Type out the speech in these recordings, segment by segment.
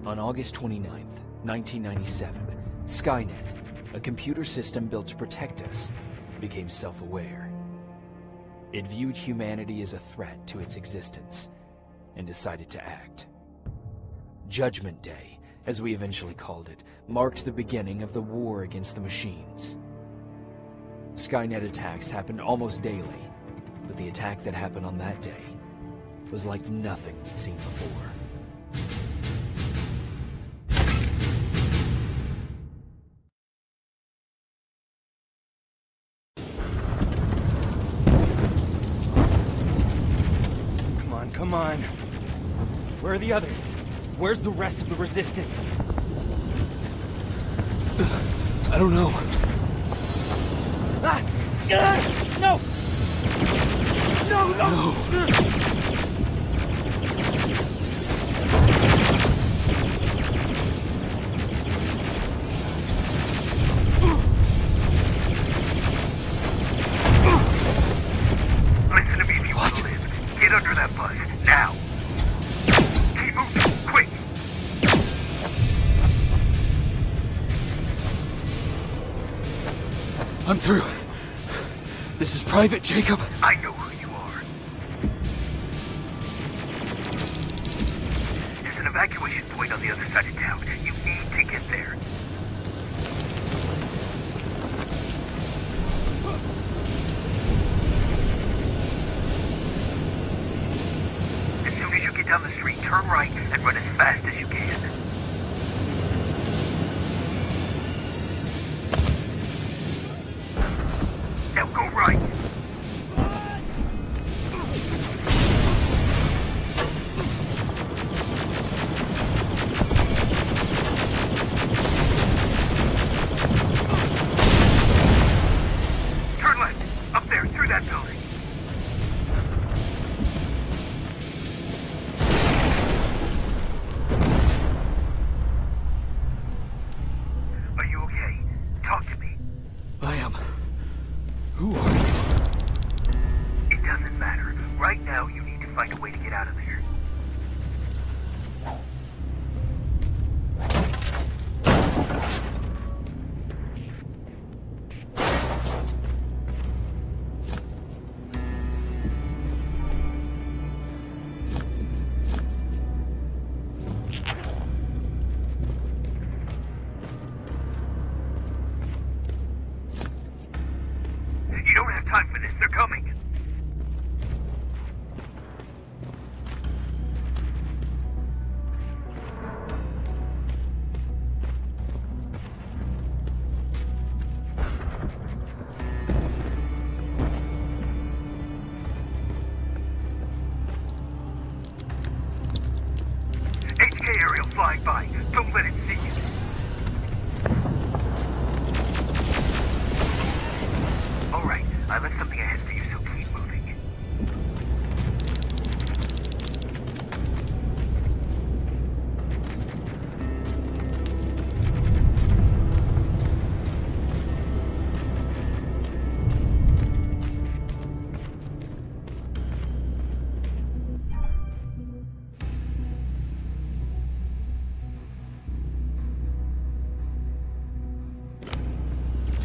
On August 29th, 1997, Skynet, a computer system built to protect us, became self-aware. It viewed humanity as a threat to its existence, and decided to act. Judgment Day, as we eventually called it, marked the beginning of the war against the machines. Skynet attacks happened almost daily, but the attack that happened on that day was like nothing we'd seen before. Come on. Where are the others? Where's the rest of the resistance? I don't know. Ah! No! No! Listen to me if you want to live. Get under that bus, now! Keep moving, quick! I'm through. This is private, Jacob. I know who you are. There's an evacuation point on the other side of town. You need to get there. As soon as you get down the street, turn right and run as fast as you can. Now go right. Turn left. Up there, through that building. Are you okay? Talk to me. I am. Who are you? It doesn't matter. Right now, you need to find a way to get out of there. You don't have time for this. They're coming. HK aerial flying by. Don't let it see you. All right, I left something ahead for you, so keep moving.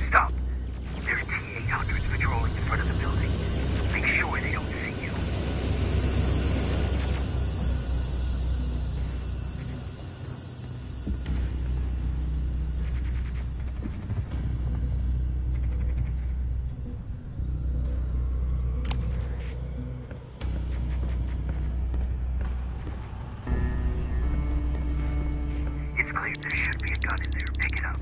Stop. There's T-800s patrolling in front of the building. Make sure they don't see you. It's clear there should be a gun in there. Pick it up.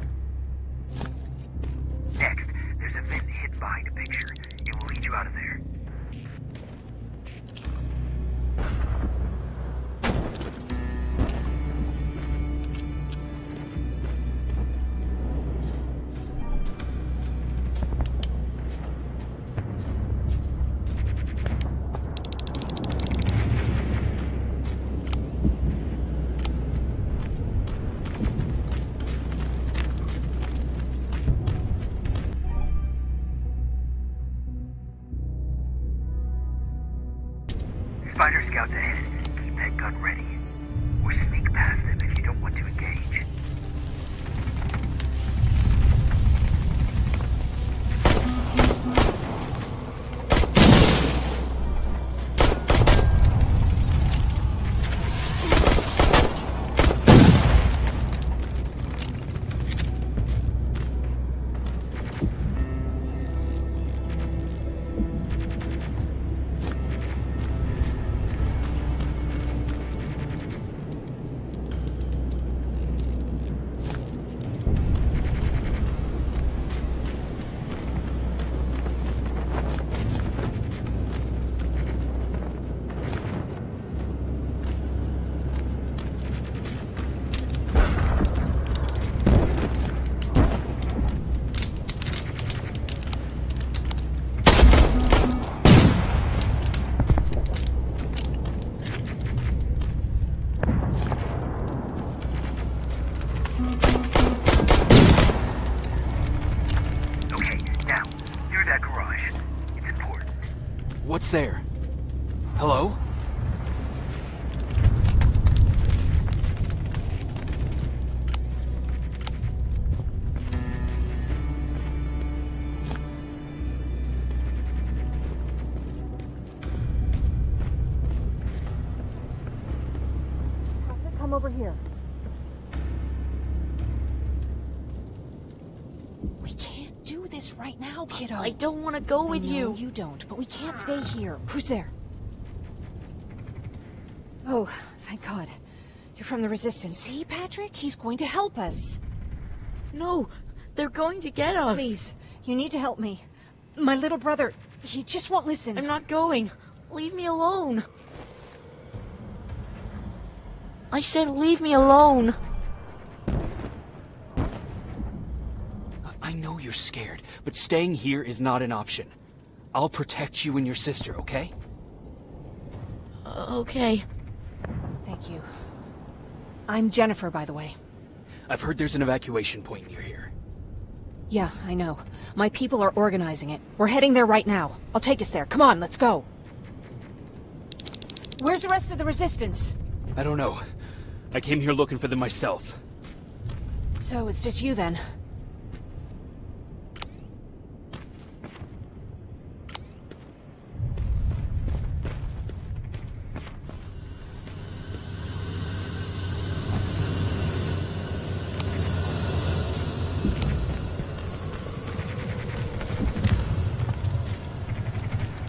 Next, there's a vent hidden behind a picture. It will lead you out of there. Spider scouts ahead. Keep that gun ready. or sneak past them if you don't want to engage. What's there? Hello? Come over here. We can't do this right now, kiddo. I don't want to go with you. You don't, but we can't stay here. Who's there? Oh, thank God. You're from the Resistance. See, Patrick? He's going to help us. No, they're going to get us. Please, you need to help me. My little brother, he just won't listen. I'm not going. Leave me alone. I said leave me alone. I know you're scared, but staying here is not an option. I'll protect you and your sister, okay? Okay. Thank you. I'm Jennifer, by the way. I've heard there's an evacuation point near here. Yeah, I know. My people are organizing it. We're heading there right now. I'll take us there. Come on, let's go. Where's the rest of the Resistance? I don't know. I came here looking for them myself. So it's just you then?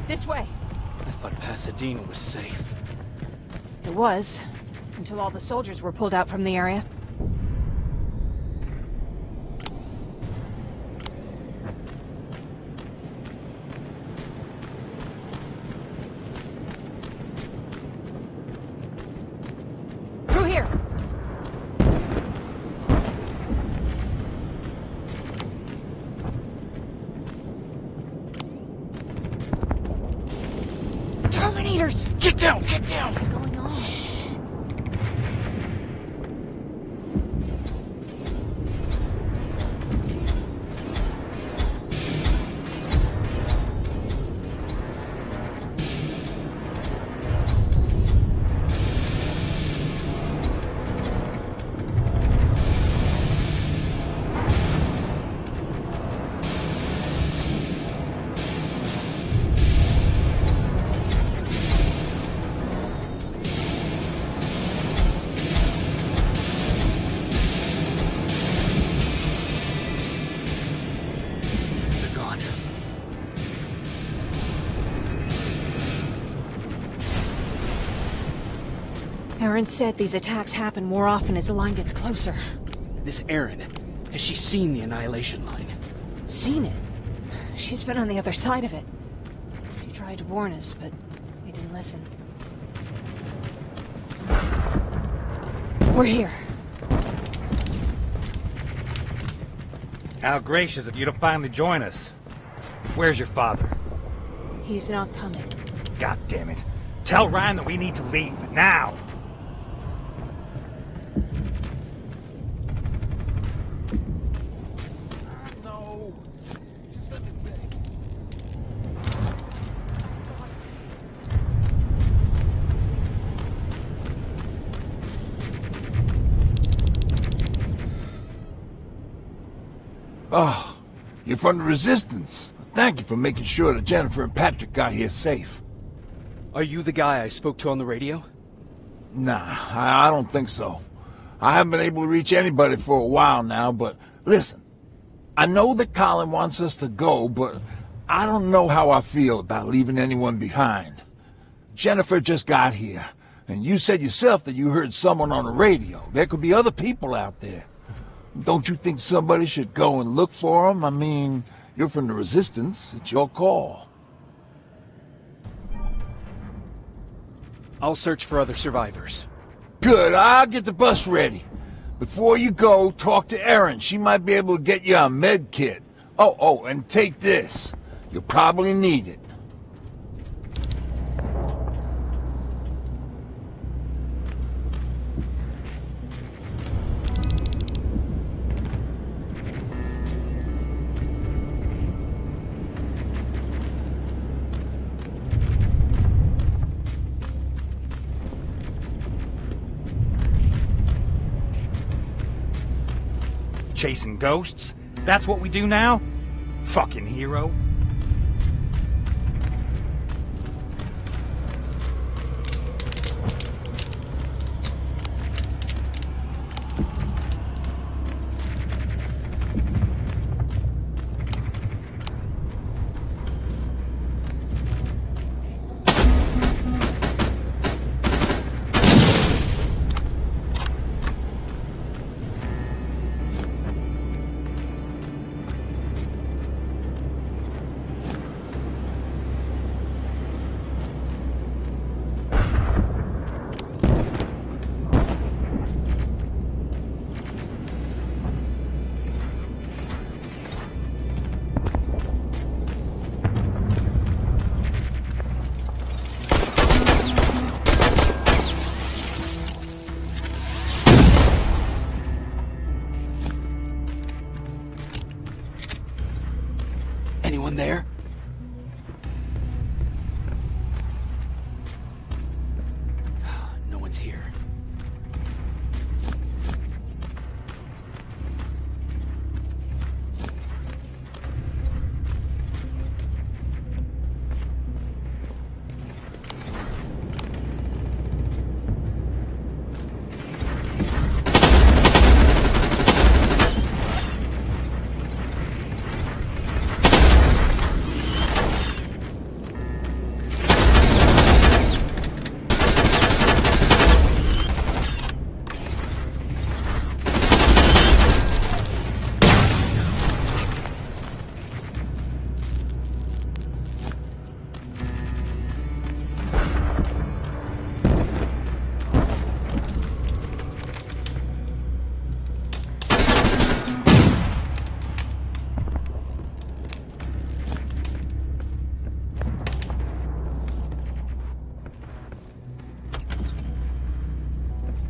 This way. I thought Pasadena was safe. It was, until all the soldiers were pulled out from the area. Through here! Terminators! Get down! Get down! What's going on? They're gone. Aaron said these attacks happen more often as the line gets closer. This Erin, has she seen the Annihilation Line? Seen it? She's been on the other side of it. She tried to warn us, but we didn't listen. We're here. How gracious of you to finally join us. Where's your father? He's not coming. God damn it. Tell Ryan that we need to leave, now! No. Oh, you're from the Resistance. Thank you for making sure that Jennifer and Patrick got here safe. Are you the guy I spoke to on the radio? Nah, I don't think so. I haven't been able to reach anybody for a while now, but listen, I know that Colin wants us to go, but I don't know how I feel about leaving anyone behind. Jennifer just got here, and you said yourself that you heard someone on the radio. There could be other people out there. Don't you think somebody should go and look for them? I mean, you're from the Resistance. It's your call. I'll search for other survivors. Good, I'll get the bus ready. Before you go, talk to Erin. She might be able to get you a med kit. Oh, and take this. You'll probably need it. Chasing ghosts? That's what we do now? Fucking hero. Anyone there? No one's here.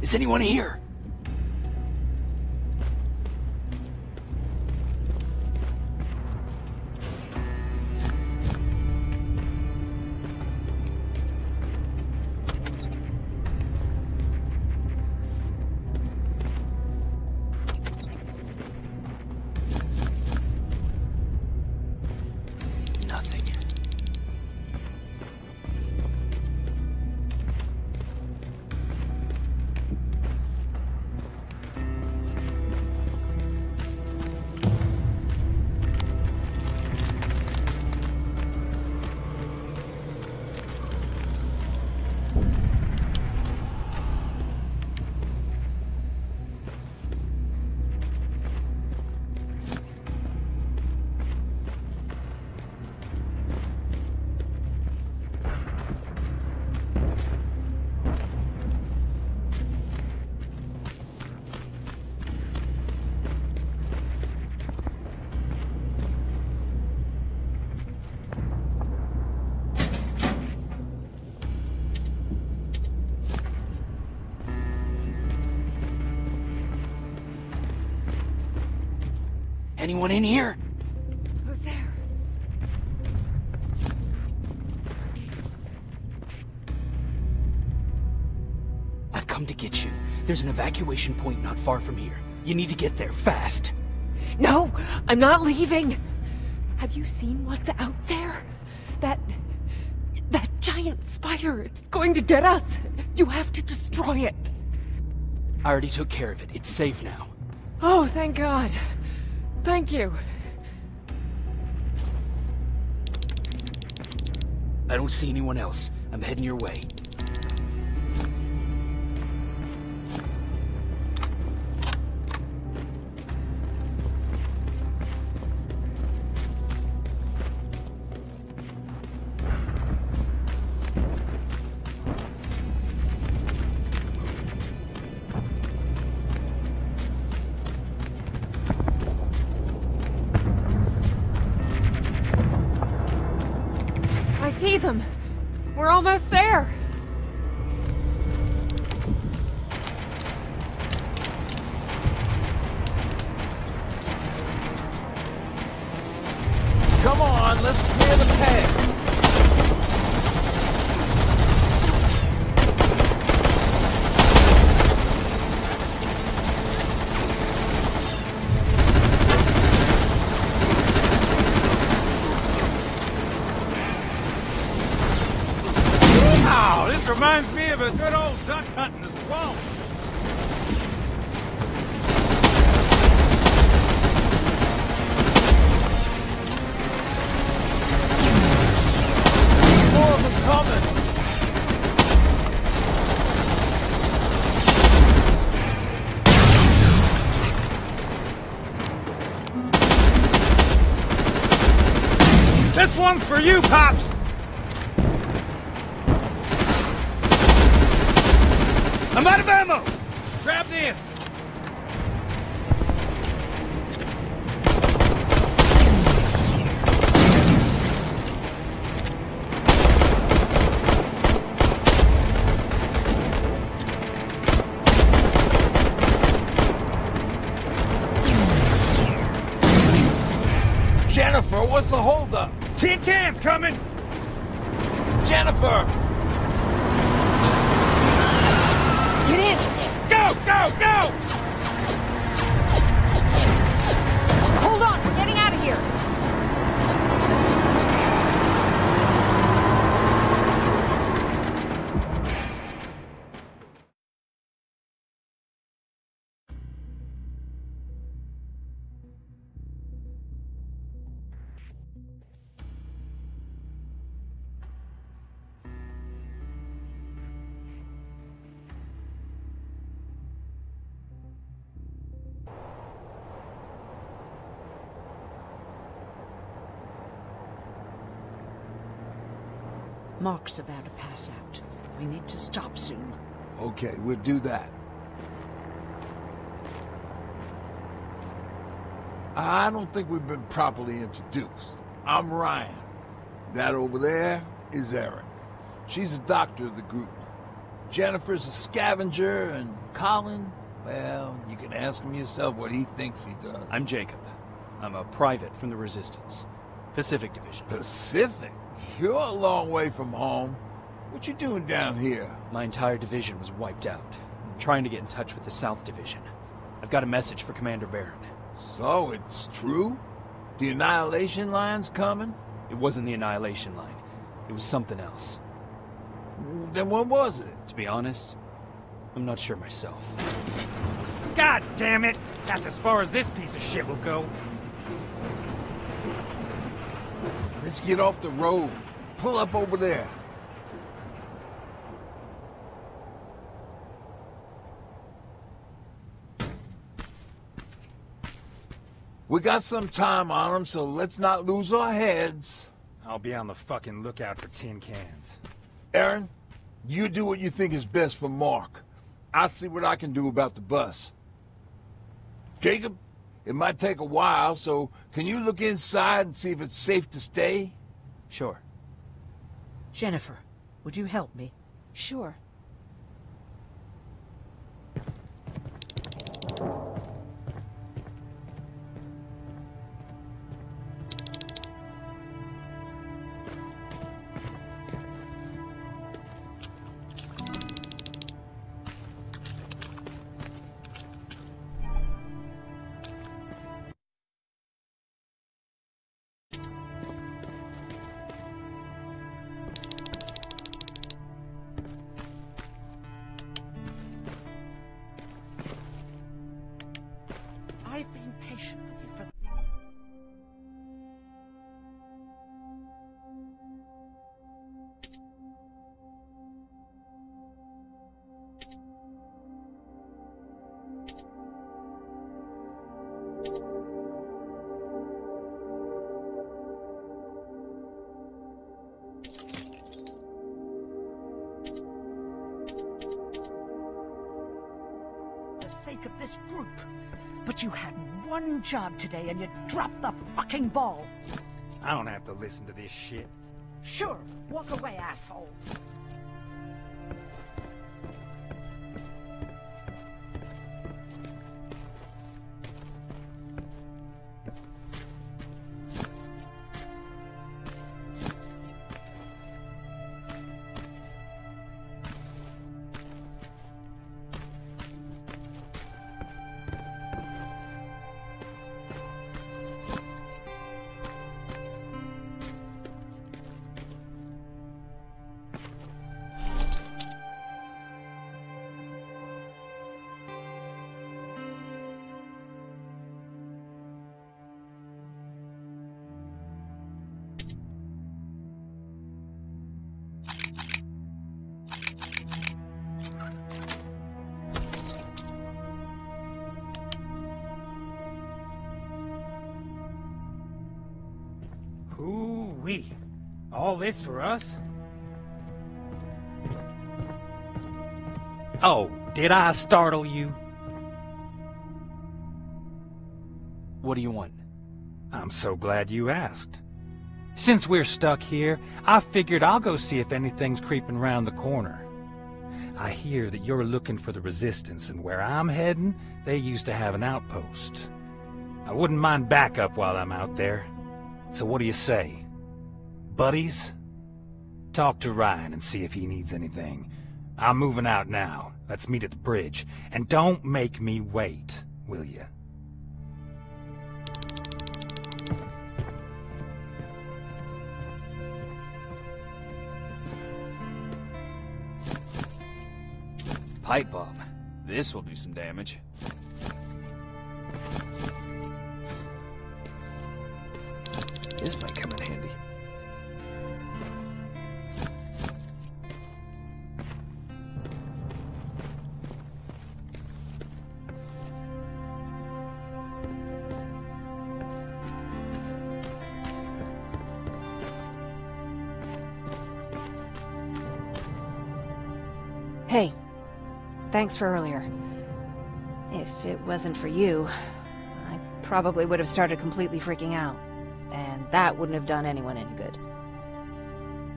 Is anyone here? Nothing. Anyone in here? Who's there? I've come to get you. There's an evacuation point not far from here. You need to get there fast. No, I'm not leaving! Have you seen what's out there? That giant spider, it's going to get us! You have to destroy it! I already took care of it. It's safe now. Oh, thank God. Thank you. I don't see anyone else. I'm heading your way. I see them. We're almost there. Come on, let's clear the path. Wow, this reminds me of a good old duck hunt in the swamp. More of them coming. This one's for you, Pops! I'm out of ammo! Grab this! Jennifer, what's the holdup? Tin cans coming! Jennifer! Get in! Go, go, go! Hold on, we're getting out of here! Mark's about to pass out. We need to stop soon. Okay, we'll do that. I don't think we've been properly introduced. I'm Ryan. That over there is Erin. She's the doctor of the group. Jennifer's a scavenger, and Colin, well, you can ask him yourself what he thinks he does. I'm Jacob. I'm a private from the Resistance. Pacific Division. Pacific? You're a long way from home. What you doing down here? My entire division was wiped out. I'm trying to get in touch with the South Division. I've got a message for Commander Barron. So, it's true? The Annihilation Line's coming? It wasn't the Annihilation Line. It was something else. Then what was it? To be honest, I'm not sure myself. God damn it! That's as far as this piece of shit will go. Let's get off the road. Pull up over there. We got some time on them, so let's not lose our heads. I'll be on the fucking lookout for tin cans. Erin, you do what you think is best for Mark. I'll see what I can do about the bus. Jacob, it might take a while, so can you look inside and see if it's safe to stay? Sure. Jennifer, would you help me? Sure. this group. But you had one job today and you dropped the fucking ball. I don't have to listen to this shit. Sure, walk away, asshole. Ooh-wee. All this for us? Oh, did I startle you? What do you want? I'm so glad you asked. Since we're stuck here, I figured I'll go see if anything's creeping around the corner. I hear that you're looking for the Resistance, and where I'm heading, they used to have an outpost. I wouldn't mind backup while I'm out there. So what do you say? Buddies? Talk to Ryan and see if he needs anything. I'm moving out now. Let's meet at the bridge. And don't make me wait, will you? Pipe bomb. This will do some damage. This might come in handy. Hey, thanks for earlier. If it wasn't for you, I probably would have started completely freaking out. And that wouldn't have done anyone any good.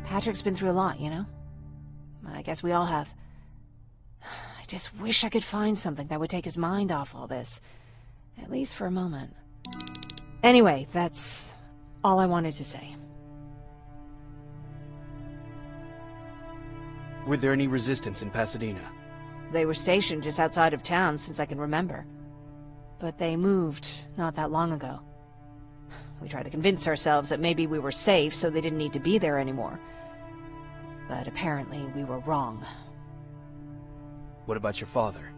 Patrick's been through a lot, you know? I guess we all have. I just wish I could find something that would take his mind off all this. At least for a moment. Anyway, that's all I wanted to say. Were there any resistance in Pasadena? They were stationed just outside of town since I can remember. But they moved not that long ago. We tried to convince ourselves that maybe we were safe, so they didn't need to be there anymore. But apparently we were wrong. What about your father?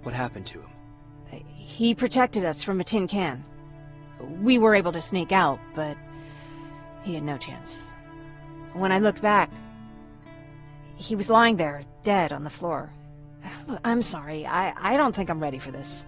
What happened to him? He protected us from a tin can. We were able to sneak out, but he had no chance. When I looked back, he was lying there, dead on the floor. Look, I'm sorry. I don't think I'm ready for this.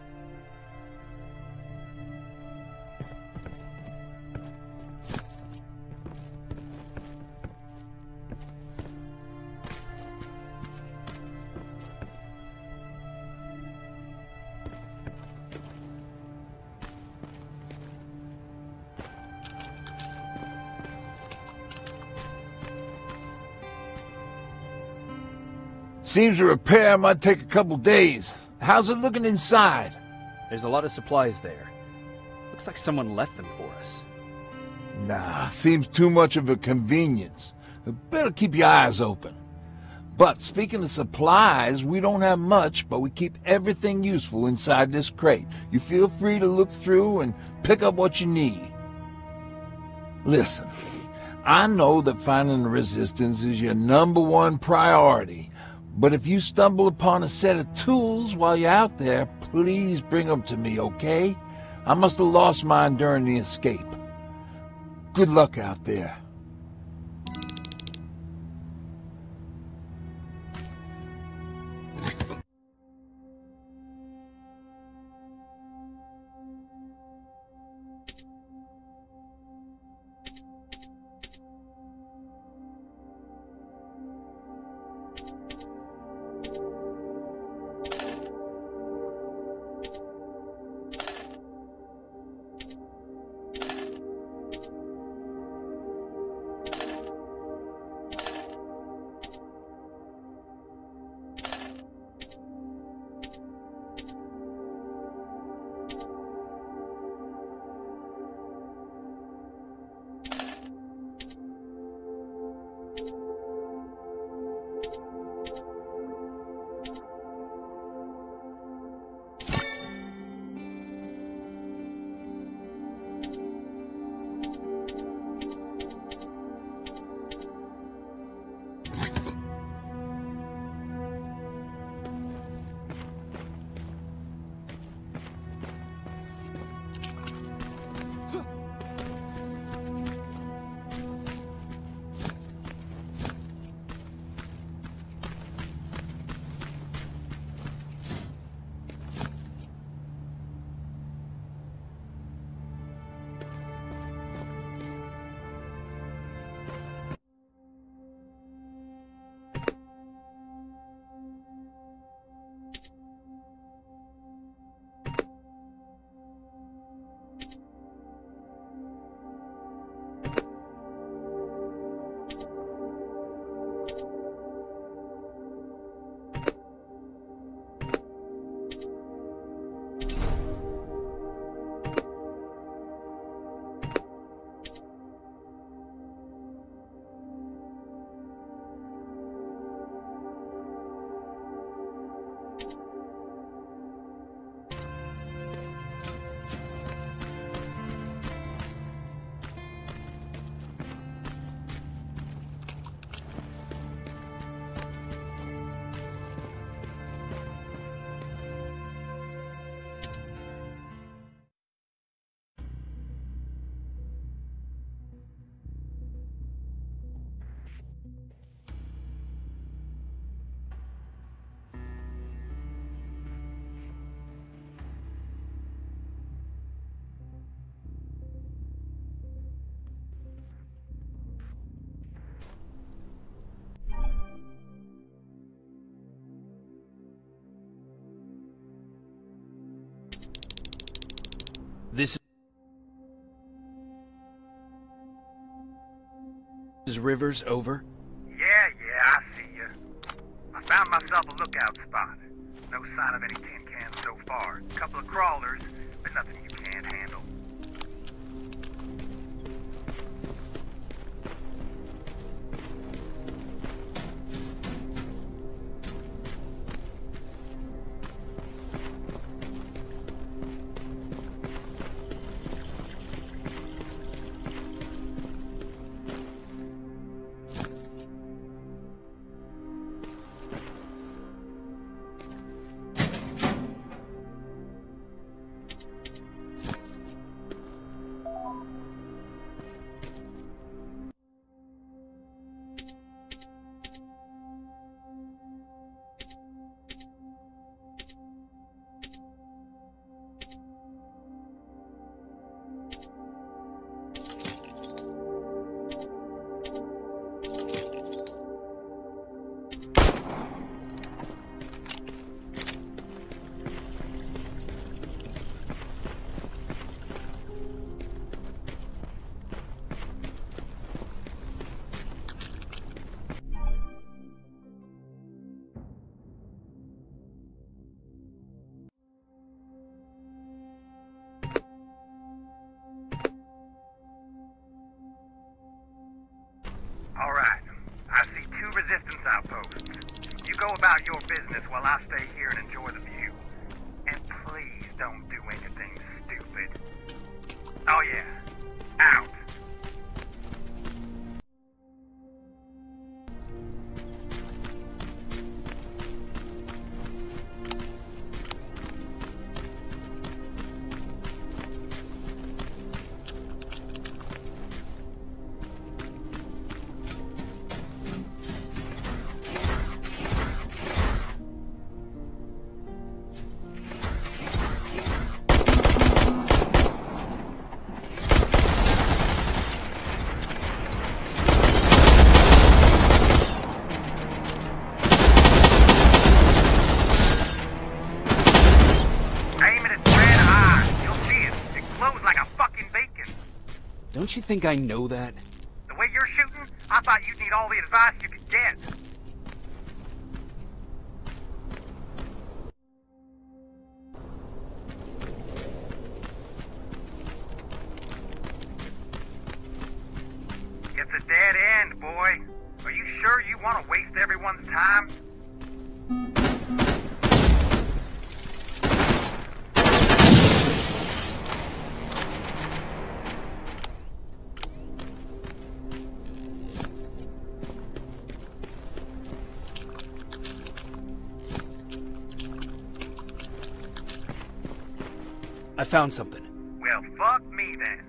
Seems the repair might take a couple days. How's it looking inside? There's a lot of supplies there. Looks like someone left them for us. Nah, seems too much of a convenience. Better keep your eyes open. But speaking of supplies, we don't have much, but we keep everything useful inside this crate. You feel free to look through and pick up what you need. Listen, I know that finding the Resistance is your #1 priority. But if you stumble upon a set of tools while you're out there, please bring them to me, okay? I must have lost mine during the escape. Good luck out there. Rivers, over. Yeah, I see you. I found myself a lookout spot. No sign of any tin cans so far. Couple of crawlers, but nothing you can't handle. Alright, I see 2 resistance outposts. You go about your business while I stay here and enjoy the view. And please don't do anything stupid. Oh yeah, out. Don't you think I know that? The way you're shooting, I thought you'd need all the advice you could get. It's a dead end, boy. Are you sure you want to waste everyone's time? I found something. Well, fuck me then.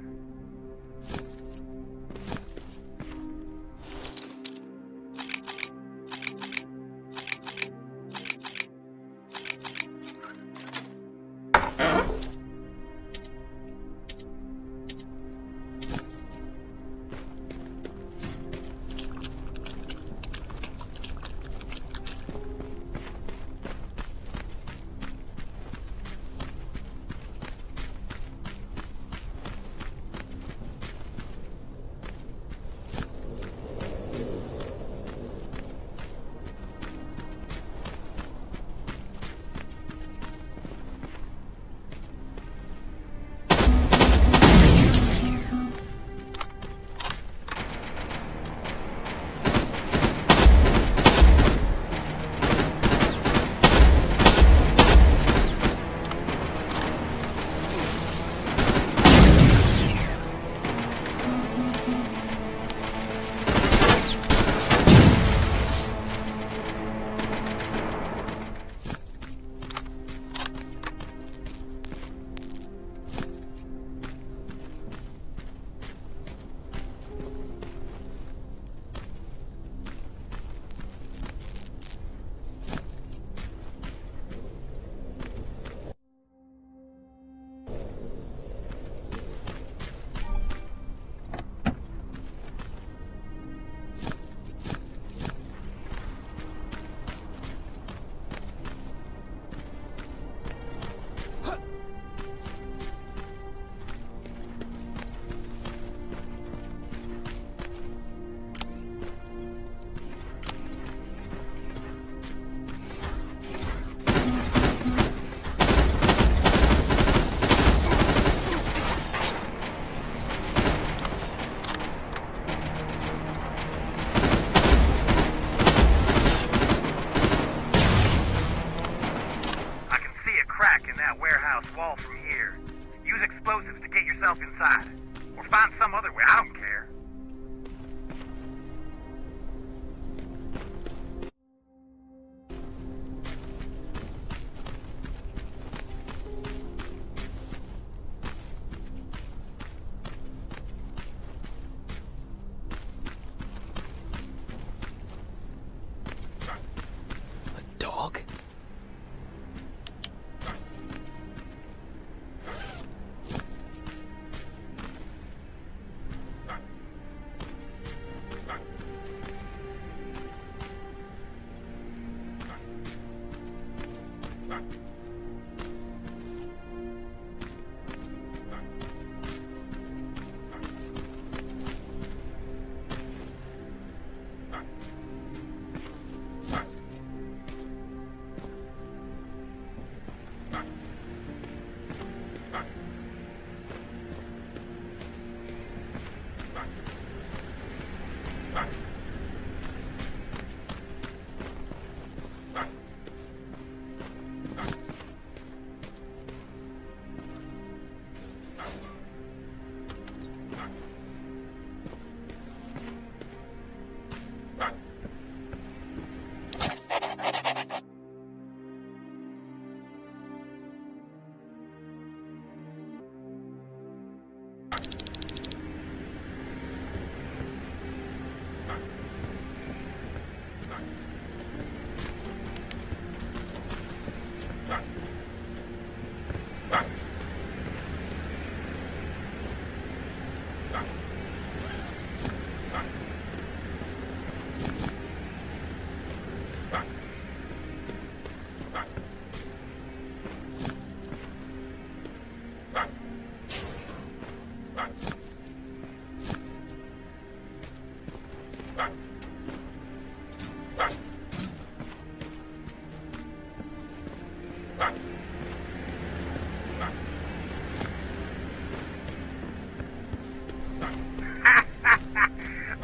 Or find some other way, I don't care. A dog?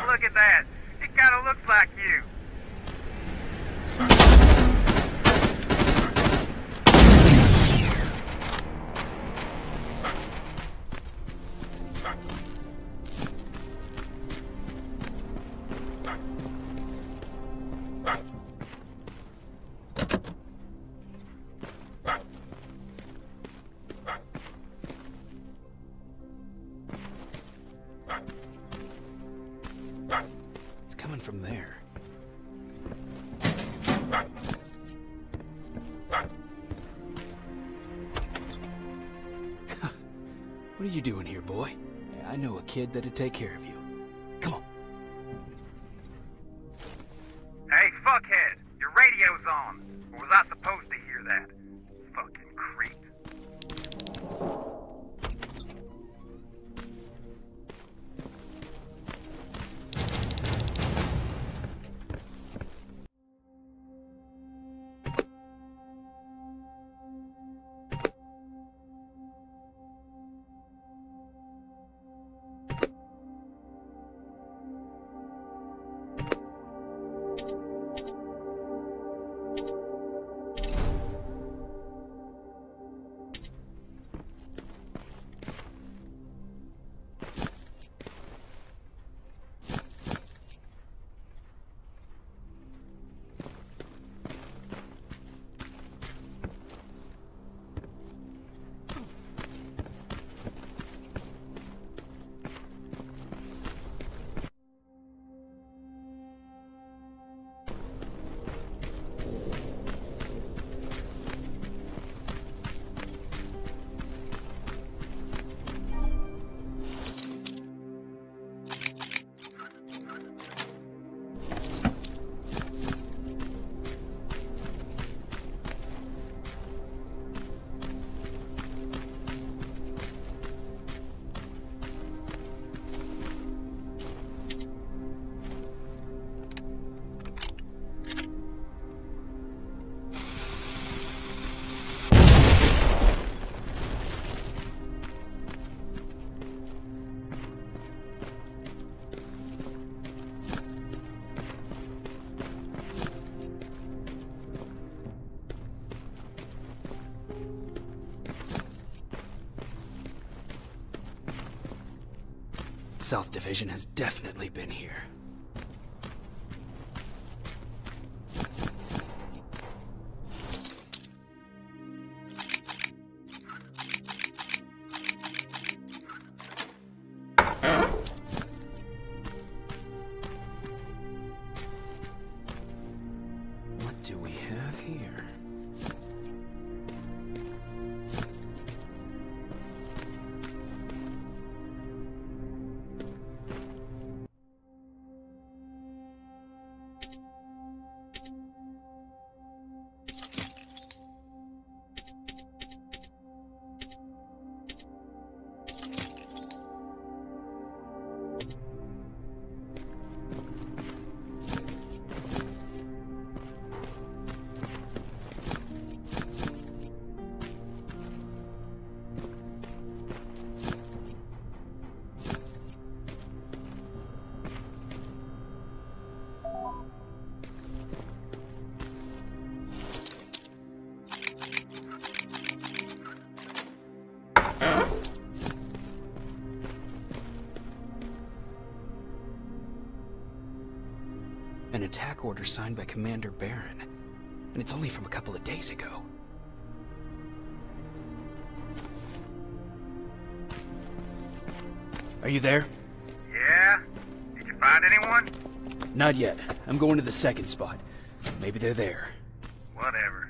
Look at that. It kind of looks like you. It's coming from there. What are you doing here, boy? I know a kid that'd take care of you. Come on. Hey, fuckhead, your radio's on. Or was I supposed to hear that? Fucking creep. South Division has definitely been here. What do we have here? An attack order signed by Commander Barron, and it's only from a couple of days ago. Are you there? Yeah? Did you find anyone? Not yet. I'm going to the second spot. Maybe they're there. Whatever.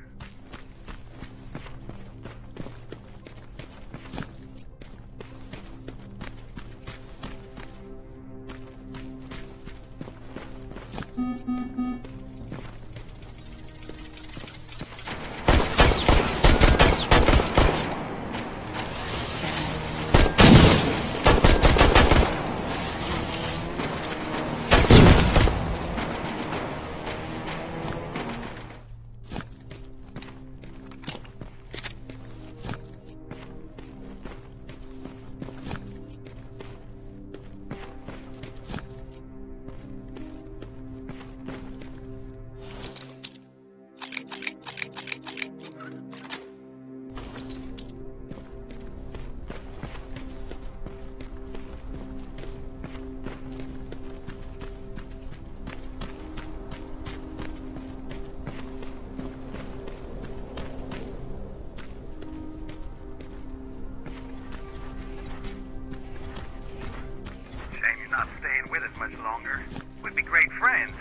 Not staying with us much longer. We'd be great friends.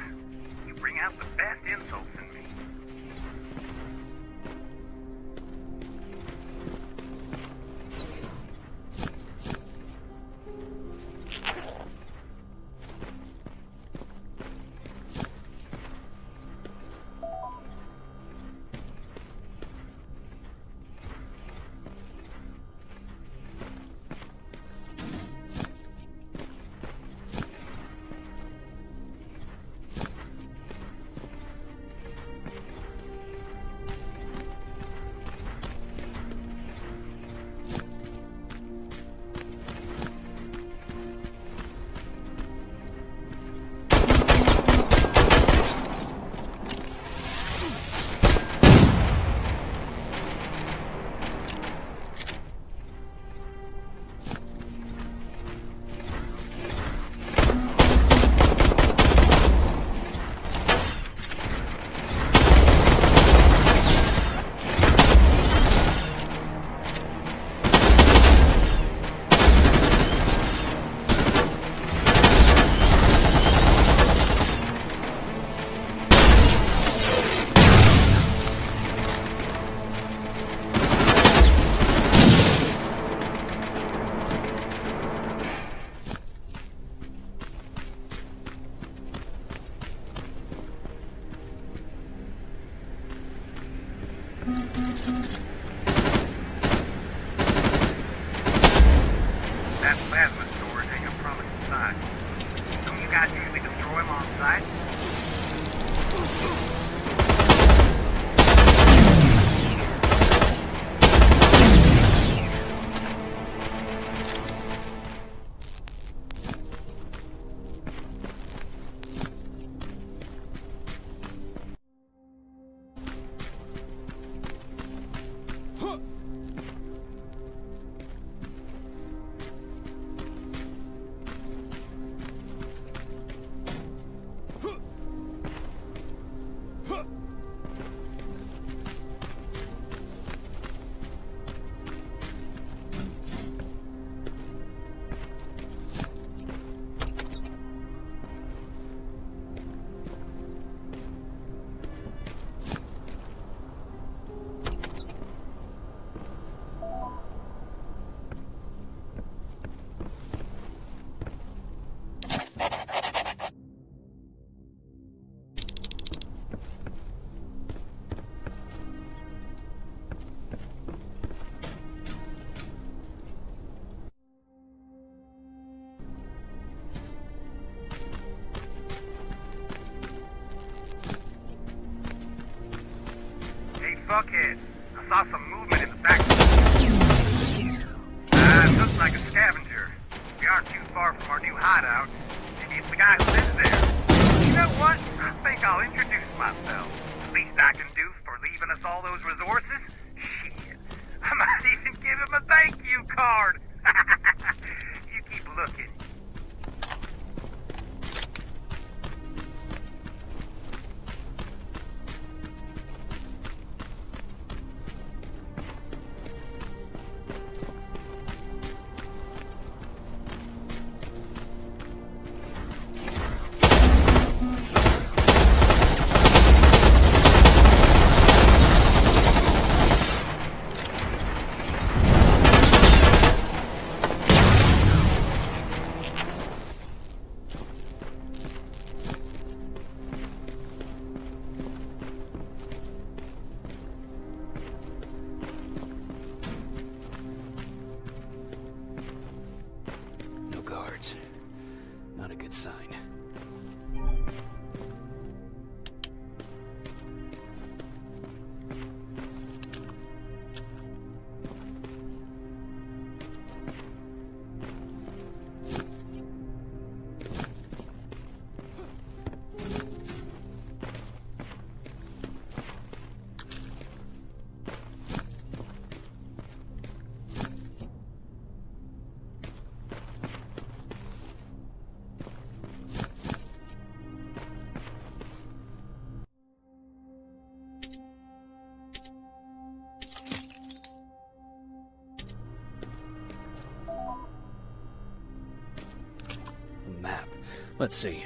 You bring out the best insults in me. That plasma storage ain't a promising sight. Don't you guys usually destroy them on sight? Buckhead. I saw some movement in the back. Resistance? It looks like a scavenger. We aren't too far from our new hideout. Maybe it's the guy who lives there. You know what? I think I'll introduce myself. The least I can do for leaving us all those resources? Shit. I might even give him a thank you card. You keep looking. Not a good sign. Map. Let's see.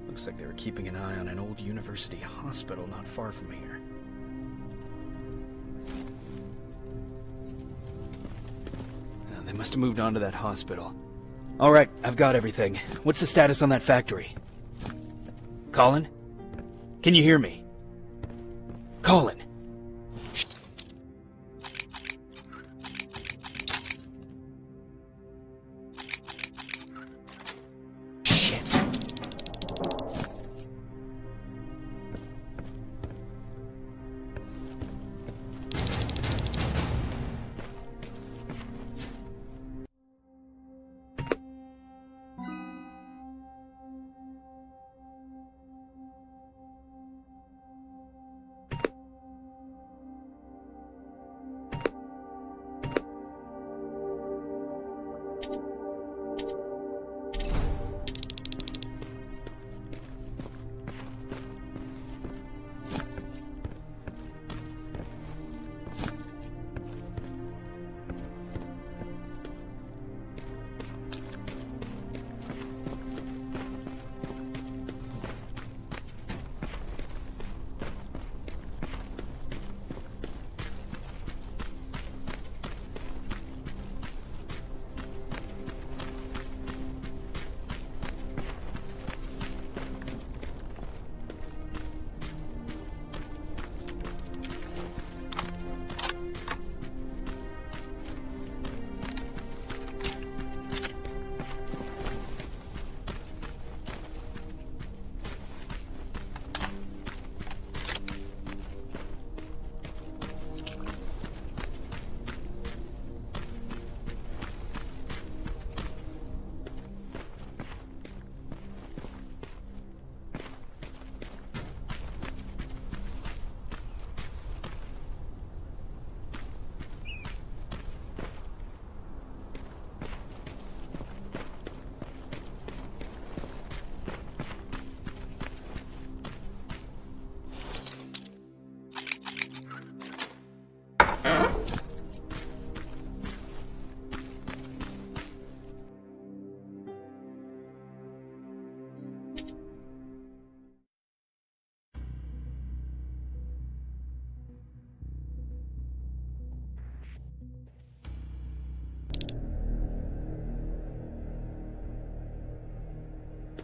Looks like they were keeping an eye on an old university hospital not far from here. They must have moved on to that hospital. All right, I've got everything. What's the status on that factory? Colin? Can you hear me? Colin!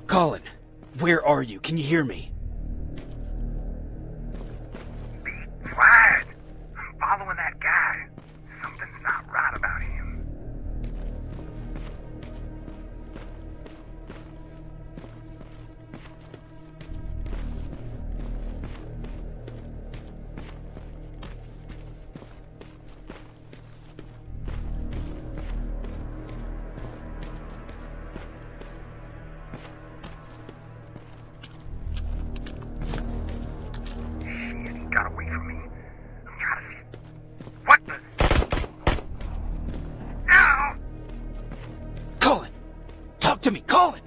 Colin, where are you? Can you hear me? Be quiet. I'm following that guy. Something's not right about him. to me! Colin!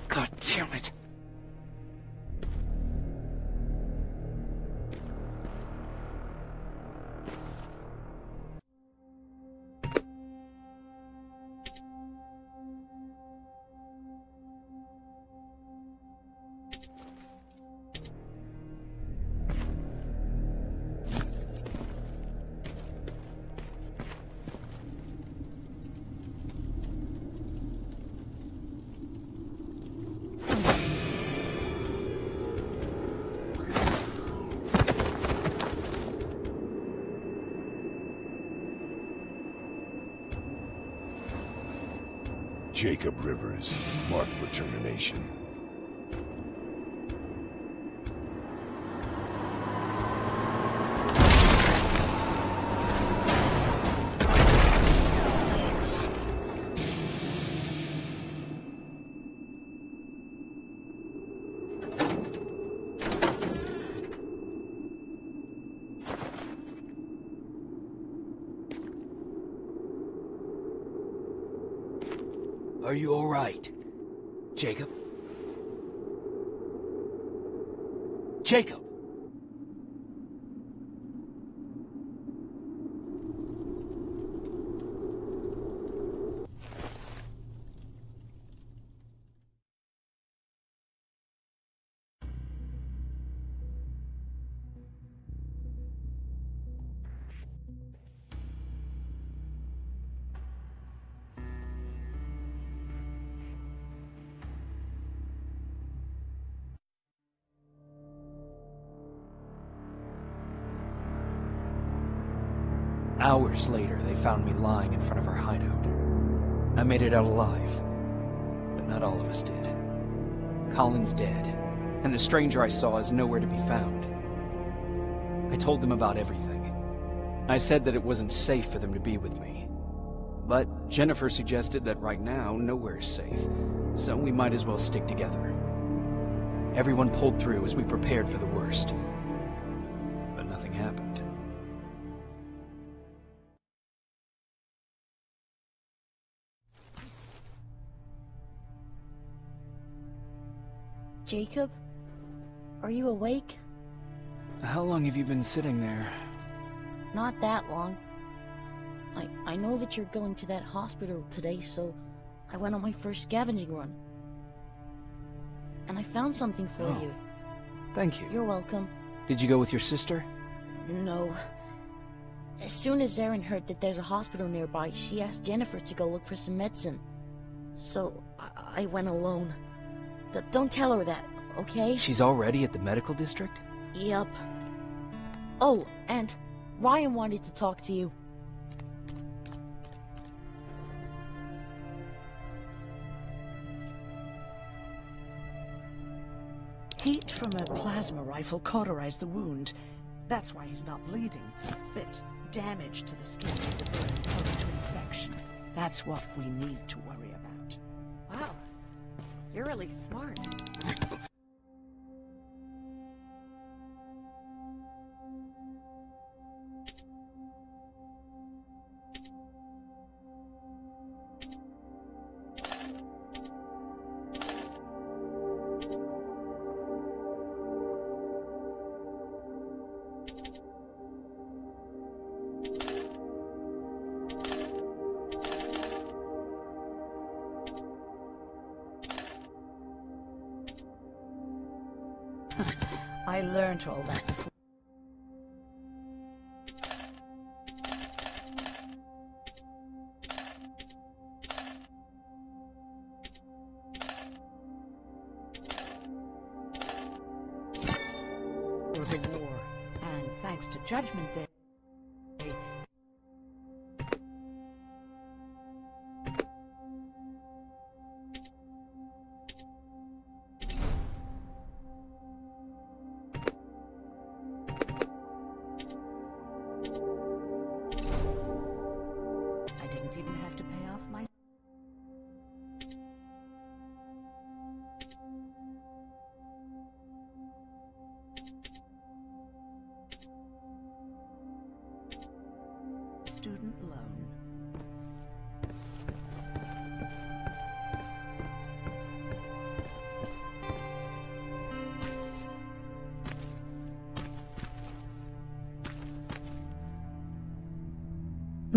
God damn it! Jacob Rivers, marked for termination. Are you all right, Jacob? Jacob! Hours later, they found me lying in front of our hideout. I made it out alive, but not all of us did. Colin's dead, and the stranger I saw is nowhere to be found. I told them about everything. I said that it wasn't safe for them to be with me. But Jennifer suggested that right now, nowhere is safe, so we might as well stick together. Everyone pulled through as we prepared for the worst. But nothing happened. Jacob? Are you awake? How long have you been sitting there? Not that long. I know that you're going to that hospital today, so I went on my first scavenging run. And I found something for you. Thank you. You're welcome. Did you go with your sister? No. As soon as Erin heard that there's a hospital nearby, she asked Jennifer to go look for some medicine. So, I went alone. Don't tell her that, okay? She's already at the medical district? Yup. Oh, and Ryan wanted to talk to you. Heat from a plasma rifle cauterized the wound. That's why he's not bleeding. But damage to the skin of the burn caused to infection. That's what we need to worry about. Wow. You're really smart. I learned all that. For the war, and thanks to Judgment Day,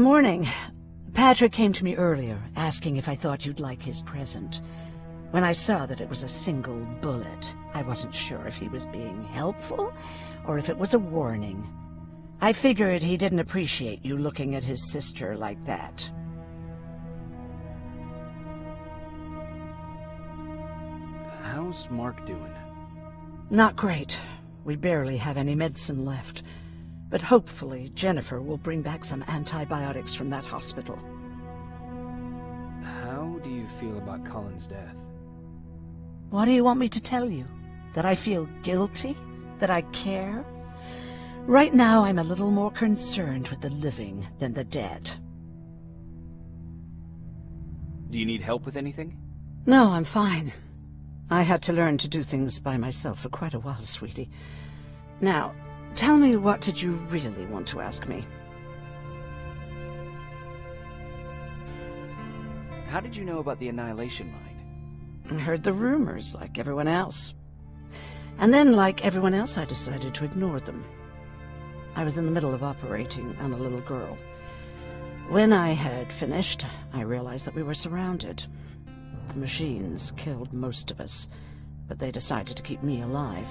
Morning. Patrick came to me earlier, asking if I thought you'd like his present. When I saw that it was a single bullet, I wasn't sure if he was being helpful, or if it was a warning. I figured he didn't appreciate you looking at his sister like that. How's Mark doing? Not great. We barely have any medicine left. But hopefully Jennifer will bring back some antibiotics from that hospital. How do you feel about Colin's death? What do you want me to tell you? That I feel guilty? That I care? Right now I'm a little more concerned with the living than the dead. Do you need help with anything? No, I'm fine. I had to learn to do things by myself for quite a while, sweetie. Now, tell me, what did you really want to ask me? How did you know about the Annihilation Mine? I heard the rumors, like everyone else. And then, like everyone else, I decided to ignore them. I was in the middle of operating on a little girl. When I had finished, I realized that we were surrounded. The machines killed most of us, but they decided to keep me alive.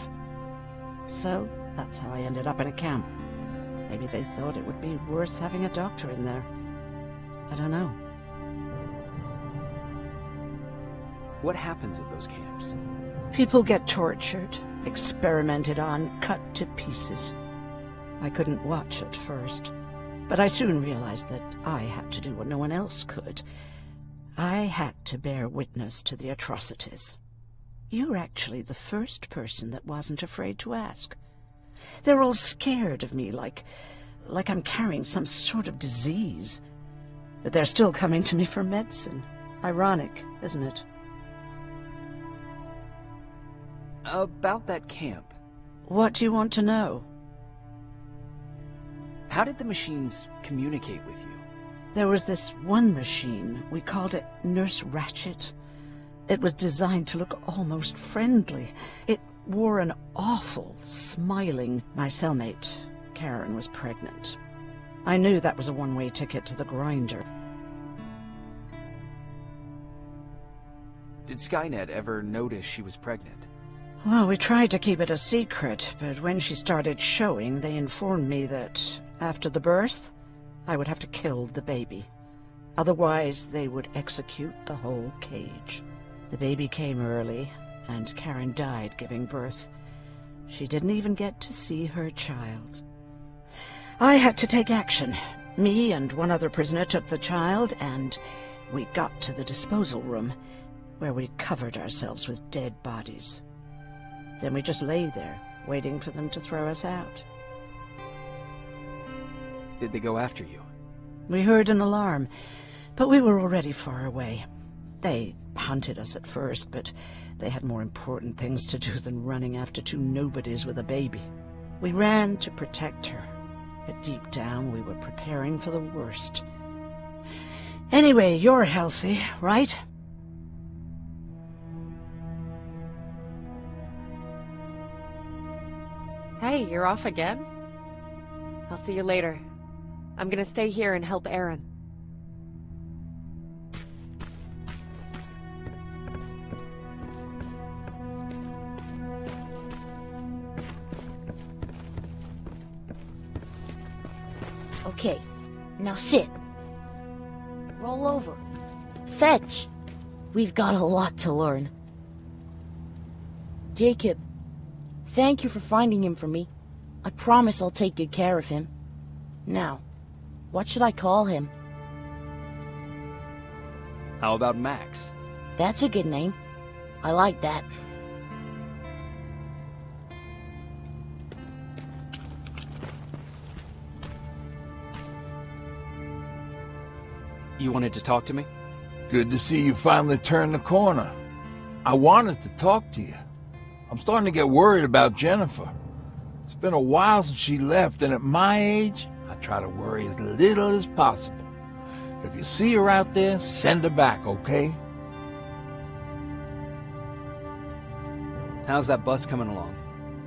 So, that's how I ended up in a camp. Maybe they thought it would be worth having a doctor in there. I don't know. What happens at those camps? People get tortured, experimented on, cut to pieces. I couldn't watch at first, but I soon realized that I had to do what no one else could. I had to bear witness to the atrocities. You're actually the first person that wasn't afraid to ask. They're all scared of me, like I'm carrying some sort of disease. But they're still coming to me for medicine. Ironic, isn't it? About that camp. What do you want to know? How did the machines communicate with you? There was this one machine. We called it Nurse Ratchet. It was designed to look almost friendly. It wore an awful, smiling... My cellmate, Karen, was pregnant. I knew that was a one-way ticket to the grinder. Did Skynet ever notice she was pregnant? Well, we tried to keep it a secret, but when she started showing, they informed me that after the birth, I would have to kill the baby. Otherwise, they would execute the whole cage. The baby came early, and Karen died giving birth. She didn't even get to see her child. I had to take action. Me and one other prisoner took the child, and we got to the disposal room, where we covered ourselves with dead bodies. Then we just lay there, waiting for them to throw us out. Did they go after you? We heard an alarm, but we were already far away. They hunted us at first, but they had more important things to do than running after two nobodies with a baby. We ran to protect her, but deep down we were preparing for the worst. Anyway, you're healthy, right? Hey, you're off again? I'll see you later. I'm gonna stay here and help Aaron. Okay, now sit. Roll over. Fetch. We've got a lot to learn. Jacob, thank you for finding him for me. I promise I'll take good care of him. Now, what should I call him? How about Max? That's a good name. I like that. You wanted to talk to me? Good to see you finally turned the corner. I wanted to talk to you. I'm starting to get worried about Jennifer. It's been a while since she left, and at my age, I try to worry as little as possible. If you see her out there, send her back, okay? How's that bus coming along?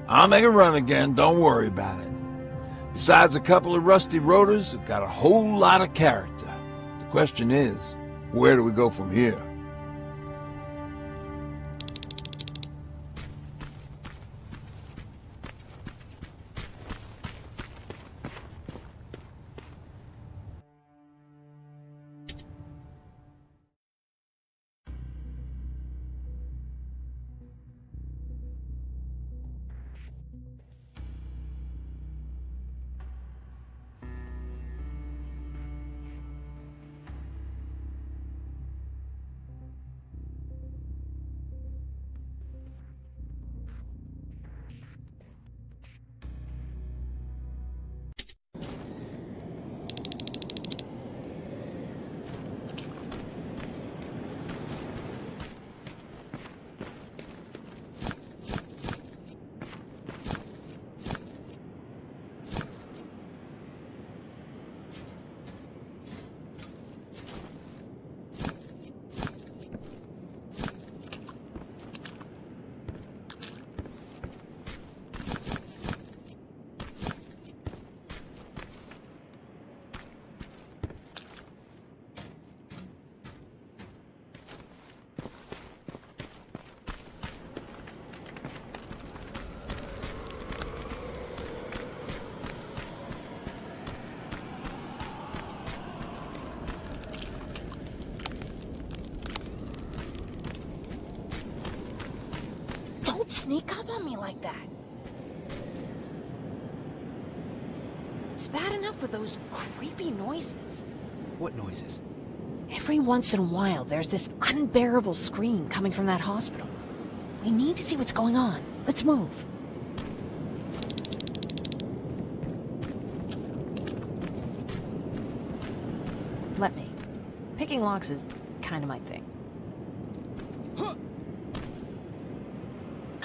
I'll make a run again, don't worry about it. Besides a couple of rusty rotors, it got a whole lot of character. The question is, where do we go from here? Don't sneak up on me like that. It's bad enough with those creepy noises. What noises? Every once in a while, there's this unbearable scream coming from that hospital. We need to see what's going on. Let's move. Let me. Picking locks is kind of my thing.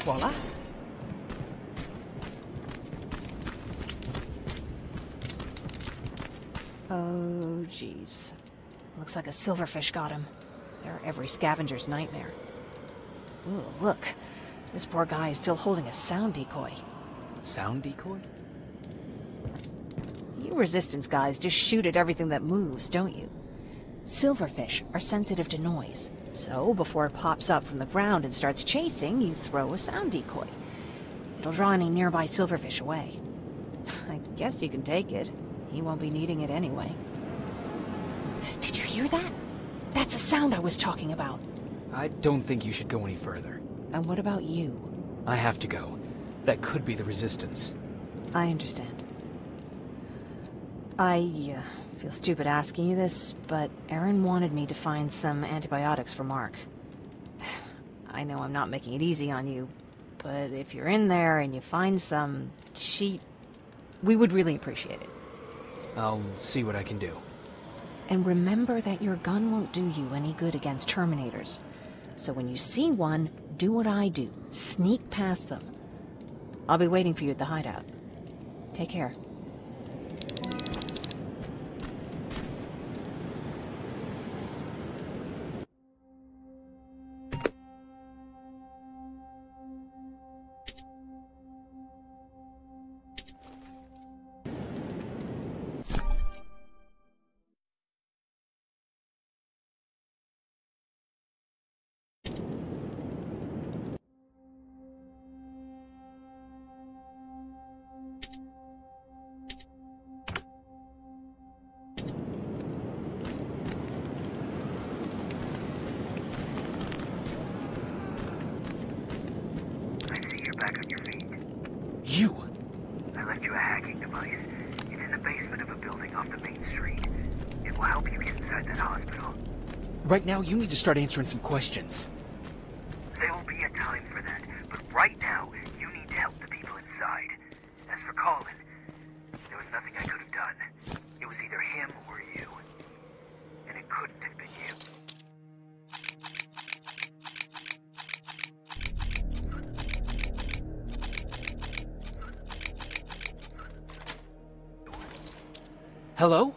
Voila. Oh, jeez. Looks like a silverfish got him. They're every scavenger's nightmare. Ooh, look. This poor guy is still holding a sound decoy. Sound decoy? You Resistance guys just shoot at everything that moves, don't you? Silverfish are sensitive to noise. So, before it pops up from the ground and starts chasing, you throw a sound decoy. It'll draw any nearby silverfish away. I guess you can take it. He won't be needing it anyway. Did you hear that? That's the sound I was talking about. I don't think you should go any further. And what about you? I have to go. That could be the Resistance. I understand. I feel stupid asking you this, but Erin wanted me to find some antibiotics for Mark. I know I'm not making it easy on you, but if you're in there and you find some, we would really appreciate it. I'll see what I can do. And remember that your gun won't do you any good against Terminators. So when you see one, do what I do. Sneak past them. I'll be waiting for you at the hideout. Take care. Back on your feet. You! I left you a hacking device. It's in the basement of a building off the main street. It will help you get inside that hospital. Right now, you need to start answering some questions. There will be a time for that, but right now, you need to help the people inside. As for Colin, there was nothing I could have done. It was either him or you. And it couldn't have been you. Hello?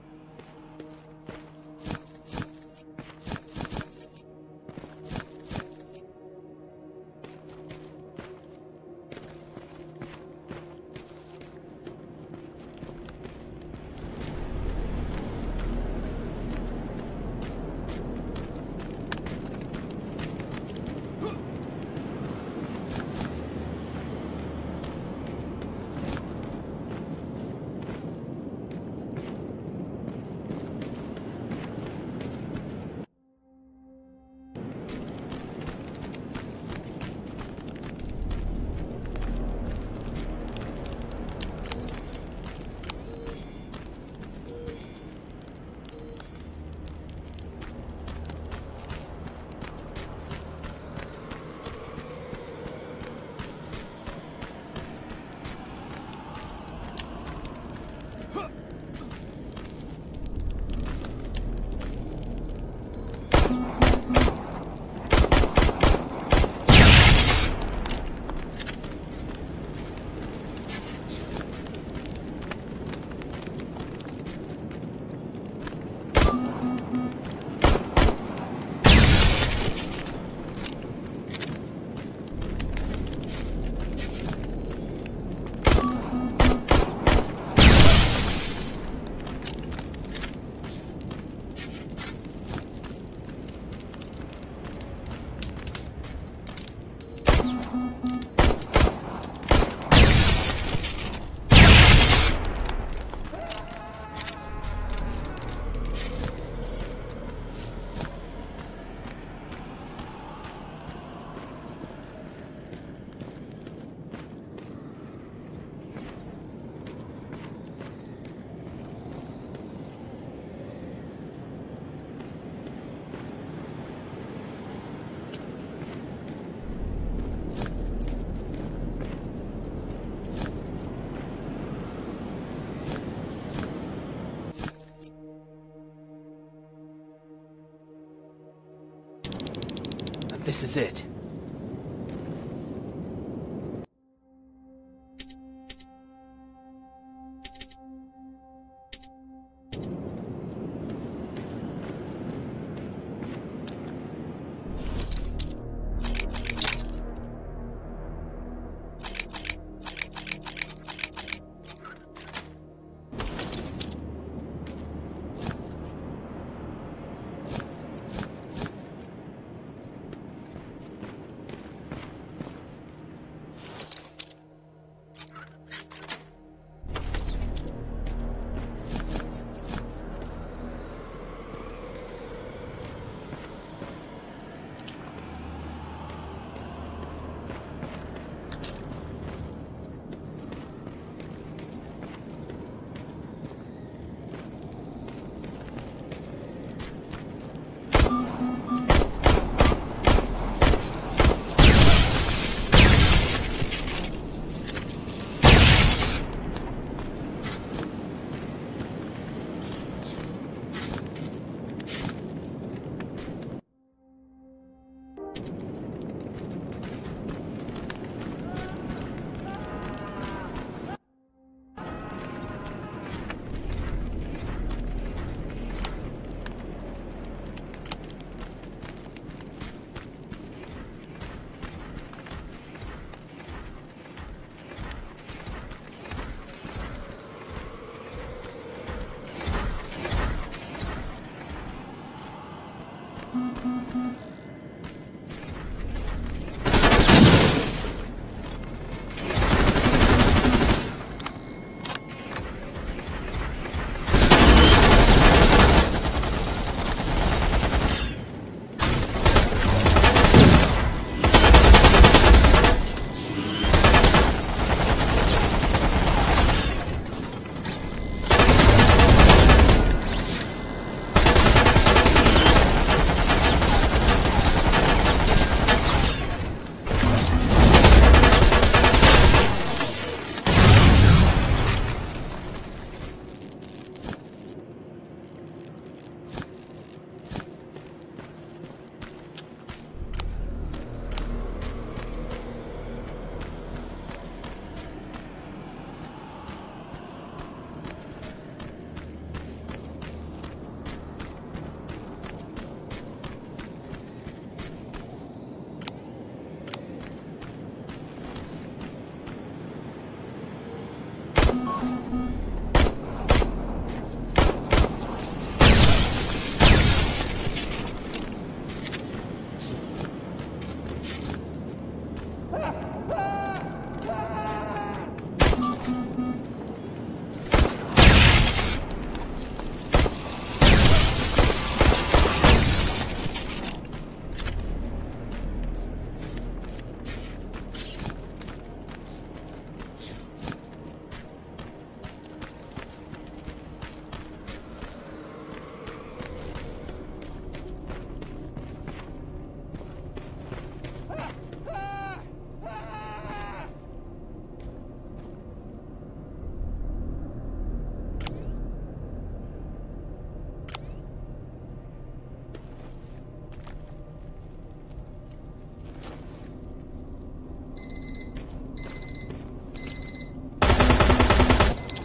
This is it.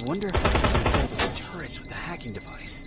I wonder if I can control the turrets with the hacking device.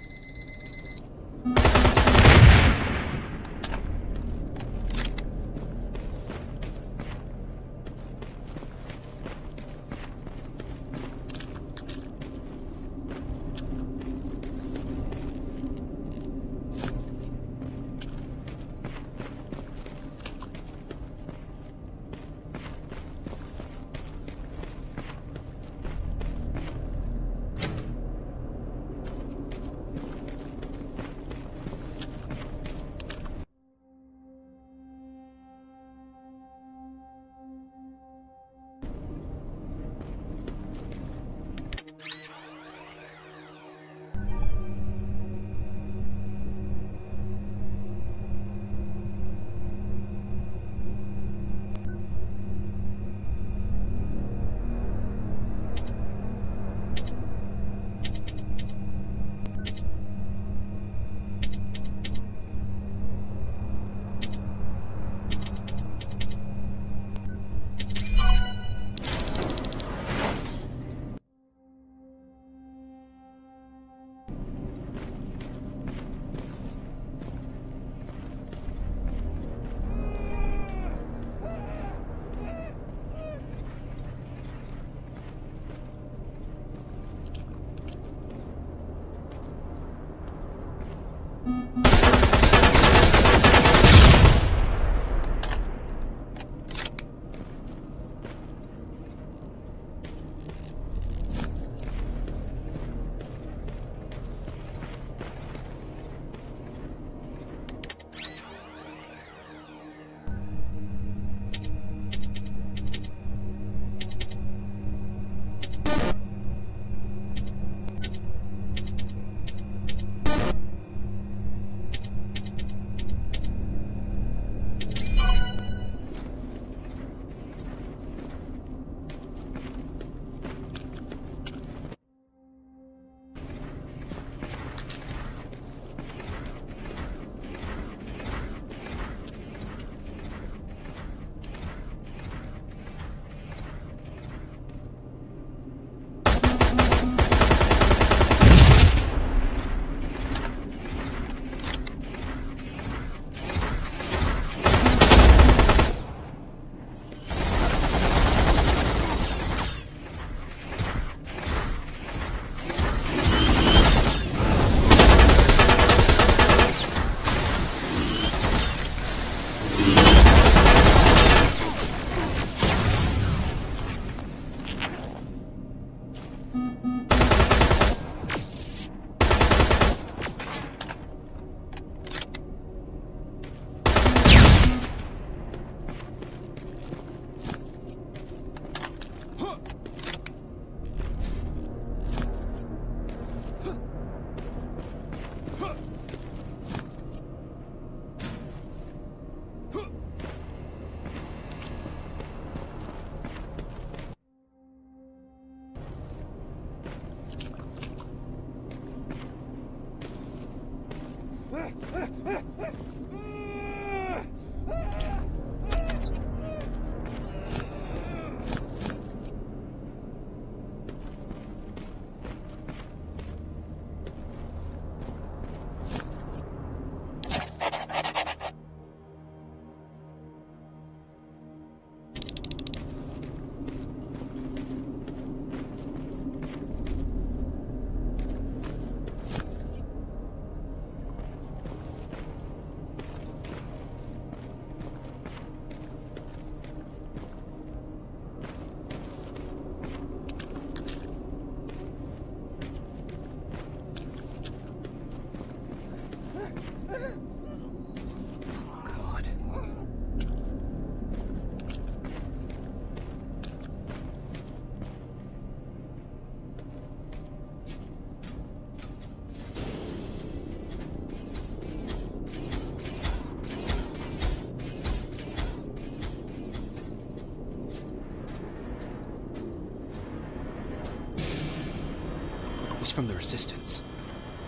He's from the Resistance.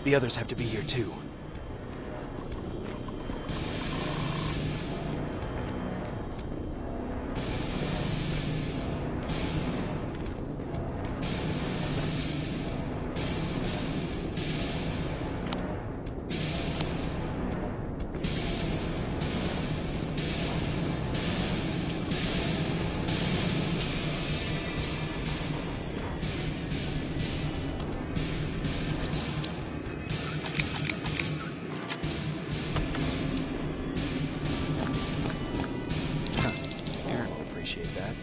The others have to be here too. Appreciate that.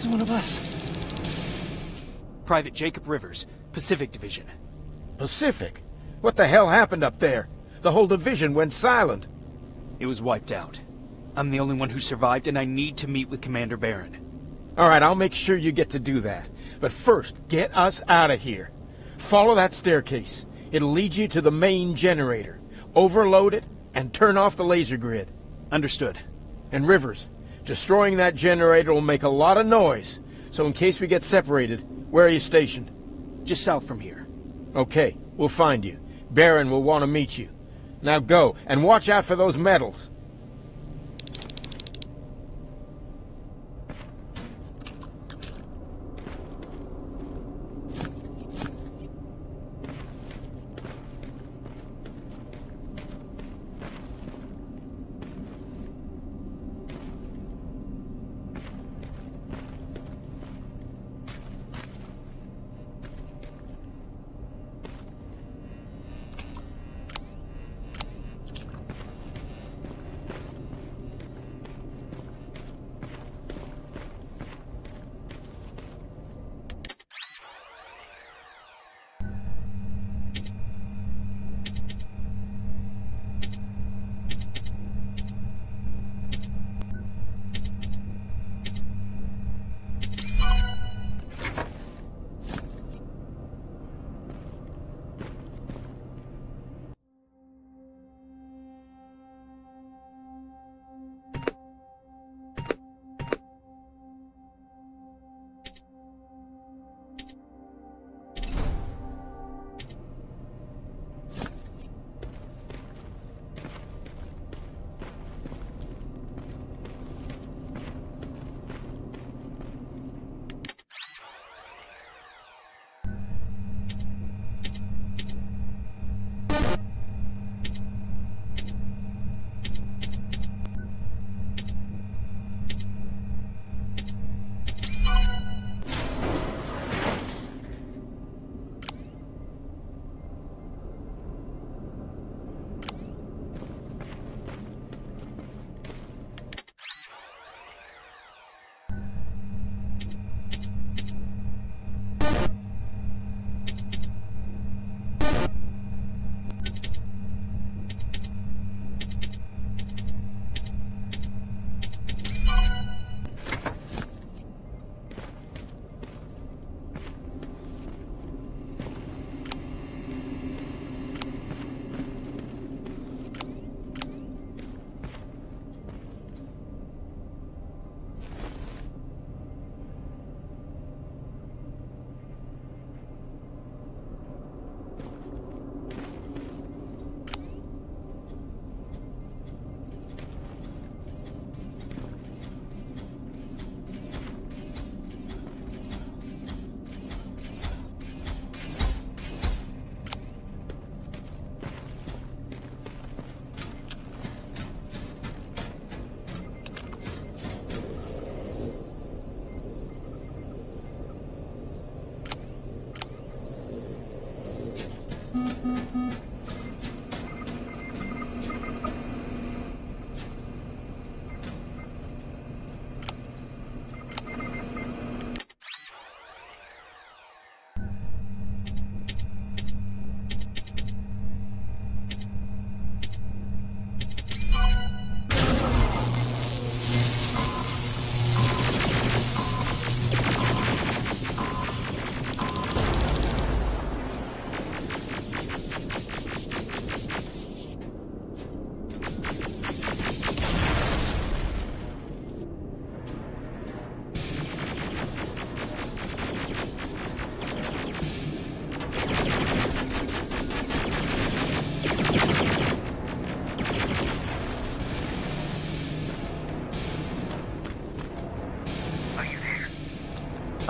One of us. Private Jacob Rivers, Pacific Division. Pacific? What the hell happened up there? The whole division went silent. It was wiped out. I'm the only one who survived, and I need to meet with Commander Barron. All right, I'll make sure you get to do that. But first, get us out of here. Follow that staircase. It'll lead you to the main generator. Overload it, and turn off the laser grid. Understood. And Rivers, destroying that generator will make a lot of noise, so in case we get separated, where are you stationed? Just south from here. Okay, we'll find you. Barron will want to meet you. Now go, and watch out for those medals.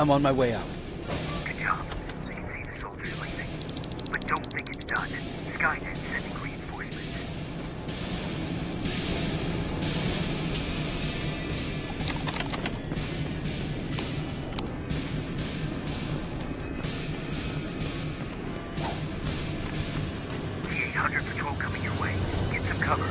I'm on my way out. Good job. I can see the soldiers leaving. But don't think it's done. Skynet's sending reinforcements. The 800 patrol coming your way. Get some cover.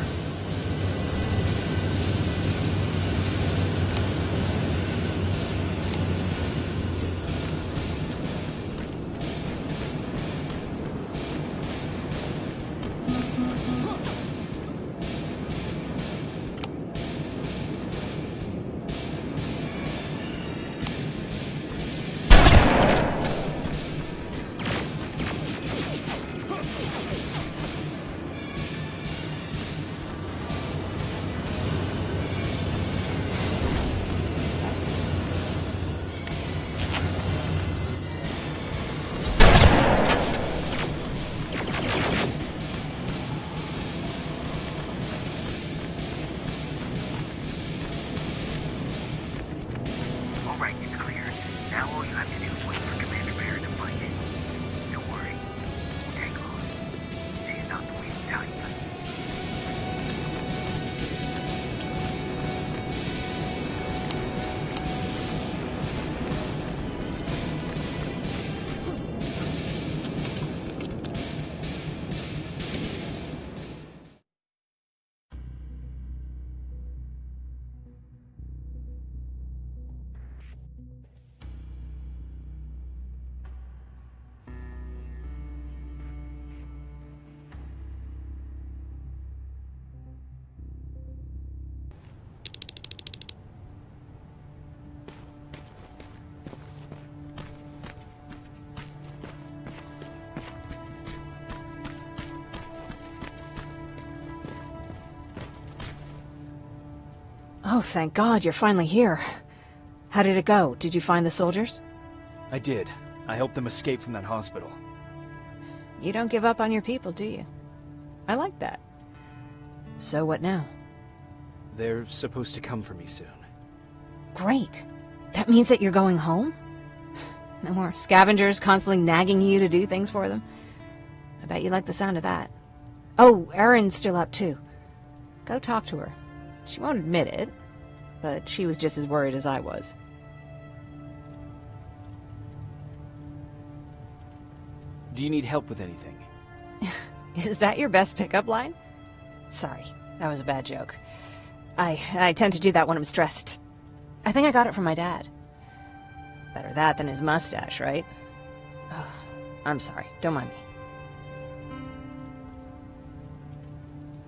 Alright, it's clear. Now all you have to do is wait for Commander Barron to find it. Don't worry. It won't take long. She's not the weak type. Oh, thank God, you're finally here. How did it go? Did you find the soldiers? I did. I helped them escape from that hospital. You don't give up on your people, do you? I like that. So what now? They're supposed to come for me soon. Great. That means that you're going home? No more scavengers constantly nagging you to do things for them? I bet you like the sound of that. Oh, Erin's still up too. Go talk to her. She won't admit it, but she was just as worried as I was. Do you need help with anything? Is that your best pickup line? Sorry, that was a bad joke. I tend to do that when I'm stressed. I think I got it from my dad. Better that than his mustache, right? Oh, I'm sorry, don't mind me.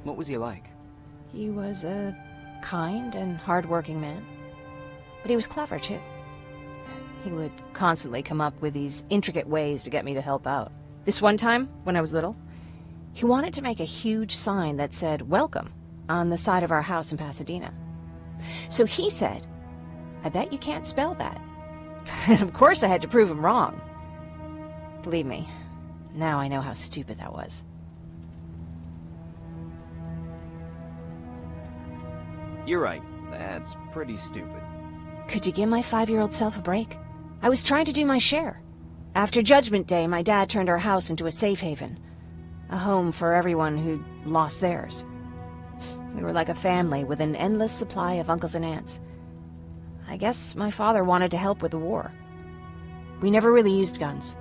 What was he like? He was a kind and hard-working man. But he was clever, too. He would constantly come up with these intricate ways to get me to help out. This one time, when I was little, he wanted to make a huge sign that said, "Welcome," on the side of our house in Pasadena. So he said, "I bet you can't spell that." And of course I had to prove him wrong. Believe me, now I know how stupid that was. You're right. That's pretty stupid. Could you give my 5-year-old self a break? I was trying to do my share. After Judgment Day, my dad turned our house into a safe haven. A home for everyone who'd lost theirs. We were like a family with an endless supply of uncles and aunts. I guess my father wanted to help with the war. We never really used guns.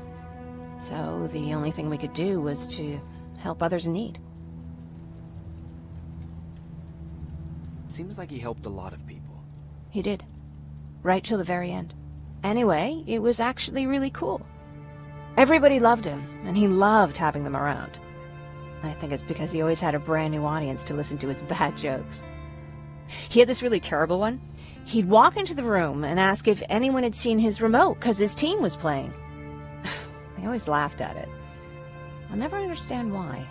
So the only thing we could do was to help others in need. Seems like he helped a lot of people. He did. Right till the very end. Anyway, it was actually really cool. Everybody loved him, and he loved having them around. I think it's because he always had a brand new audience to listen to his bad jokes. He had this really terrible one. He'd walk into the room and ask if anyone had seen his remote because his team was playing. They always laughed at it. I'll never understand why.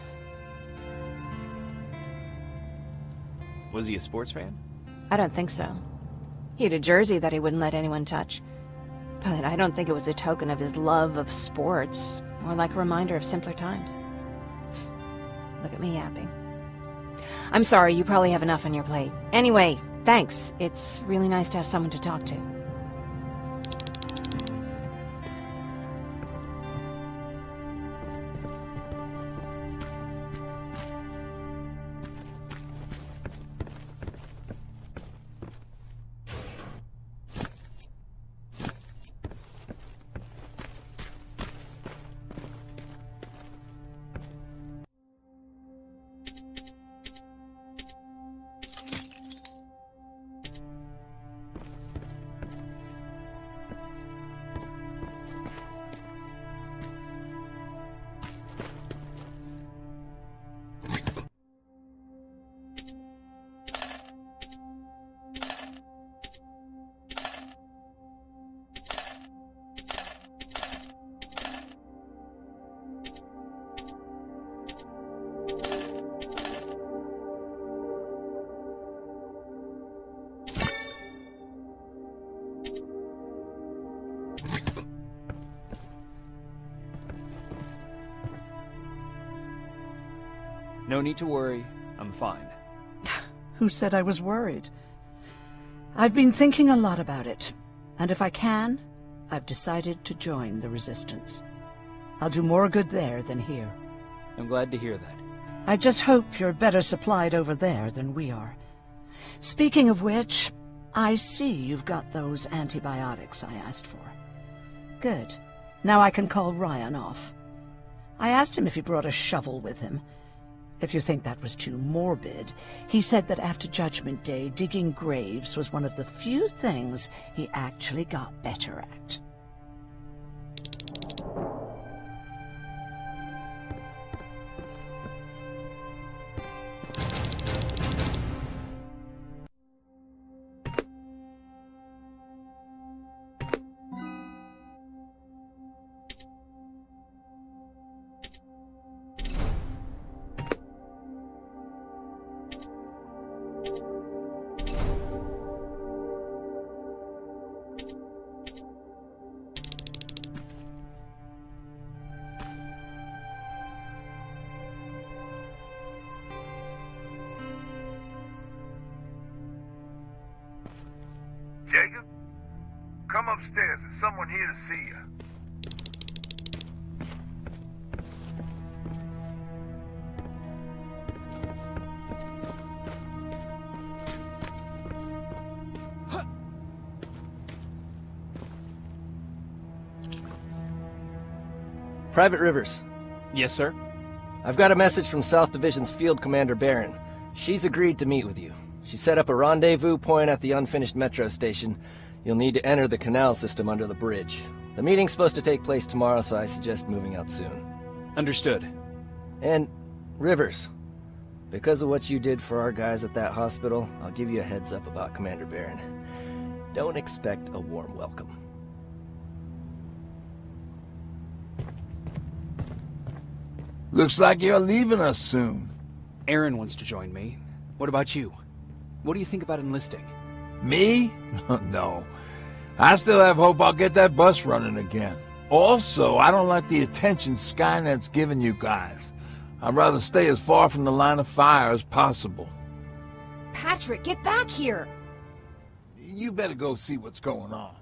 Was he a sports fan? I don't think so. He had a jersey that he wouldn't let anyone touch. But I don't think it was a token of his love of sports, more like a reminder of simpler times. Look at me yapping. I'm sorry, you probably have enough on your plate. Anyway, thanks. It's really nice to have someone to talk to. No need to worry. I'm fine. Who said I was worried? I've been thinking a lot about it, and if I can, I've decided to join the Resistance. I'll do more good there than here. I'm glad to hear that. I just hope you're better supplied over there than we are. Speaking of which, I see you've got those antibiotics I asked for. Good. Now I can call Ryan off. I asked him if he brought a shovel with him. If you think that was too morbid, he said that after Judgment Day, digging graves was one of the few things he actually got better at. Jacob? Come upstairs. There's someone here to see you. Private Rivers. Yes, sir? I've got a message from South Division's Field Commander Barron. She's agreed to meet with you. She set up a rendezvous point at the unfinished metro station. You'll need to enter the canal system under the bridge. The meeting's supposed to take place tomorrow, so I suggest moving out soon. Understood. And, Rivers, because of what you did for our guys at that hospital, I'll give you a heads up about Commander Barron. Don't expect a warm welcome. Looks like you're leaving us soon. Aaron wants to join me. What about you? What do you think about enlisting? Me? No. I still have hope I'll get that bus running again. Also, I don't like the attention Skynet's giving you guys. I'd rather stay as far from the line of fire as possible. Patrick, get back here! You better go see what's going on.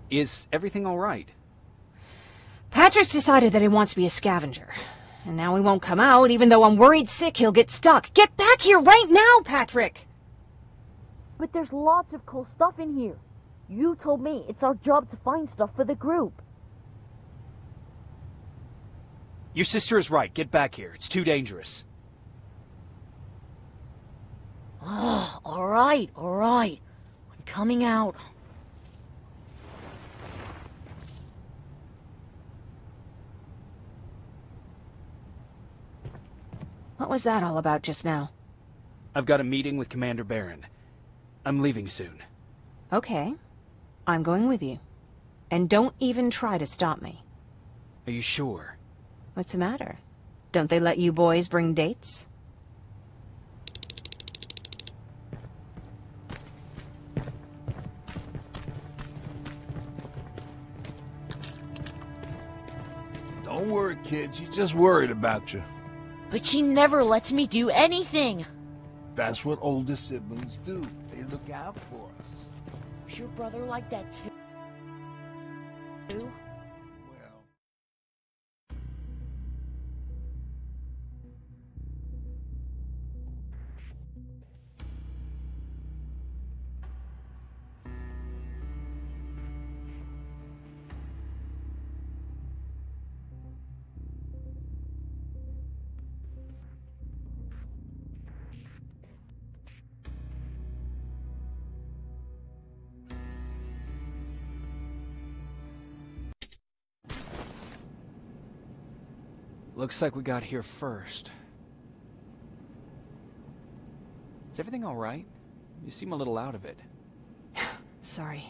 Is everything all right? Patrick's decided that he wants to be a scavenger. And now he won't come out, even though I'm worried sick he'll get stuck. Get back here right now, Patrick! But there's lots of cool stuff in here. You told me it's our job to find stuff for the group. Your sister is right. Get back here. It's too dangerous. Oh, alright. I'm coming out. What was that all about just now? I've got a meeting with Commander Barron. I'm leaving soon. Okay. I'm going with you. And don't even try to stop me. Are you sure? What's the matter? Don't they let you boys bring dates? Don't worry, kid. She's just worried about you. But she never lets me do anything. That's what older siblings do. They look out for us. Was your brother like that too? Well... Looks like we got here first. Is everything all right? You seem a little out of it. Sorry.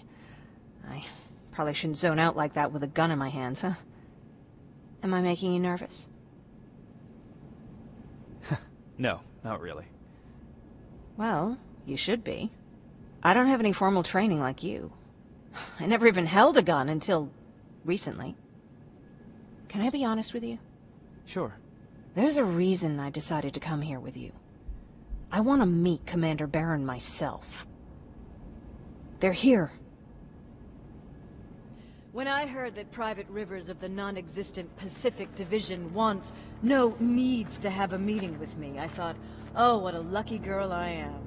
I probably shouldn't zone out like that with a gun in my hands, huh? Am I making you nervous? No, not really. Well, you should be. I don't have any formal training like you. I never even held a gun until recently. Can I be honest with you? Sure. There's a reason I decided to come here with you. I want to meet Commander Barron myself. They're here. When I heard that Private Rivers of the non-existent Pacific Division needs to have a meeting with me, I thought, oh, what a lucky girl I am.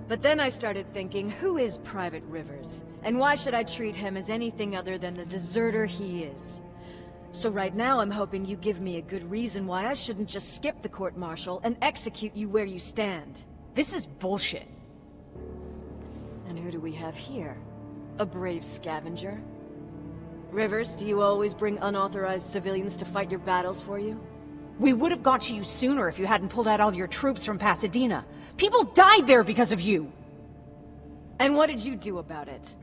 But then I started thinking, who is Private Rivers? And why should I treat him as anything other than the deserter he is? So right now I'm hoping you give me a good reason why I shouldn't just skip the court-martial and execute you where you stand. This is bullshit. And who do we have here? A brave scavenger? Rivers, do you always bring unauthorized civilians to fight your battles for you? We would have got to you sooner if you hadn't pulled out all your troops from Pasadena. People died there because of you! And what did you do about it?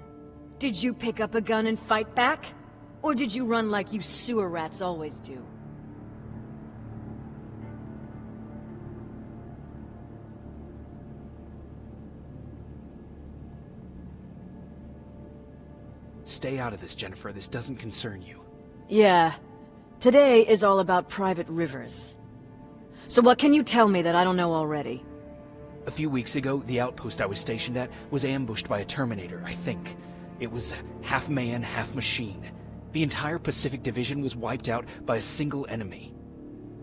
Did you pick up a gun and fight back? Or did you run like you sewer rats always do? Stay out of this, Jennifer. This doesn't concern you. Yeah. Today is all about Private Rivers. So what can you tell me that I don't know already? A few weeks ago, the outpost I was stationed at was ambushed by a Terminator, I think. It was half man, half machine. The entire Pacific Division was wiped out by a single enemy.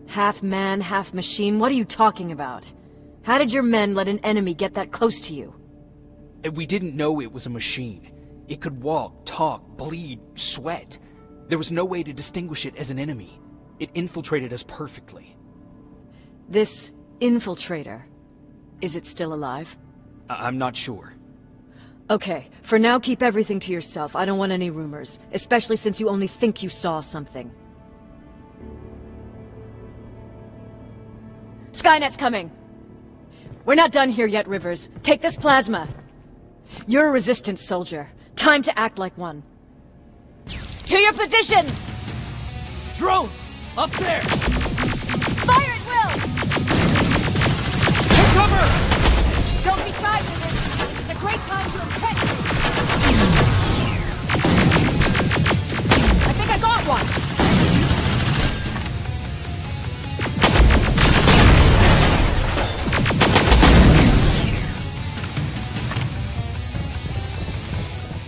Half man, half machine? What are you talking about? How did your men let an enemy get that close to you? We didn't know it was a machine. It could walk, talk, bleed, sweat. There was no way to distinguish it as an enemy. It infiltrated us perfectly. This infiltrator, is it still alive? I'm not sure. Okay, for now keep everything to yourself. I don't want any rumors, especially since you only think you saw something. Skynet's coming! We're not done here yet, Rivers. Take this plasma. You're a resistance soldier. Time to act like one. To your positions! Drones! Up there! Fire at will! Take cover! Don't be shy, Rivers. This is a great time to impress me. I think I got one!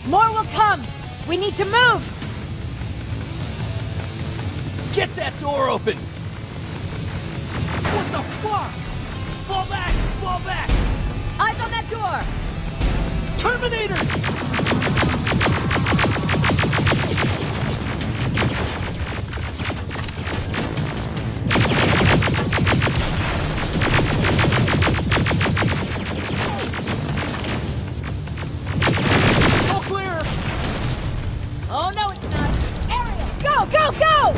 More will come! We need to move! Get that door open! What the fuck? Fall back! Fall back! Eyes on that door! Terminators! Oh no, it's not! Ariel, go, go, go!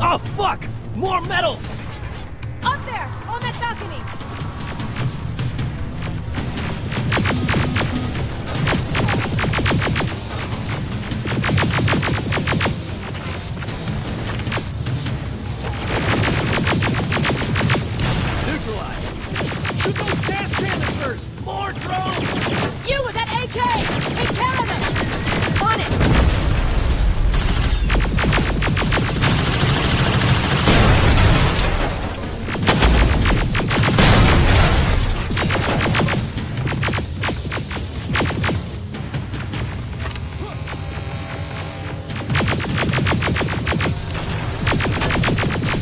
Oh fuck! More metals! Up there, on that balcony! Shoot those gas canisters! More drones! You with that AK! Take care of them! On it!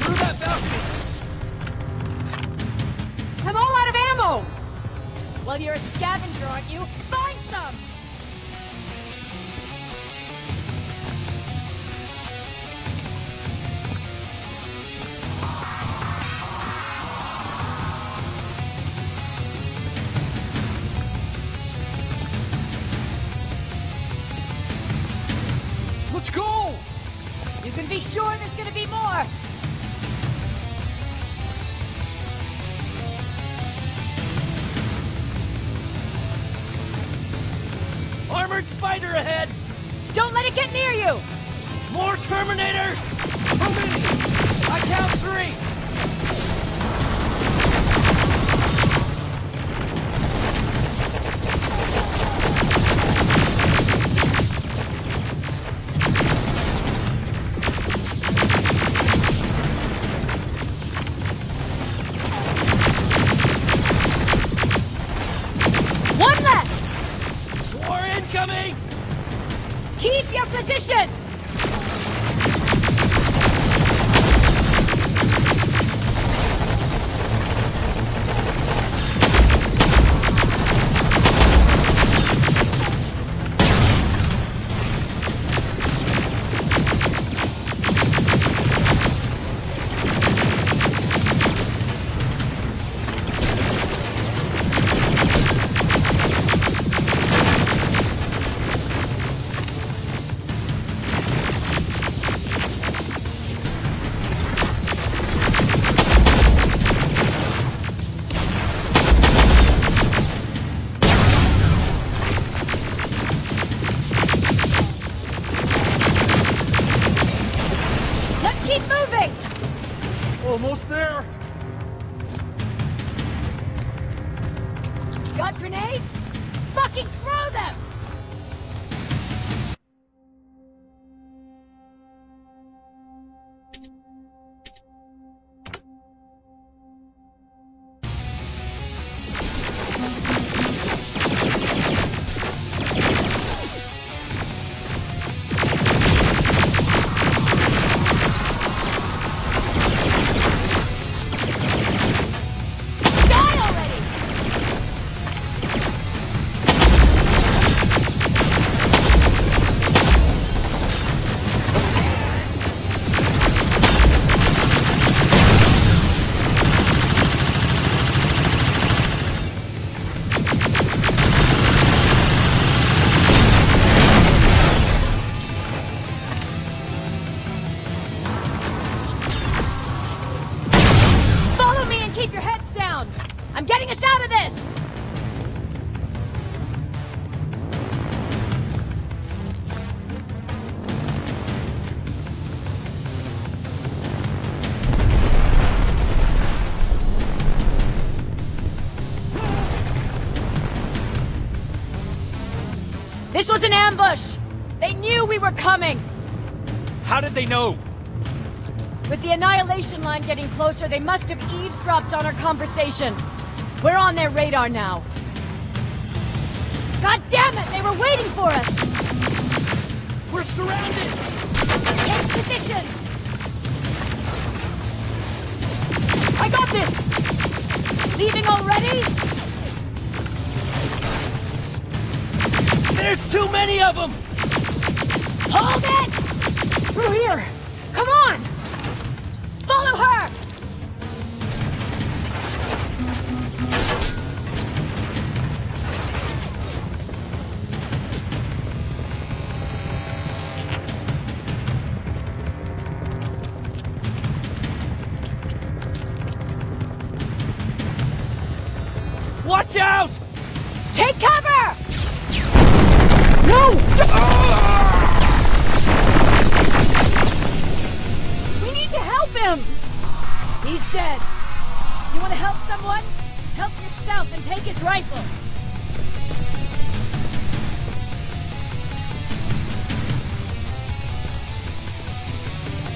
Through that balcony! I'm all out of ammo! Well, you're a scavenger, aren't you? Find some! Let's go! You can be sure there's gonna be more! Armored spider ahead! Don't let it get near you! More Terminators! How many? I count 3! One less! More incoming! Keep your position! Almost there. Got grenades? Fucking throw them! Keep your heads down! I'm getting us out of this! This was an ambush! They knew we were coming! How did they know? With the Annihilation line getting closer, they must have eavesdropped on our conversation. We're on their radar now. God damn it! They were waiting for us! We're surrounded! Take positions! I got this! Leaving already? There's too many of them! Hold it! Through here! Come on! Follow her! Watch out! Take cover! No! We need to help him! He's dead. You want to help someone? Help yourself and take his rifle.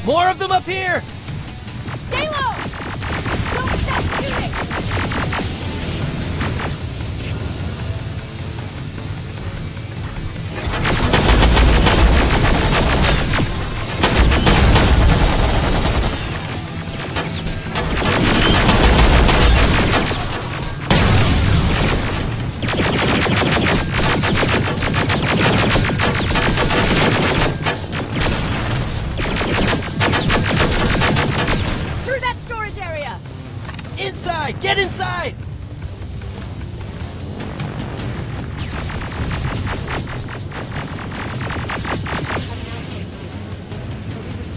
More of them up here! Stay low! Don't stop shooting! Inside! Get inside!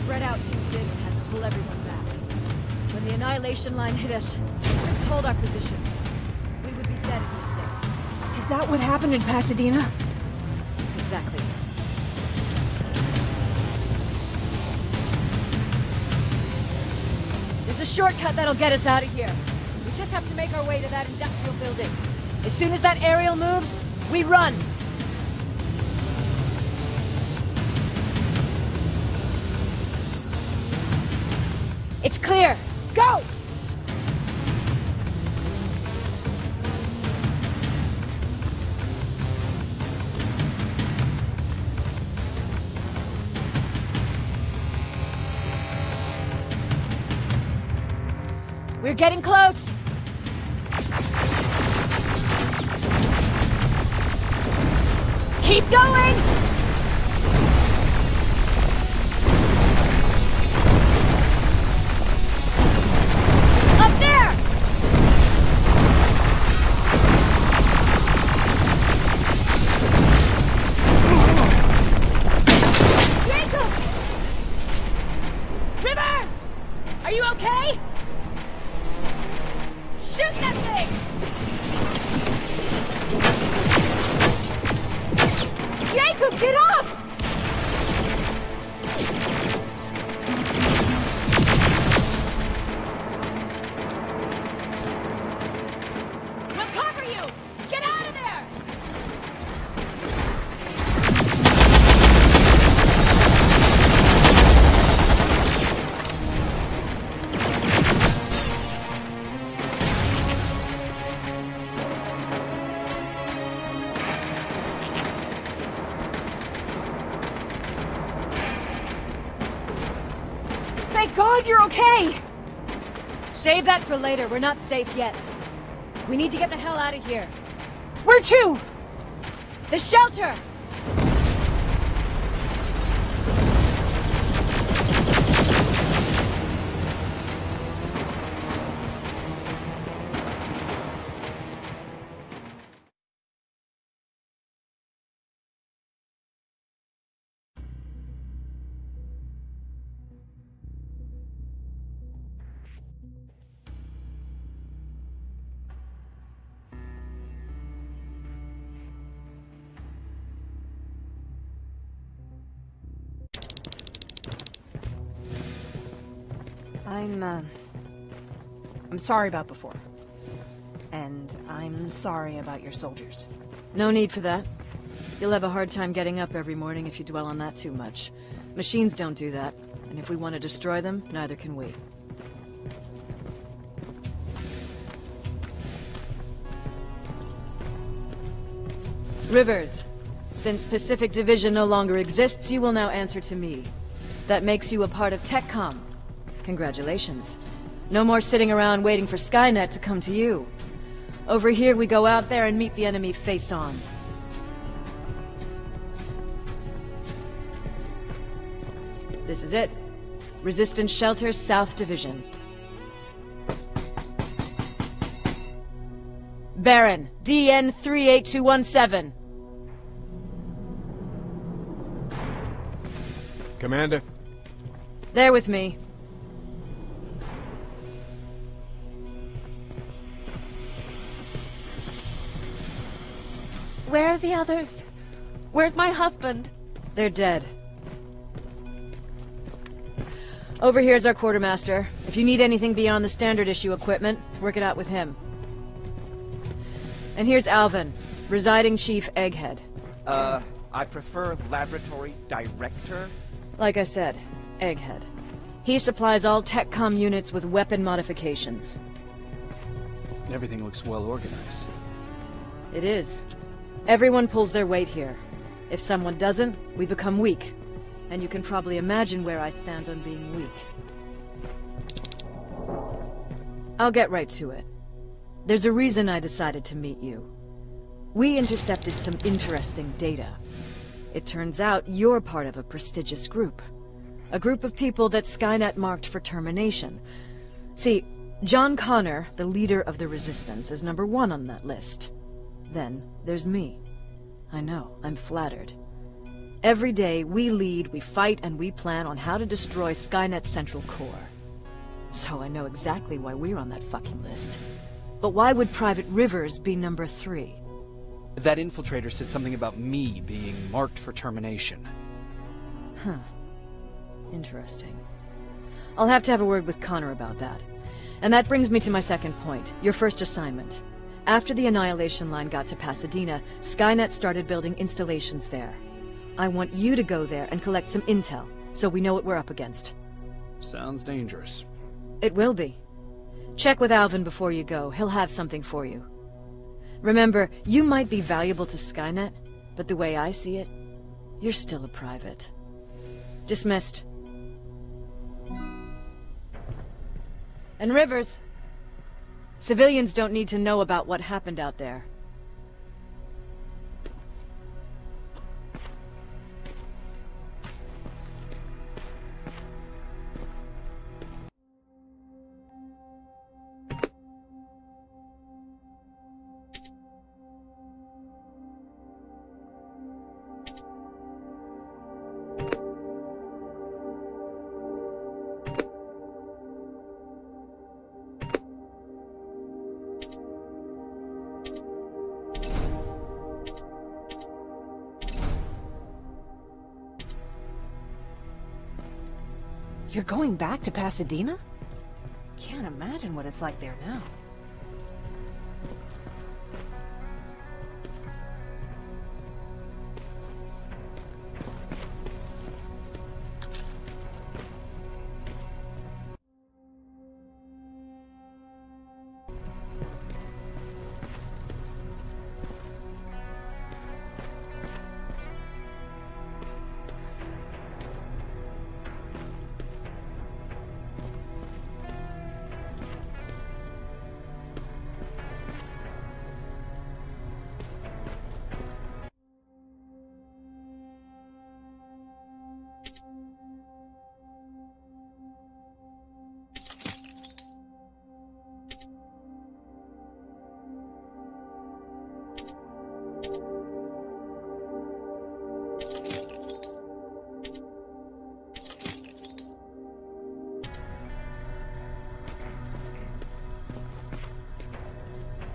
Spread out too thin and had to pull everyone back. When the Annihilation line hit us, we couldn't hold our positions. We would be dead if we stayed. Is that what happened in Pasadena? Exactly. shortcut that'll get us out of here. We just have to make our way to that industrial building. As soon as that aerial moves, we run. It's clear. Go! We're getting close. Keep going! Up there! Jacob! Rivers! Are you okay? Shoot that thing! Jacob, get off! We'll cover you! Get out of there! Thank God you're okay! Save that for later. We're not safe yet. We need to get the hell out of here. Where to? The shelter! I'm sorry about before. And I'm sorry about your soldiers. No need for that. You'll have a hard time getting up every morning if you dwell on that too much. Machines don't do that, and if we want to destroy them, neither can we. Rivers, since Pacific Division no longer exists, you will now answer to me. That makes you a part of TechCom. Congratulations. No more sitting around waiting for Skynet to come to you. Over here, we go out there and meet the enemy face on. This is it. Resistance Shelter, South Division. Baron, DN 38217. Commander? They're with me. Where are the others? Where's my husband? They're dead. Over here's our quartermaster. If you need anything beyond the standard issue equipment, work it out with him. And here's Alvin, residing chief Egghead. I prefer laboratory director. Like I said, Egghead. He supplies all TechCom units with weapon modifications. Everything looks well organized. It is. Everyone pulls their weight here. If someone doesn't, we become weak. And you can probably imagine where I stand on being weak. I'll get right to it. There's a reason I decided to meet you. We intercepted some interesting data. It turns out you're part of a prestigious group. A group of people that Skynet marked for termination. See, John Connor, the leader of the Resistance, is #1 on that list. Then there's me. I know, I'm flattered. Every day, we lead, we fight, and we plan on how to destroy Skynet's central core. So I know exactly why we're on that fucking list. But why would Private Rivers be #3? That infiltrator said something about me being marked for termination. Huh. Interesting. I'll have to have a word with Connor about that. And that brings me to my second point, your first assignment. After the Annihilation Line got to Pasadena, Skynet started building installations there. I want you to go there and collect some intel, so we know what we're up against. Sounds dangerous. It will be. Check with Alvin before you go. He'll have something for you. Remember, you might be valuable to Skynet, but the way I see it, you're still a private. Dismissed. And Rivers, civilians don't need to know about what happened out there. You're going back to Pasadena? Can't imagine what it's like there now.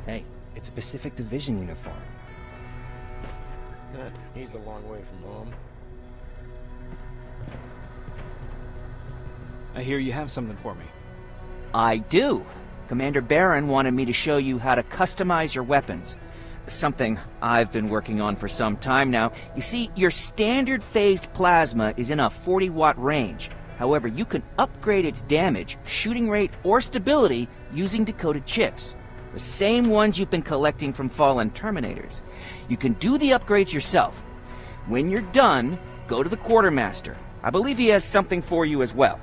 Hey, it's a Pacific Division uniform. He's a long way from home. I hear you have something for me. I do. Commander Barron wanted me to show you how to customize your weapons. Something I've been working on for some time now. You see, your standard phased plasma is in a 40-watt range. However, you can upgrade its damage, shooting rate, or stability using decoded chips. The same ones you've been collecting from fallen Terminators. You can do the upgrades yourself. When you're done, go to the Quartermaster. I believe he has something for you as well.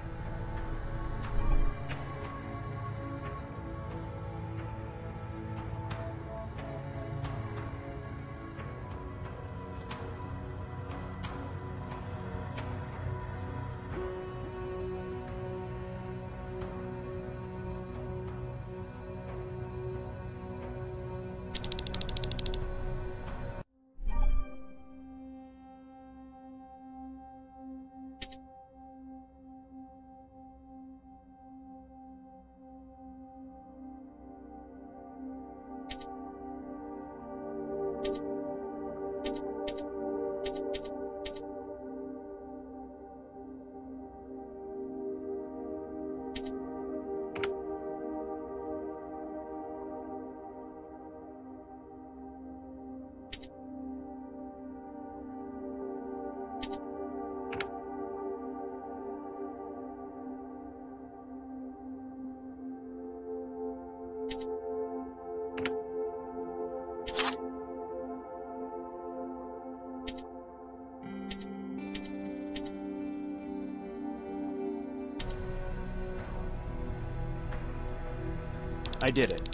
I did it.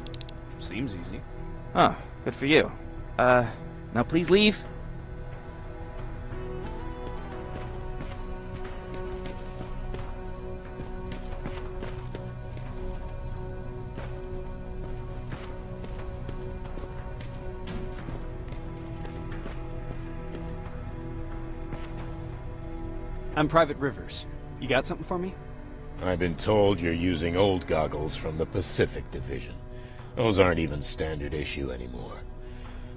Seems easy. Oh, good for you. Now please leave. I'm Private Rivers. You got something for me? I've been told you're using old goggles from the Pacific Division. Those aren't even standard issue anymore.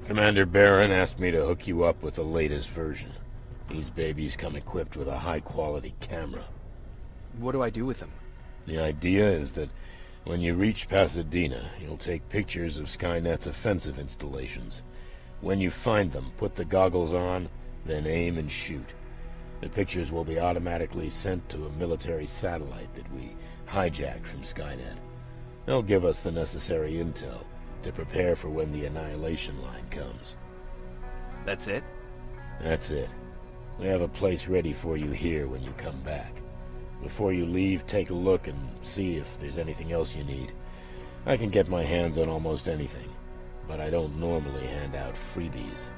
Commander Barron asked me to hook you up with the latest version. These babies come equipped with a high-quality camera. What do I do with them? The idea is that When you reach Pasadena, you'll take pictures of Skynet's offensive installations. When you find them, put the goggles on, then aim and shoot. The pictures will be automatically sent to a military satellite that we hijacked from Skynet. They'll give us the necessary intel to prepare for when the annihilation line comes. That's it? That's it. We have a place ready for you here when you come back. Before you leave, take a look and see if there's anything else you need. I can get my hands on almost anything, but I don't normally hand out freebies.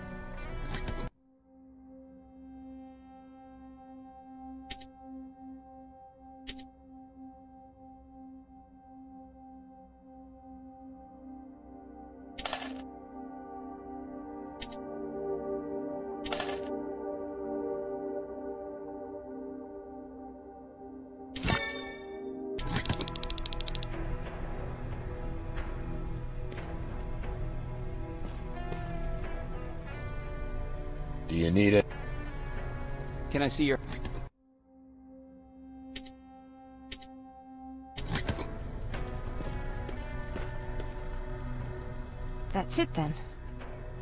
Do you need it? Can I see your... That's it then.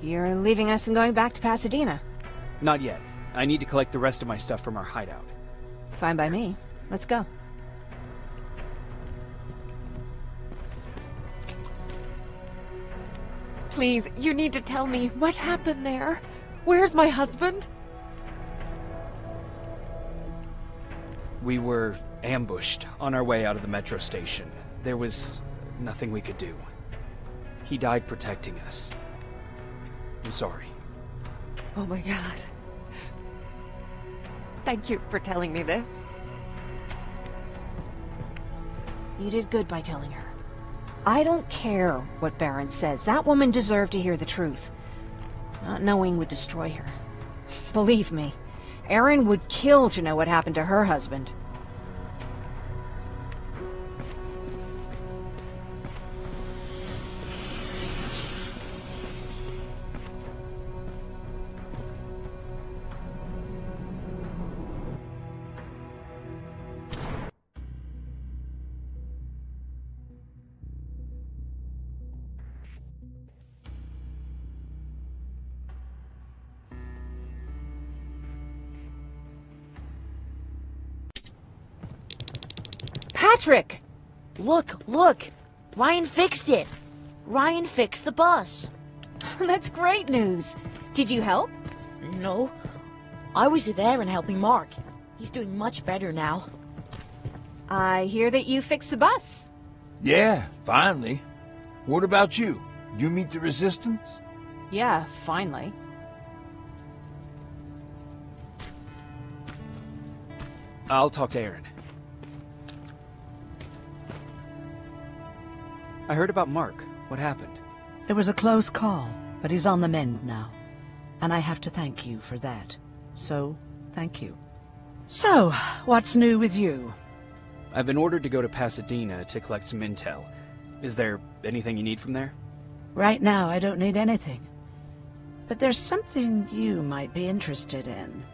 You're leaving us and going back to Pasadena. Not yet. I need to collect the rest of my stuff from our hideout. Fine by me. Let's go. Please, you need to tell me what happened there. Where's my husband? We were ambushed on our way out of the metro station. There was nothing we could do. He died protecting us. I'm sorry. Oh my god. Thank you for telling me this. You did good by telling her. I don't care what Baron says. That woman deserved to hear the truth. Not knowing would destroy her. Believe me, Erin would kill to know what happened to her husband. Patrick! Look! Ryan fixed it! Ryan fixed the bus! That's great news! Did you help? No. I was there and helping Mark. He's doing much better now. I hear that you fixed the bus. Yeah, finally. What about you? You meet the Resistance? Yeah, finally. I'll talk to Erin. I heard about Mark. What happened? It was a close call, but he's on the mend now. And I have to thank you for that. So, thank you. So, what's new with you? I've been ordered to go to Pasadena to collect some intel. Is there anything you need from there? Right now, I don't need anything. But there's something you might be interested in.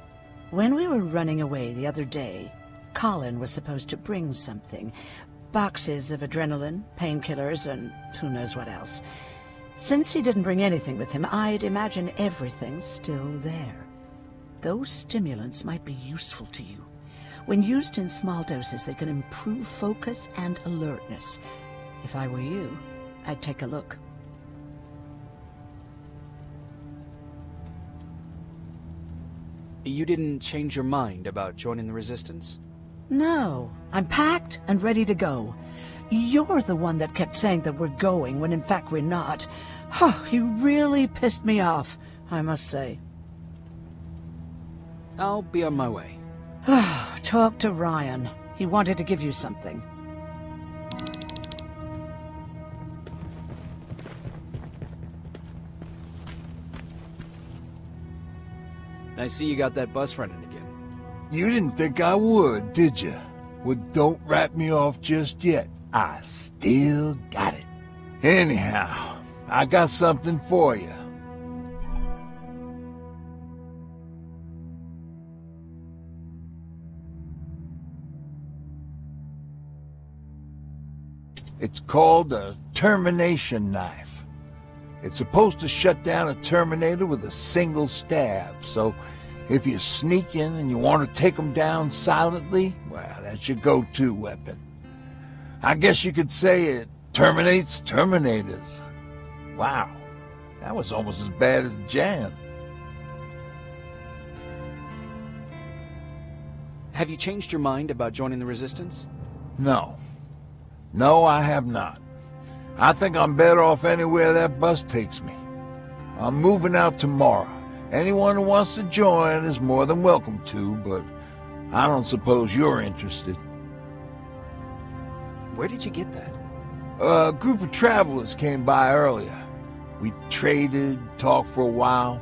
When we were running away the other day, Colin was supposed to bring something. Boxes of adrenaline, painkillers, and who knows what else. Since he didn't bring anything with him, I'd imagine everything's still there. Those stimulants might be useful to you. When used in small doses, they can improve focus and alertness. If I were you, I'd take a look. You didn't change your mind about joining the Resistance? No, I'm packed and ready to go. You're the one that kept saying that we're going when in fact we're not. Oh, you really pissed me off, I must say. I'll be on my way. Talk to Ryan. He wanted to give you something. I see you got that bus running again. You didn't think I would, did you? Well, don't wrap me off just yet. I still got it. Anyhow, I got something for you. It's called a termination knife. It's supposed to shut down a Terminator with a single stab, so if you sneak in and you want to take them down silently, well, that's your go-to weapon. I guess you could say it terminates Terminators. Wow, that was almost as bad as Jan. Have you changed your mind about joining the Resistance? No. No, I have not. I think I'm better off anywhere that bus takes me. I'm moving out tomorrow. Anyone who wants to join is more than welcome to, but I don't suppose you're interested. Where did you get that? A group of travelers came by earlier. We traded, talked for a while.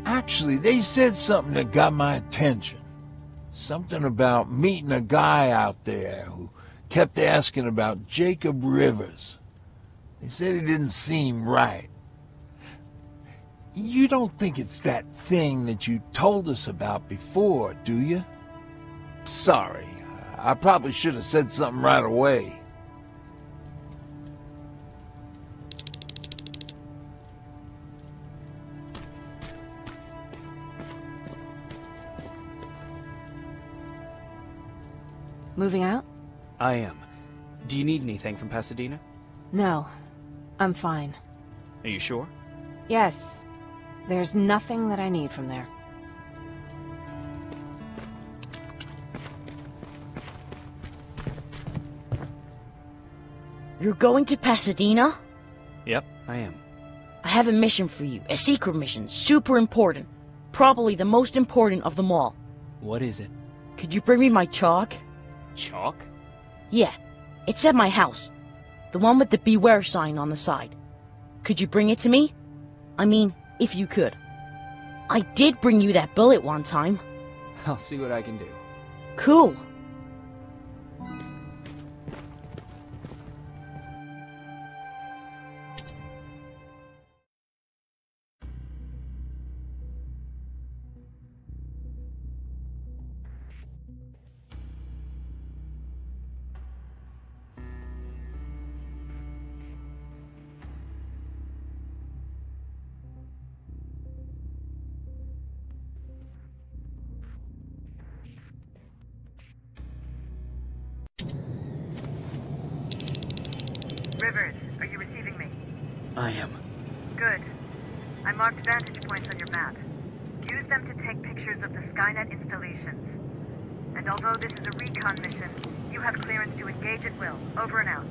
Actually, they said something that got my attention. Something about meeting a guy out there who kept asking about Jacob Rivers. They said he didn't seem right. You don't think it's that thing that you told us about before, do you? Sorry, I probably should have said something right away. Moving out? I am. Do you need anything from Pasadena? No. I'm fine. Are you sure? Yes. There's nothing that I need from there. You're going to Pasadena? Yep, I am. I have a mission for you. A secret mission. Super important. Probably the most important of them all. What is it? Could you bring me my chalk? Chalk? Yeah. It's at my house. The one with the beware sign on the side. Could you bring it to me? I mean, if you could. I did bring you that bullet one time. I'll see what I can do. Cool. Rivers, are you receiving me? I am. Good. I marked vantage points on your map. Use them to take pictures of the Skynet installations. And although this is a recon mission, you have clearance to engage at will. Over and out.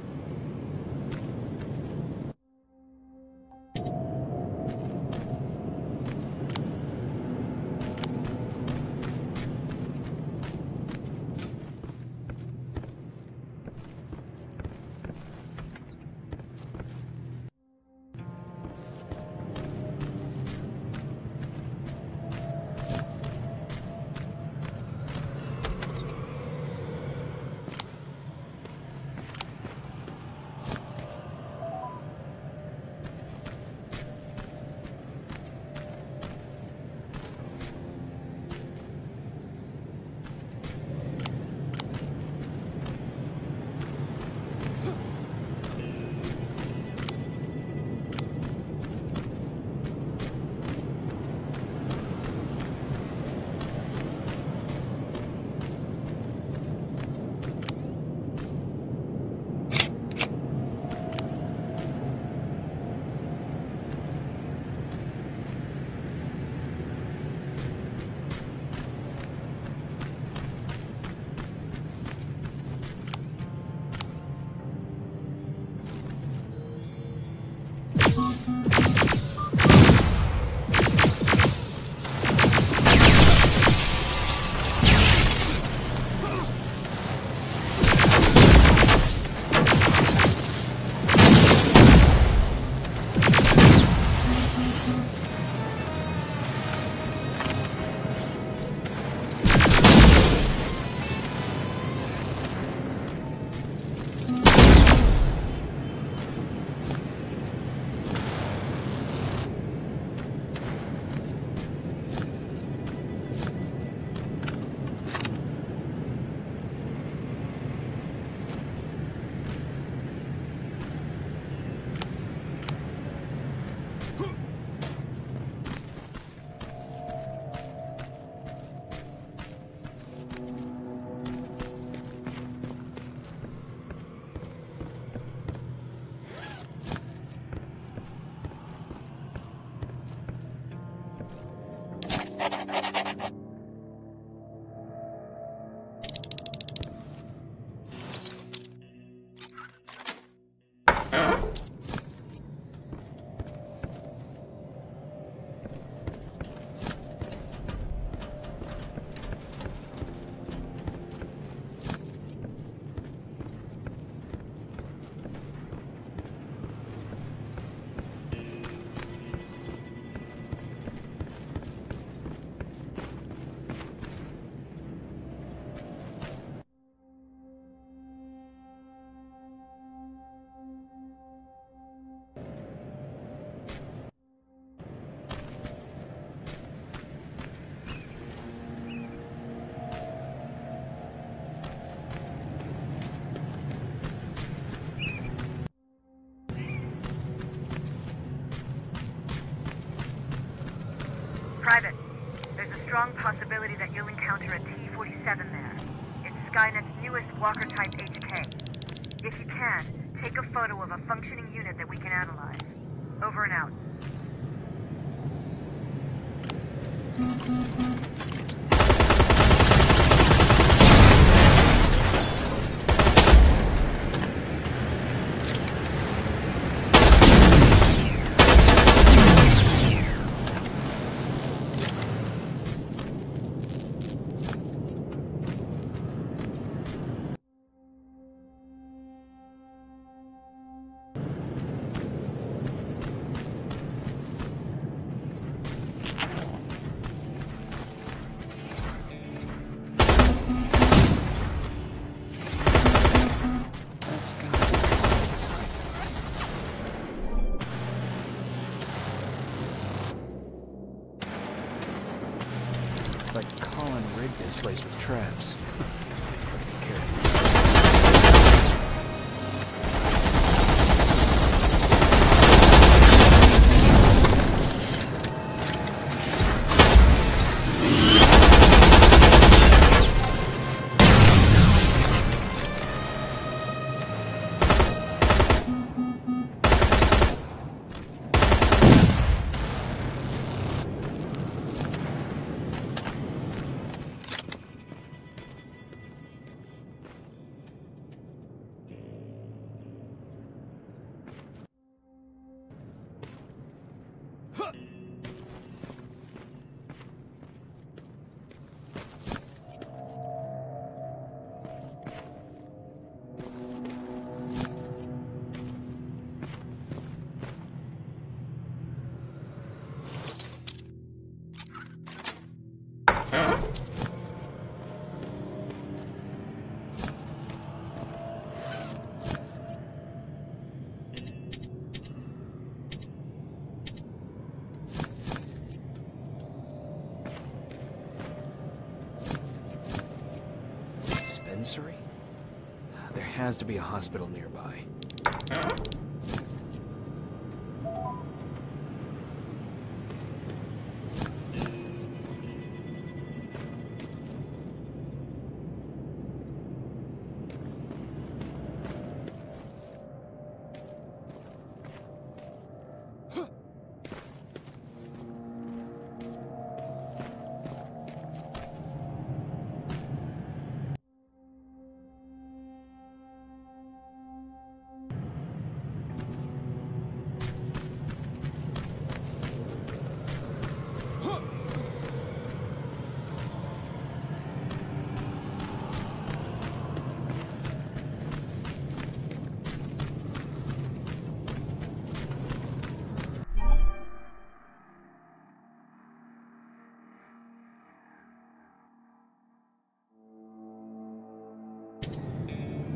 Private, there's a strong possibility that you'll encounter a T-47 there. It's Skynet's newest Walker-type HK. If you can, take a photo of a functioning unit that we can analyze. Over and out. Like Colin rigged this place with traps. Be careful. Dispensary? There has to be a hospital nearby.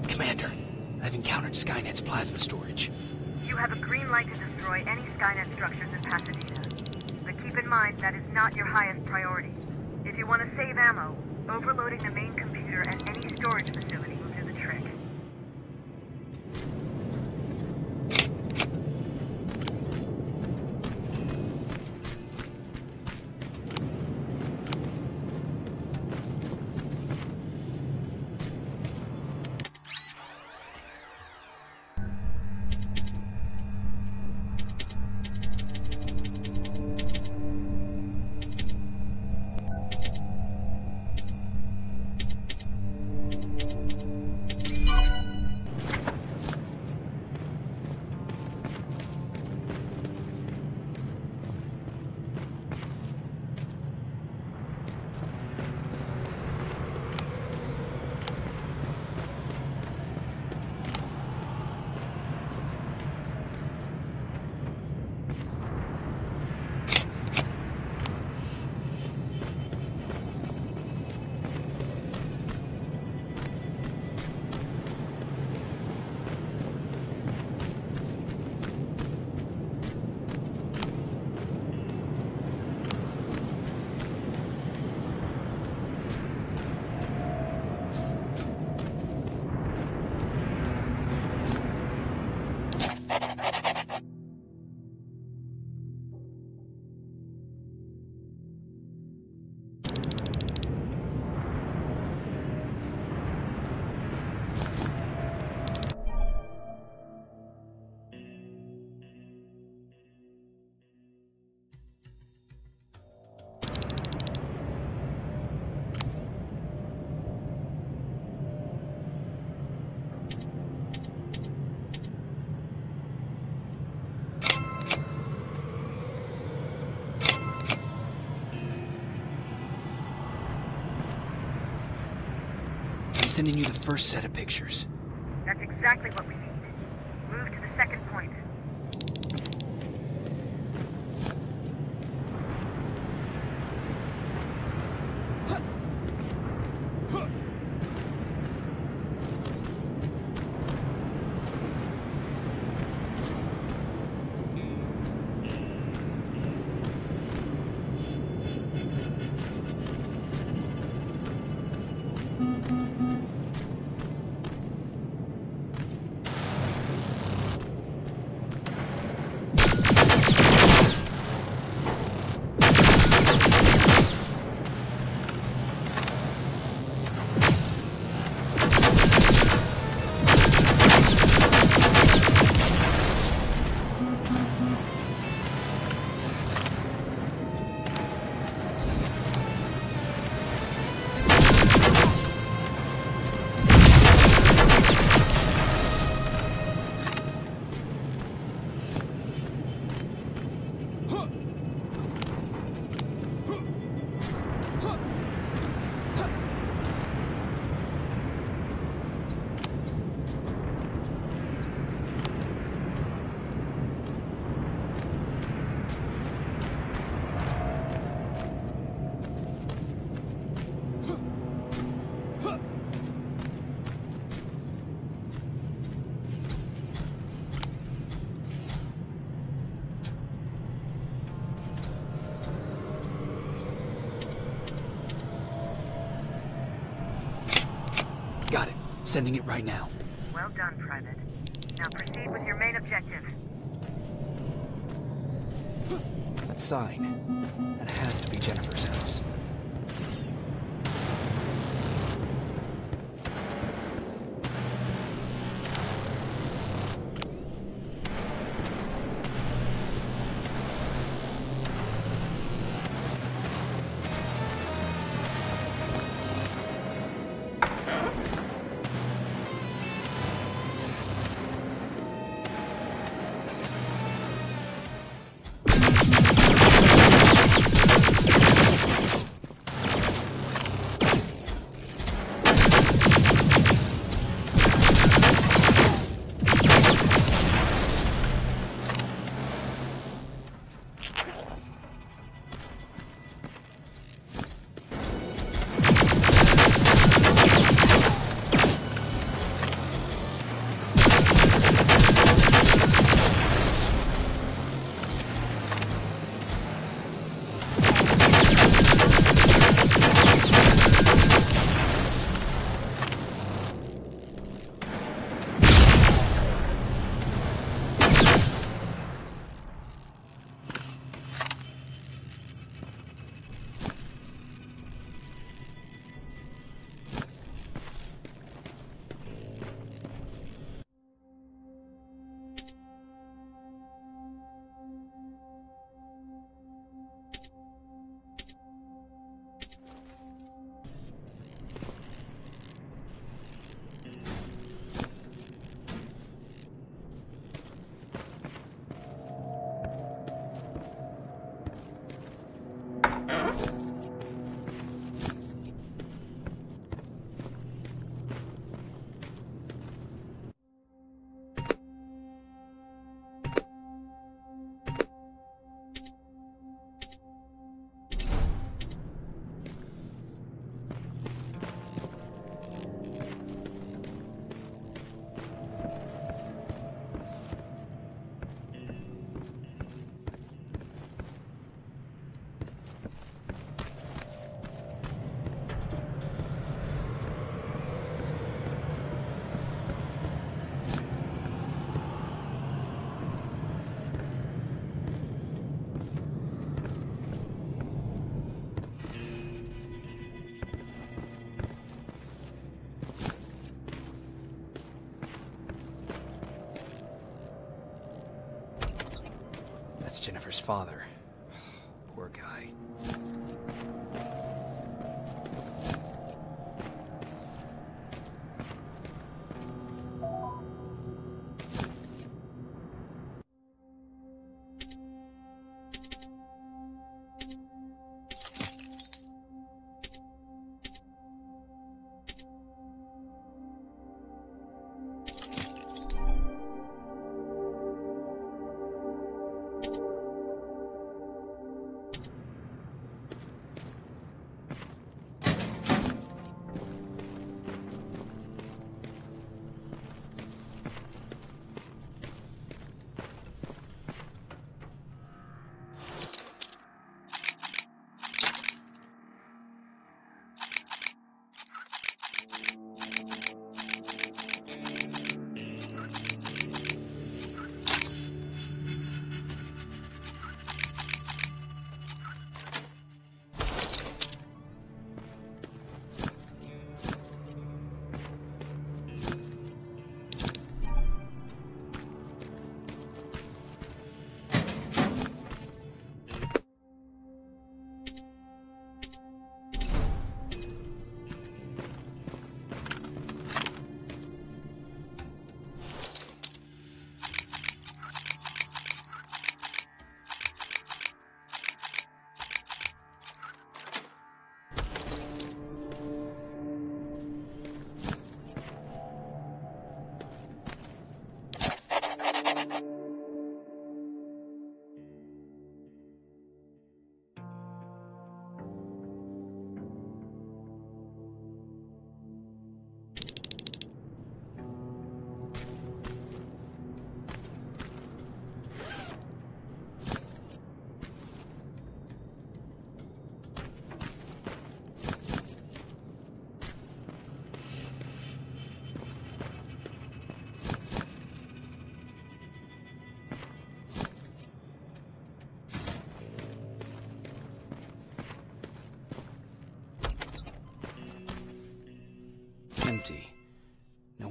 Commander, I've encountered Skynet's plasma storage. You have a green light to destroy any Skynet structures in Pasadena. But keep in mind that is not your highest priority. If you want to save ammo, overloading the main computer and any storage facility will do the trick. sending you the first set of pictures. That's exactly what we need. Move to the second point. Got it. Sending it right now. Well done, Private. Now proceed with your main objective. That sign. That has to be Jennifer's house. That's Jennifer's father. Poor guy.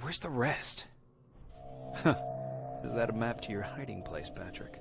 where's the rest? Huh. Is that a map to your hiding place, Patrick?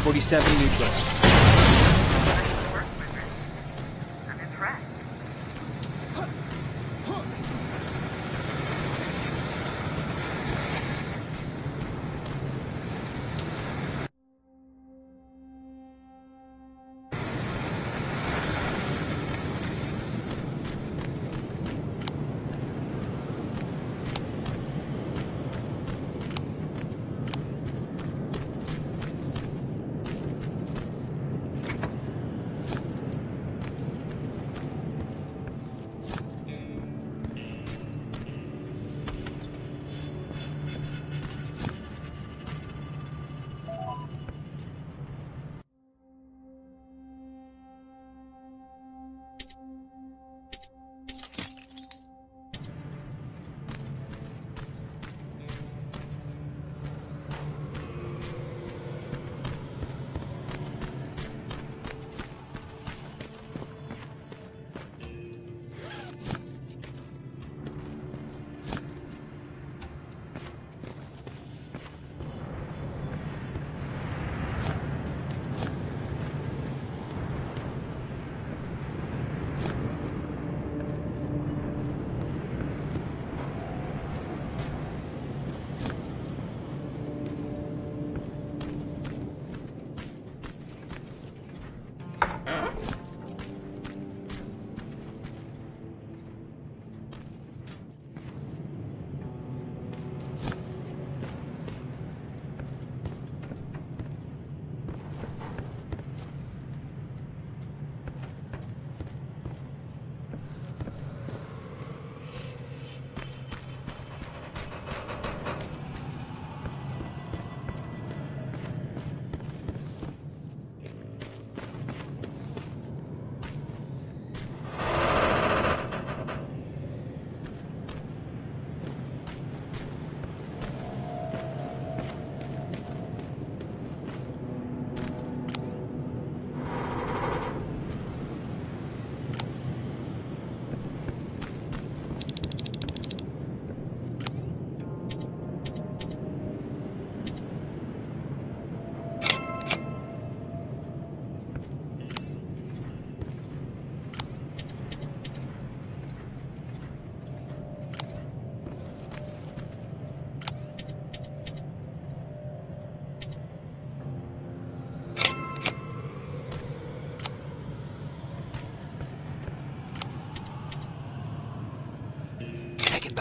T-47 neutral. I'm impressed.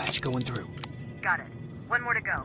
hatch going through. Got it. One more to go.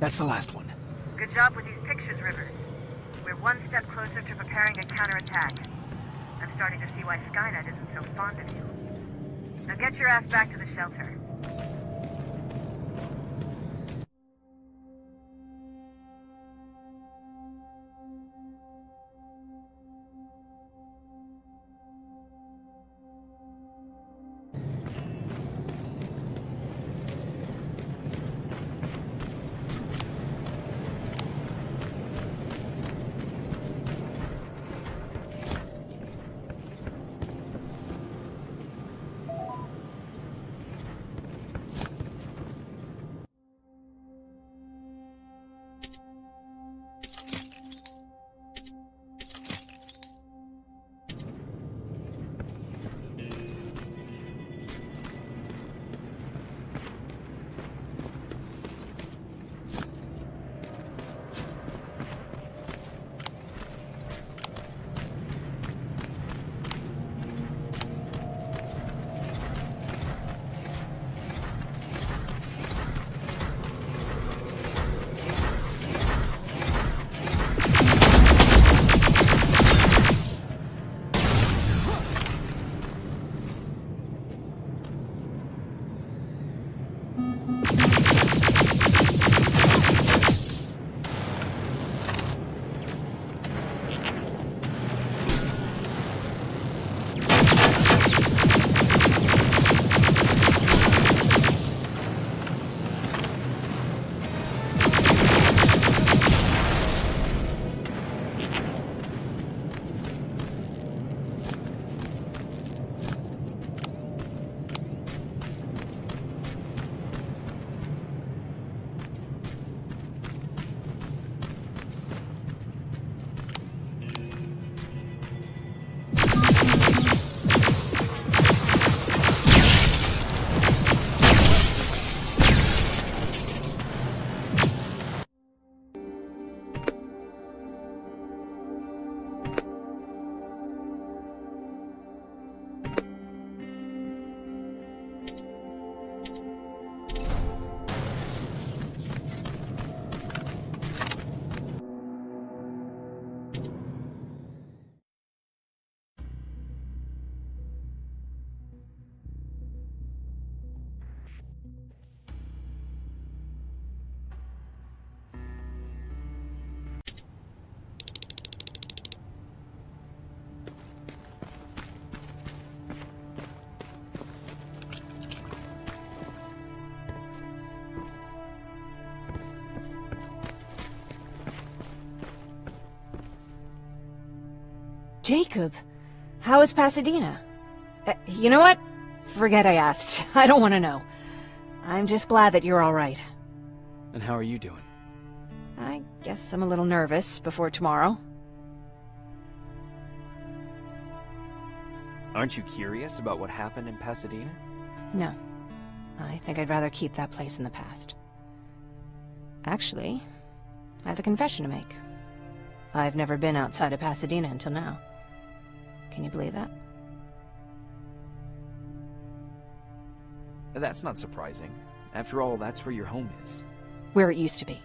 That's the last one. Good job with these pictures, Rivers. We're one step closer to preparing a counterattack. I'm starting to see why Skynet isn't so fond of you. Now get your ass back to the shelter. Jacob, how is Pasadena? You know what? Forget I asked. I don't want to know. I'm just glad that you're all right. And how are you doing? I guess I'm a little nervous before tomorrow. Aren't you curious about what happened in Pasadena? No. I think I'd rather keep that place in the past. Actually, I have a confession to make. I've never been outside of Pasadena until now. Can you believe that? That's not surprising. After all, that's where your home is. Where it used to be.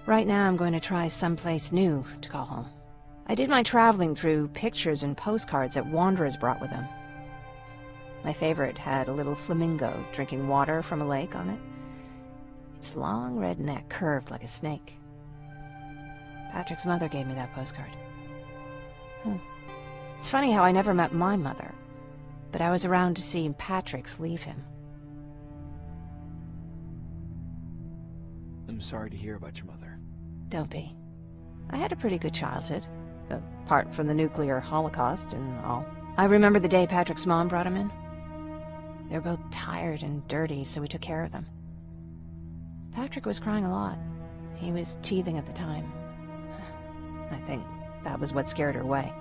Right now I'm going to try someplace new to call home. I did my traveling through pictures and postcards that wanderers brought with them. My favorite had a little flamingo drinking water from a lake on it. Its long red neck curved like a snake. Patrick's mother gave me that postcard. It's funny how I never met my mother, but I was around to see Patrick's leave him. I'm sorry to hear about your mother. Don't be. I had a pretty good childhood, apart from the nuclear holocaust and all. I remember the day Patrick's mom brought him in. They were both tired and dirty, so we took care of them. Patrick was crying a lot. He was teething at the time. I think that was what scared her away.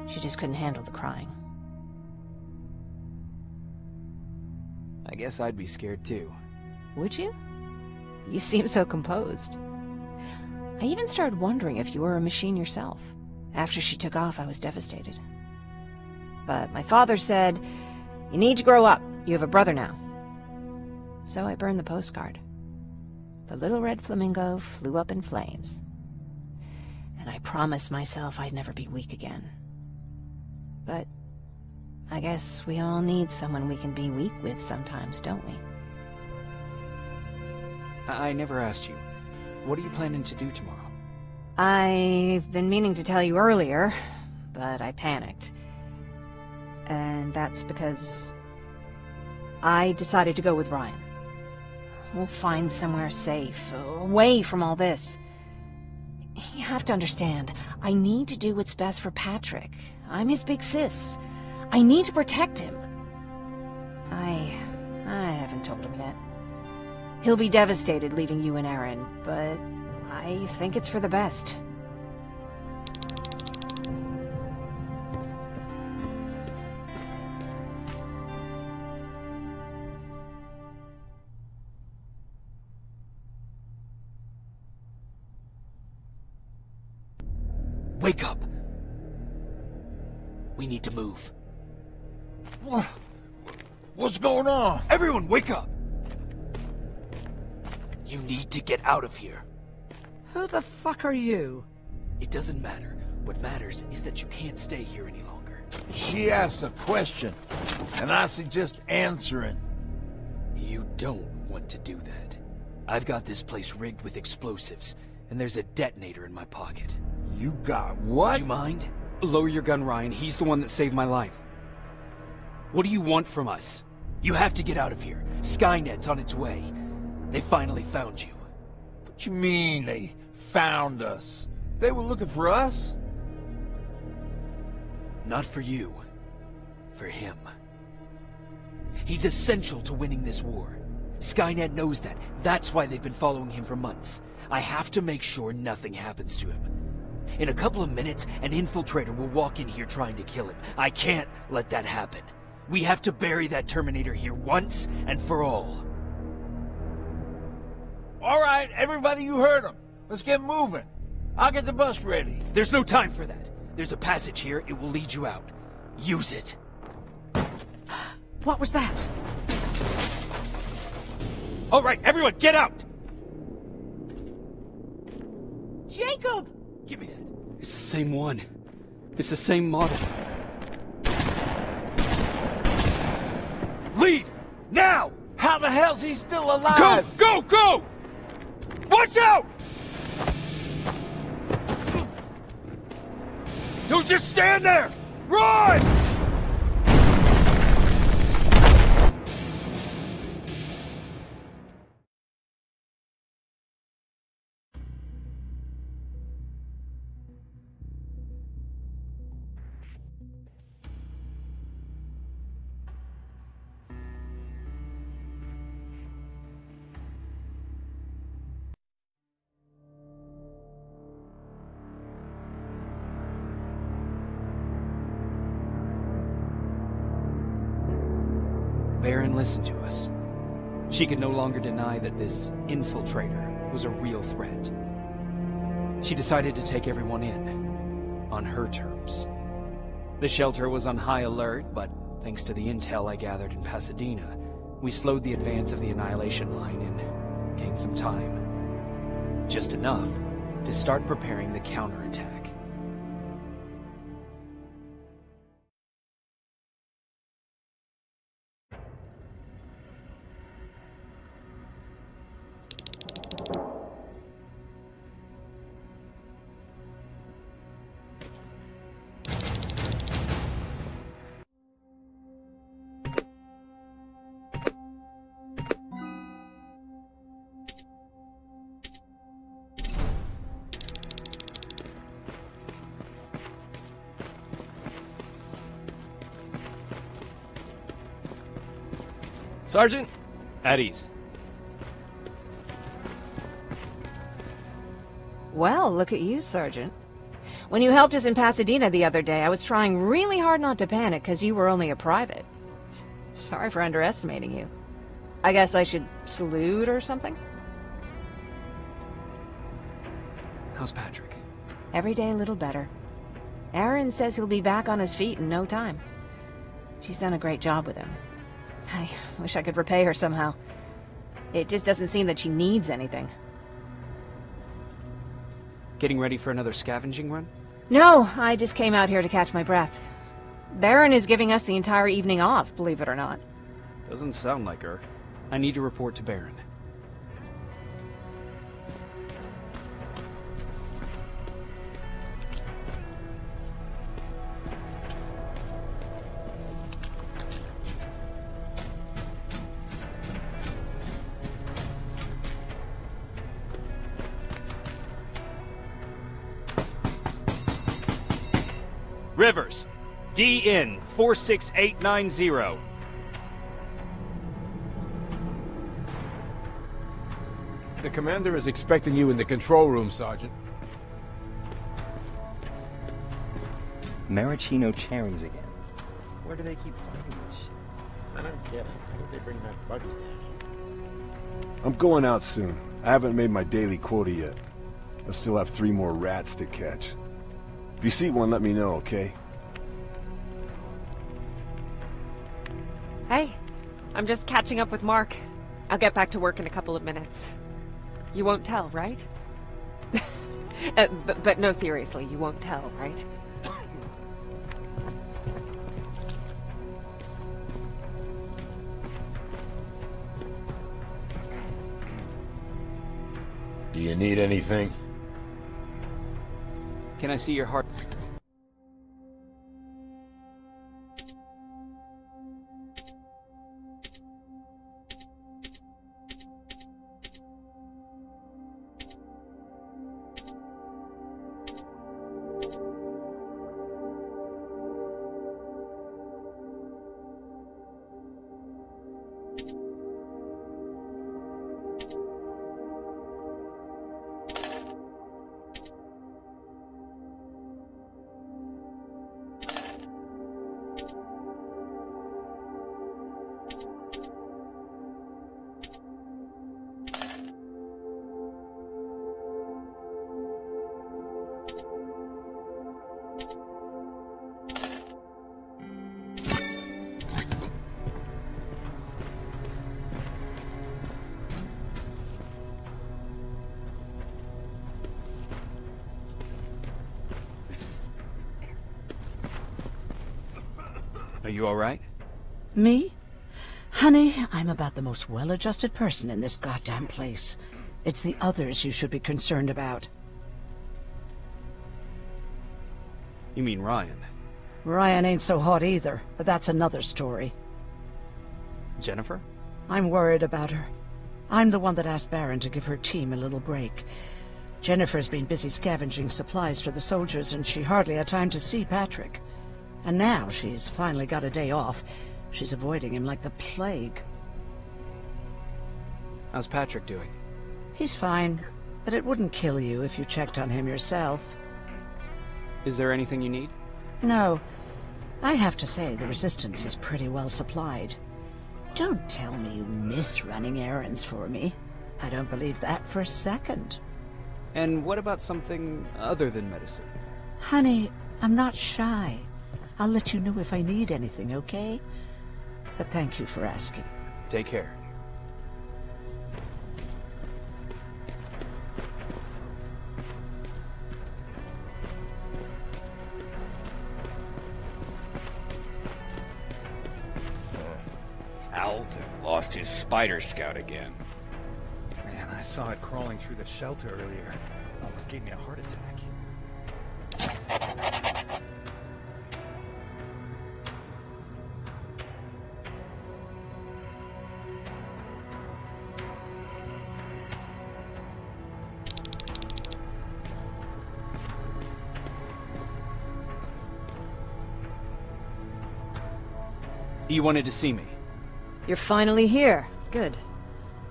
She just couldn't handle the crying. I guess I'd be scared too. Would you? You seem so composed. I even started wondering if you were a machine yourself. After she took off, I was devastated. But my father said, "You need to grow up. You have a brother now." So I burned the postcard. The little red flamingo flew up in flames. And I promised myself I'd never be weak again. But I guess we all need someone we can be weak with sometimes, don't we? I never asked you. What are you planning to do tomorrow? I've been meaning to tell you earlier, but I panicked. And that's because I decided to go with Ryan. We'll find somewhere safe, away from all this. You have to understand, I need to do what's best for Patrick. I'm his big sis. I need to protect him. I haven't told him yet. He'll be devastated leaving you and Aaron, but I think it's for the best. Wake up! We need to move. What's going on? Everyone, wake up! You need to get out of here. Who the fuck are you? It doesn't matter. What matters is that you can't stay here any longer. She asked a question, and I suggest answering. You don't want to do that. I've got this place rigged with explosives, and there's a detonator in my pocket. You got what? Would you mind? Lower your gun, Ryan. He's the one that saved my life. What do you want from us? You have to get out of here. Skynet's on its way. They finally found you. What you mean they found us? They were looking for us? Not for you. For him. He's essential to winning this war. Skynet knows that. That's why they've been following him for months. I have to make sure nothing happens to him. In a couple of minutes, an infiltrator will walk in here trying to kill him. I can't let that happen. We have to bury that Terminator here once and for all. All right, everybody, you heard him. Let's get moving. I'll get the bus ready. There's no time for that. There's a passage here. It will lead you out. Use it. What was that? All right, everyone, get out! Jacob! Give me that. It's the same one. It's the same model. Leave! Now! How the hell's he still alive? Go! Go! Go! Watch out! Don't just stand there! Run! Baron listened to us. She could no longer deny that this infiltrator was a real threat. She decided to take everyone in, on her terms. The shelter was on high alert, but thanks to the intel I gathered in Pasadena, we slowed the advance of the Annihilation Line and gained some time. Just enough to start preparing the counterattack. Sergeant? At ease. Well, look at you, Sergeant. When you helped us in Pasadena the other day, I was trying really hard not to panic because you were only a private. Sorry for underestimating you. I guess I should salute or something? How's Patrick? Every day a little better. Aaron says he'll be back on his feet in no time. She's done a great job with him. I wish I could repay her somehow. It just doesn't seem that she needs anything. Getting ready for another scavenging run? No, I just came out here to catch my breath. Baron is giving us the entire evening off, believe it or not. Doesn't sound like her. I need to report to Baron. Rivers, DN 46890. The commander is expecting you in the control room, Sergeant. Maraschino cherries again. Where do they keep finding this shit? I don't get it. Why did they bring that buggy down? I'm going out soon. I haven't made my daily quota yet. I still have 3 more rats to catch. If you see one, let me know, okay? Hey, I'm just catching up with Mark. I'll get back to work in a couple of minutes. You won't tell, right? But no, seriously, you won't tell, right? Do you need anything? Can I see your heart? Are you all right? Me? Honey, I'm about the most well-adjusted person in this goddamn place. It's the others you should be concerned about. You mean Ryan? Ryan ain't so hot either, but that's another story. Jennifer? I'm worried about her. I'm the one that asked Baron to give her team a little break. Jennifer's been busy scavenging supplies for the soldiers, and she hardly had time to see Patrick. And now she's finally got a day off. She's avoiding him like the plague. How's Patrick doing? He's fine, but it wouldn't kill you if you checked on him yourself. Is there anything you need? No. I have to say, the Resistance is pretty well supplied. Don't tell me you miss running errands for me. I don't believe that for a second. And what about something other than medicine? Honey, I'm not shy. I'll let you know if I need anything, okay? But thank you for asking. Take care. Alvin lost his spider scout again. Man, I saw it crawling through the shelter earlier. Almost gave me a heart attack. You wanted to see me? You're finally here. Good.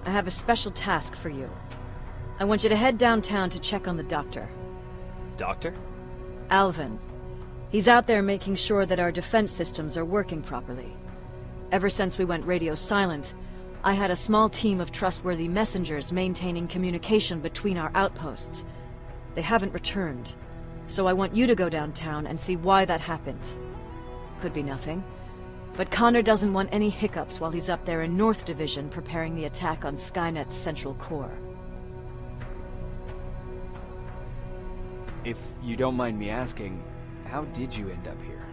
I have a special task for you. I want you to head downtown to check on the doctor. Doctor? Alvin. He's out there making sure that our defense systems are working properly. Ever since we went radio silent, I had a small team of trustworthy messengers maintaining communication between our outposts. They haven't returned, so I want you to go downtown and see why that happened. Could be nothing. But Connor doesn't want any hiccups while he's up there in North Division preparing the attack on Skynet's central core. If you don't mind me asking, how did you end up here?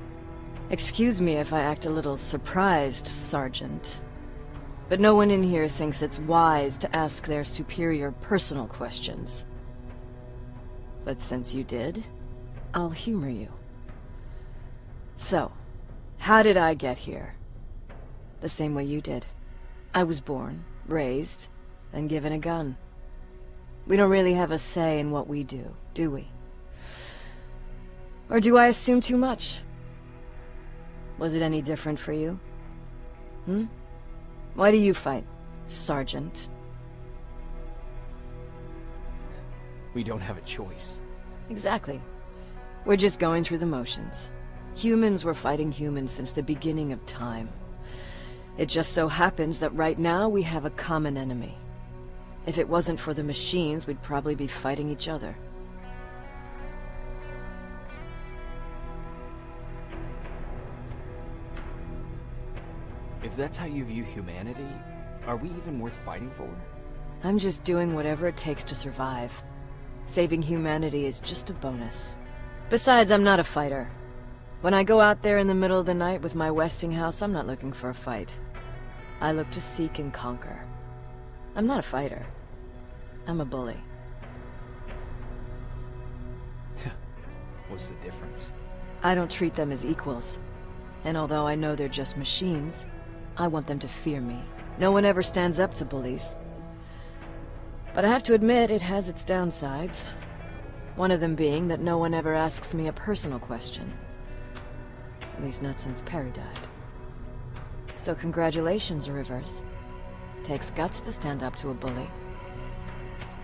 Excuse me if I act a little surprised, Sergeant. But no one in here thinks it's wise to ask their superior personal questions. But since you did, I'll humor you. So, how did I get here? The same way you did. I was born, raised, and given a gun. We don't really have a say in what we do we? Or do I assume too much? Was it any different for you? Why do you fight, Sergeant? We don't have a choice. Exactly. We're just going through the motions. Humans were fighting humans since the beginning of time. It just so happens that right now we have a common enemy. If it wasn't for the machines, we'd probably be fighting each other. If that's how you view humanity, are we even worth fighting for? I'm just doing whatever it takes to survive. Saving humanity is just a bonus. Besides, I'm not a fighter. When I go out there in the middle of the night with my Westinghouse, I'm not looking for a fight. I look to seek and conquer. I'm not a fighter. I'm a bully. What's the difference? I don't treat them as equals. And although I know they're just machines, I want them to fear me. No one ever stands up to bullies. But I have to admit, it has its downsides. One of them being that no one ever asks me a personal question. At least not since Perry died. So congratulations, Rivers. Takes guts to stand up to a bully.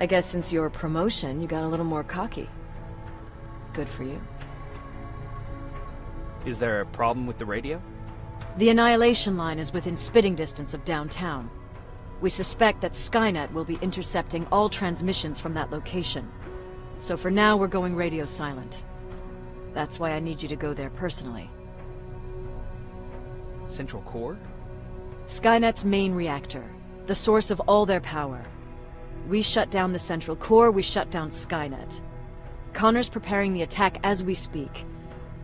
I guess since your promotion, you got a little more cocky. Good for you. Is there a problem with the radio? The Annihilation Line is within spitting distance of downtown. We suspect that Skynet will be intercepting all transmissions from that location. So for now, we're going radio silent. That's why I need you to go there personally. Central Core? Skynet's main reactor, the source of all their power. We shut down the Central Core, we shut down Skynet. Connor's preparing the attack as we speak,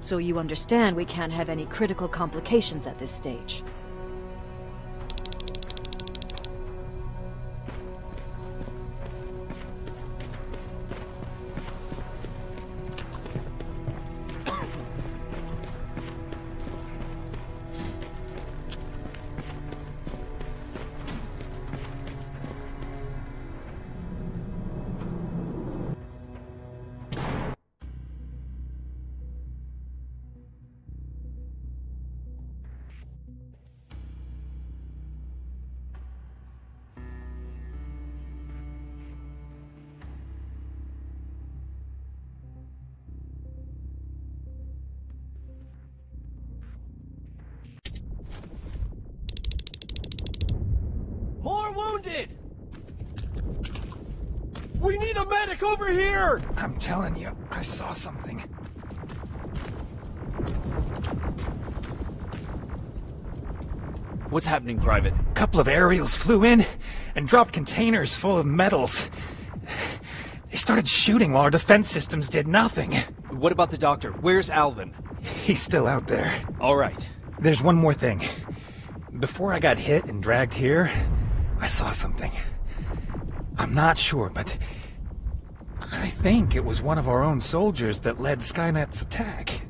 so you understand we can't have any critical complications at this stage. a medic over here! I'm telling you, I saw something. What's happening, Private? A couple of aerials flew in and dropped containers full of metals. They started shooting while our defense systems did nothing. What about the doctor? Where's Alvin? He's still out there. All right. There's one more thing. Before I got hit and dragged here, I saw something. I'm not sure, but I think it was one of our own soldiers that led Skynet's attack.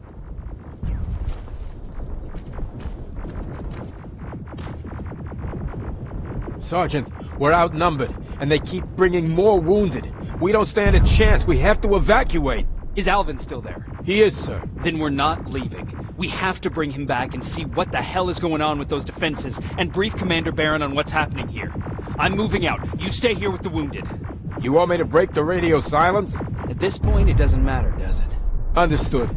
Sergeant, we're outnumbered, and they keep bringing more wounded. We don't stand a chance. We have to evacuate. Is Alvin still there? He is, sir. Then we're not leaving. We have to bring him back and see what the hell is going on with those defenses, and brief Commander Barron on what's happening here. I'm moving out. You stay here with the wounded. You want me to break the radio silence? At this point, it doesn't matter, does it? Understood.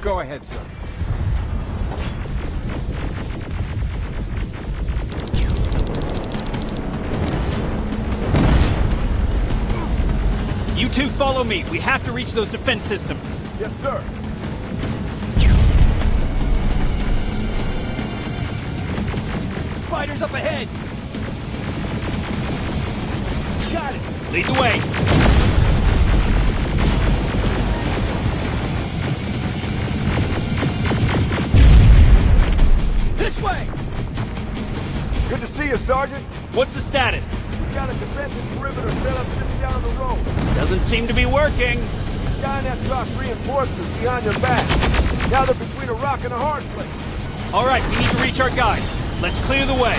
Go ahead, sir. You two follow me. We have to reach those defense systems. Yes, sir. Spiders up ahead. Got it. Lead the way. This way. Good to see you, Sergeant. What's the status? We got a defensive perimeter set up just down the road. Doesn't seem to be working. Skynet dropped reinforcements behind your back. Now they're between a rock and a hard place. All right, we need to reach our guys. Let's clear the way.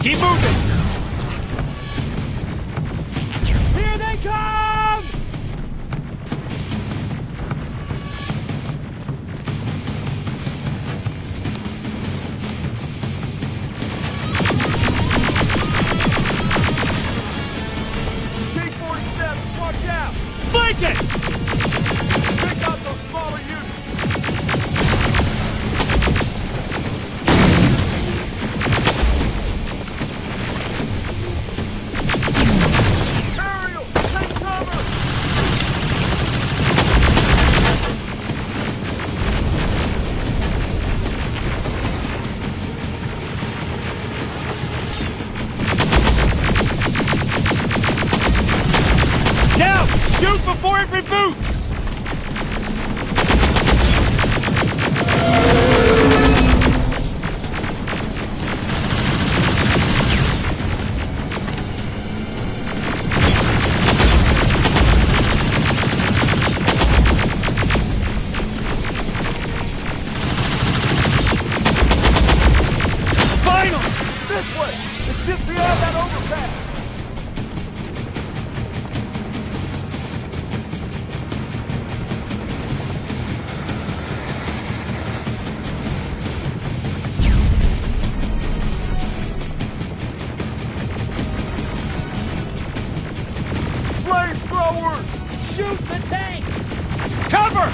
Keep moving! Here they come! T-47, watch out! Flank it! Pick up those smaller units! Now, shoot before it reboots! Final! This way! It's just beyond that overpass! Flamethrowers! Shoot the tank! Cover!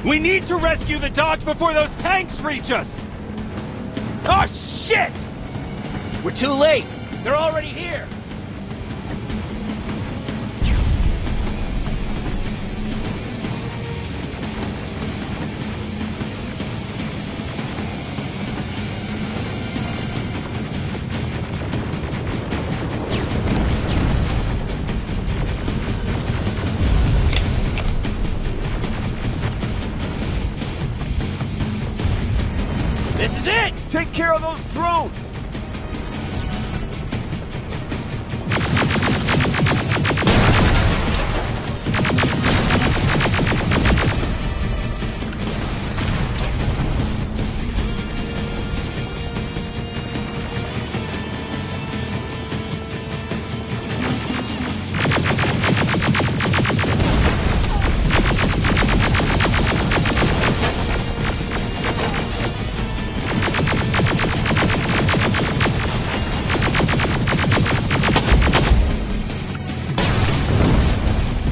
We need to rescue the Dodge before those tanks reach us! Oh, shit! We're too late! They're already here! This is it! Take care of those drones!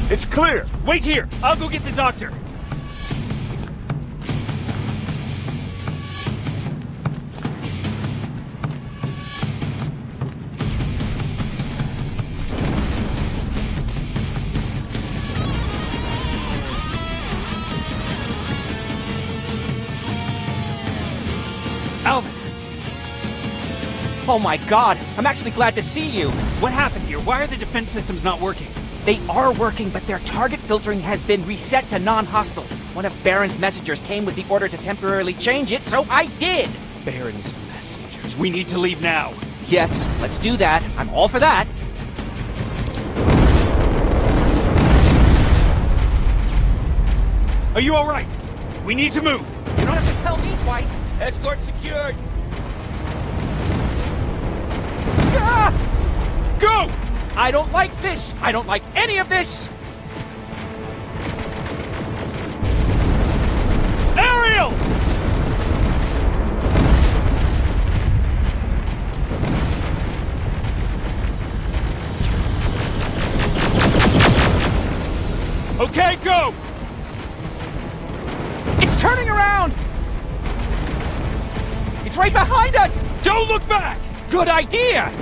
It's clear! Wait here! I'll go get the doctor! Alvin! Oh my god! I'm actually glad to see you! What happened here? Why are the defense systems not working? They are working, but their target filtering has been reset to non-hostile. One of Baron's messengers came with the order to temporarily change it, so I did! Baron's messengers. We need to leave now. Yes, let's do that. I'm all for that. Are you alright? We need to move. You don't have to tell me twice. Escort secured. Ah! Go! I don't like this! I don't like any of this! Ariel! Okay, go! It's turning around! It's right behind us! Don't look back! Good idea!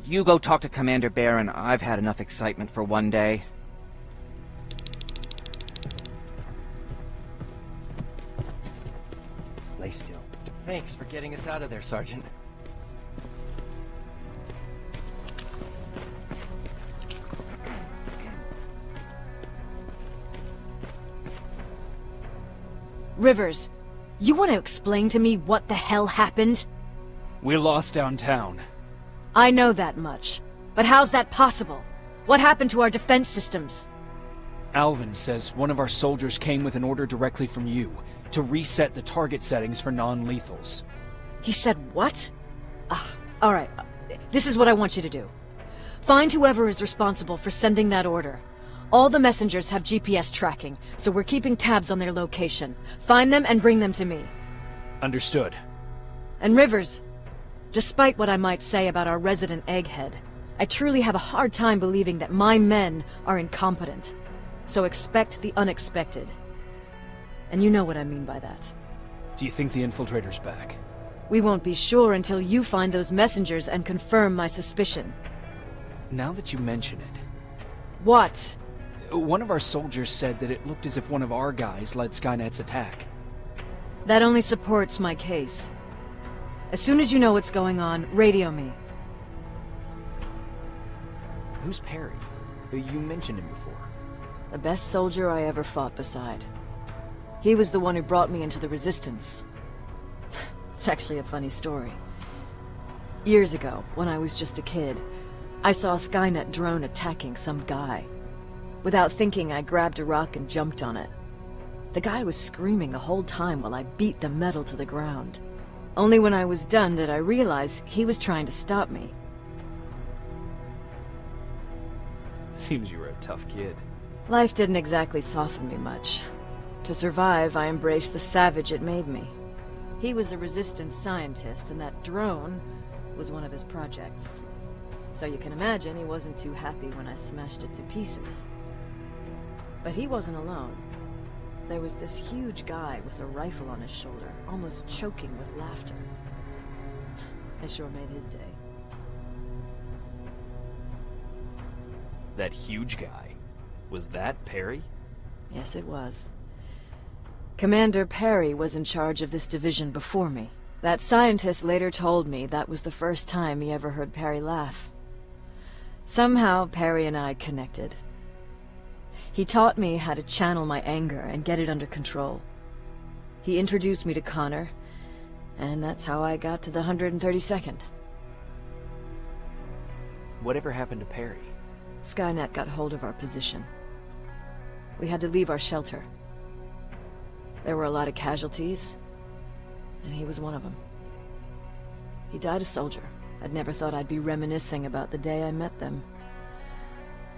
You go talk to Commander Baron. I've had enough excitement for one day. Lay still. Thanks for getting us out of there, Sergeant. Rivers, you want to explain to me what the hell happened? We're lost downtown. I know that much. But how's that possible? What happened to our defense systems? Alvin says one of our soldiers came with an order directly from you to reset the target settings for non-lethals. He said what? Alright. This is what I want you to do. Find whoever is responsible for sending that order. All the messengers have GPS tracking, so we're keeping tabs on their location. Find them and bring them to me. Understood. And Rivers, despite what I might say about our resident egghead, I truly have a hard time believing that my men are incompetent. So expect the unexpected. And you know what I mean by that. Do you think the infiltrator's back? We won't be sure until you find those messengers and confirm my suspicion. Now that you mention it... What? One of our soldiers said that it looked as if one of our guys led Skynet's attack. That only supports my case. As soon as you know what's going on, radio me. Who's Perry? You mentioned him before. The best soldier I ever fought beside. He was the one who brought me into the Resistance. It's actually a funny story. Years ago, when I was just a kid, I saw a Skynet drone attacking some guy. Without thinking, I grabbed a rock and jumped on it. The guy was screaming the whole time while I beat the metal to the ground. Only when I was done did I realize he was trying to stop me. Seems you were a tough kid. Life didn't exactly soften me much. To survive, I embraced the savage it made me. He was a Resistance scientist, and that drone was one of his projects. So you can imagine he wasn't too happy when I smashed it to pieces. But he wasn't alone. There was this huge guy with a rifle on his shoulder, almost choking with laughter. I sure made his day. That huge guy. Was that Perry? Yes, it was. Commander Perry was in charge of this division before me. That scientist later told me that was the first time he ever heard Perry laugh. Somehow, Perry and I connected. He taught me how to channel my anger and get it under control. He introduced me to Connor, and that's how I got to the 132nd. Whatever happened to Perry? Skynet got hold of our position. We had to leave our shelter. There were a lot of casualties, and he was one of them. He died a soldier. I'd never thought I'd be reminiscing about the day I met them.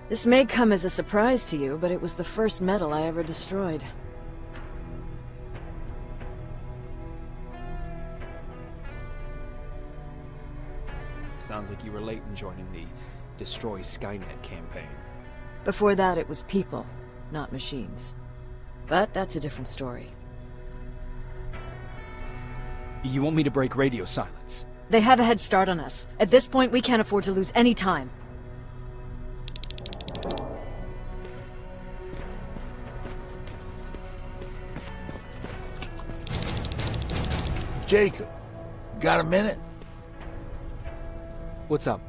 This may come as a surprise to you, but it was the first metal I ever destroyed. Sounds like you were late in joining the Destroy Skynet campaign. Before that, it was people, not machines. But that's a different story. You want me to break radio silence? They have a head start on us. At this point, we can't afford to lose any time. Jacob, got a minute? What's up?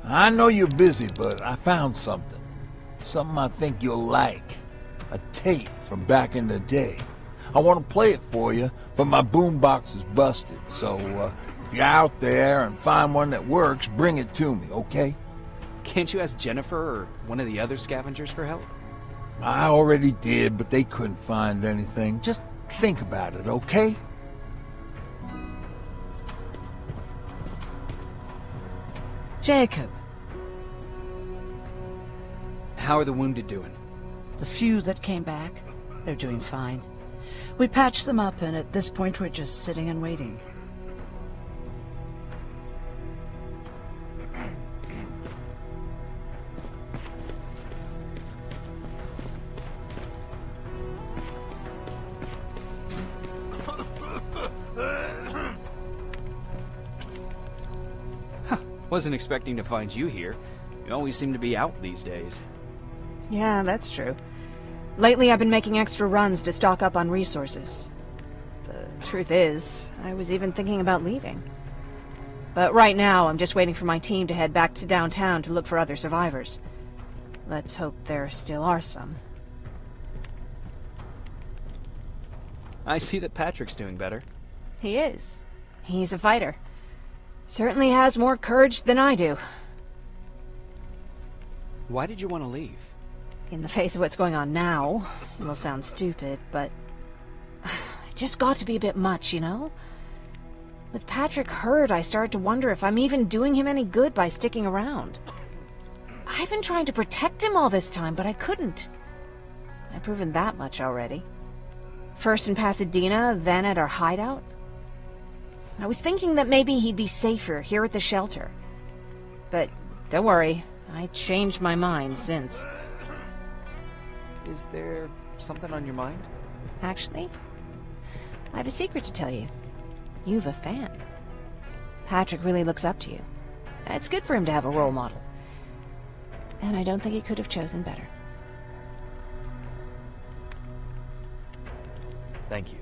I know you're busy, but I found something. Something I think you'll like. A tape from back in the day. I want to play it for you, but my boombox is busted, so if you're out there and find one that works, bring it to me, okay? Can't you ask Jennifer or one of the other scavengers for help? I already did, but they couldn't find anything. Just think about it, okay? Jacob. How are the wounded doing? The few that came back, they're doing fine. We patched them up, and at this point we're just sitting and waiting. Wasn't expecting to find you here. You always seem to be out these days. Yeah, that's true. Lately I've been making extra runs to stock up on resources. The truth is, I was even thinking about leaving. But right now, I'm just waiting for my team to head back to downtown to look for other survivors. Let's hope there still are some. I see that Patrick's doing better. He is. He's a fighter. Certainly has more courage than I do. Why did you want to leave? In the face of what's going on now, it will sound stupid, but it just got to be a bit much, you know? With Patrick hurt, I started to wonder if I'm even doing him any good by sticking around. I've been trying to protect him all this time, but I couldn't. I've proven that much already. First in Pasadena, then at our hideout. I was thinking that maybe he'd be safer here at the shelter. But don't worry, I changed my mind since. Is there something on your mind? Actually, I have a secret to tell you. You've a fan. Patrick really looks up to you. It's good for him to have a role model. And I don't think he could have chosen better. Thank you.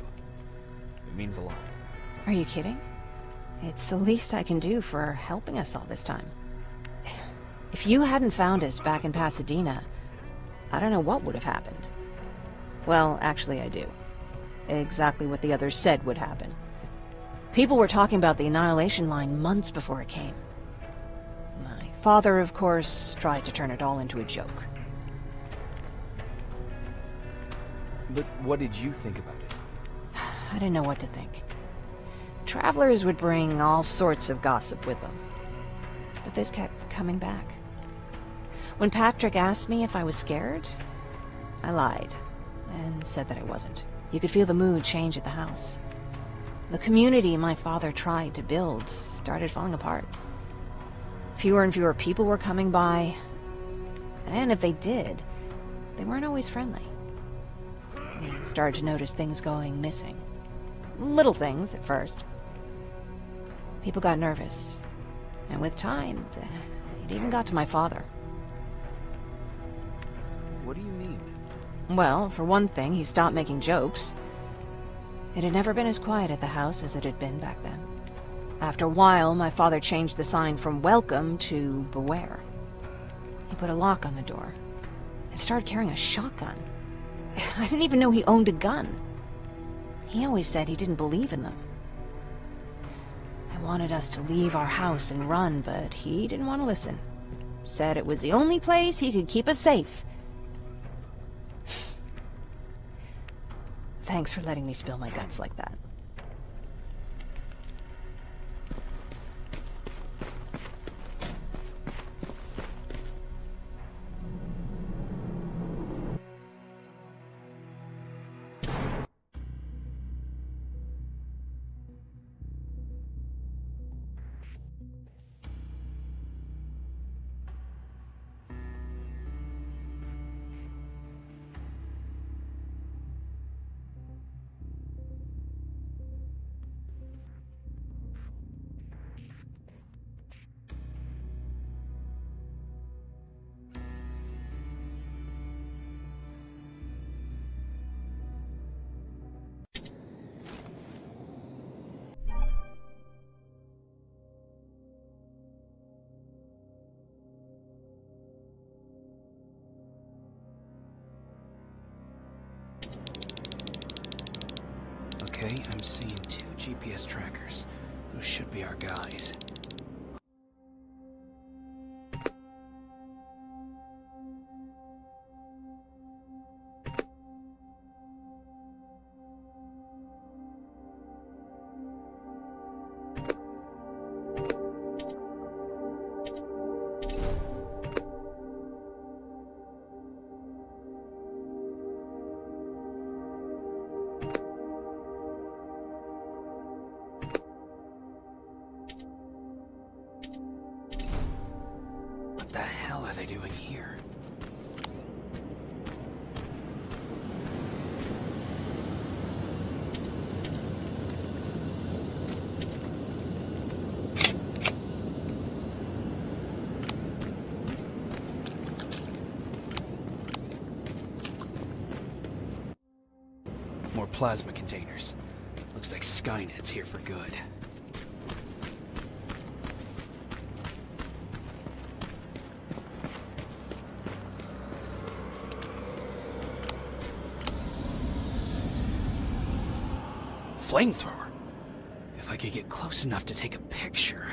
It means a lot. Are you kidding? It's the least I can do for helping us all this time. If you hadn't found us back in Pasadena, I don't know what would have happened. Well, actually I do. exactly what the others said would happen. People were talking about the Annihilation Line months before it came. My father, of course, tried to turn it all into a joke. But what did you think about it? I didn't know what to think. Travelers would bring all sorts of gossip with them. But this kept coming back. When Patrick asked me if I was scared, I lied and said that I wasn't. You could feel the mood change at the house. The community my father tried to build started falling apart. Fewer and fewer people were coming by, and if they did, they weren't always friendly. We started to notice things going missing. Little things at first. People got nervous, and with time, it even got to my father. What do you mean? Well, for one thing, he stopped making jokes. It had never been as quiet at the house as it had been back then. After a while, my father changed the sign from welcome to beware. He put a lock on the door and started carrying a shotgun. I didn't even know he owned a gun. He always said he didn't believe in them. I wanted us to leave our house and run, but he didn't want to listen. Said it was the only place he could keep us safe. Thanks for letting me spill my guts like that. Okay, I'm seeing 2 GPS trackers. Those should be our guys. What the hell are they doing here? More plasma containers. Looks like Skynet's here for good. Flamethrower? If I could get close enough to take a picture.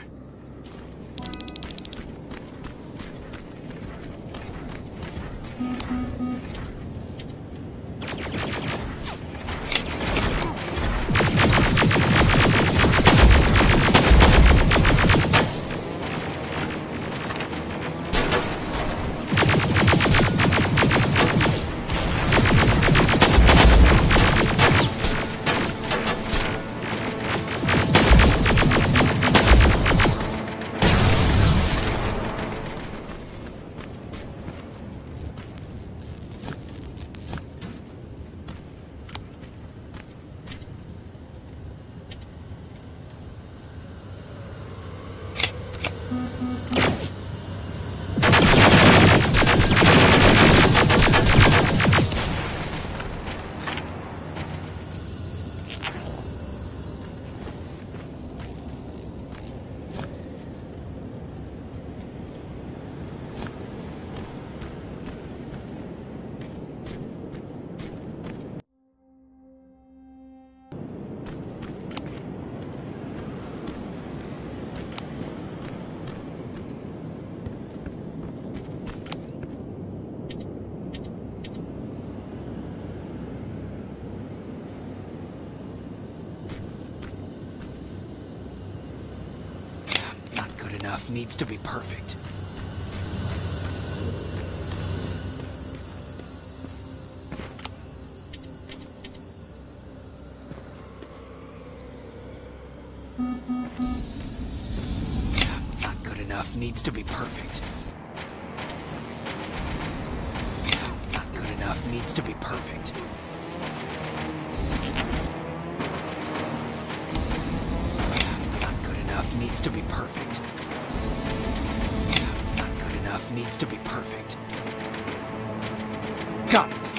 enough needs to be perfect. Not good enough needs to be perfect. Not good enough needs to be perfect. Not good enough needs to be perfect. Not good enough needs to be perfect. Got it.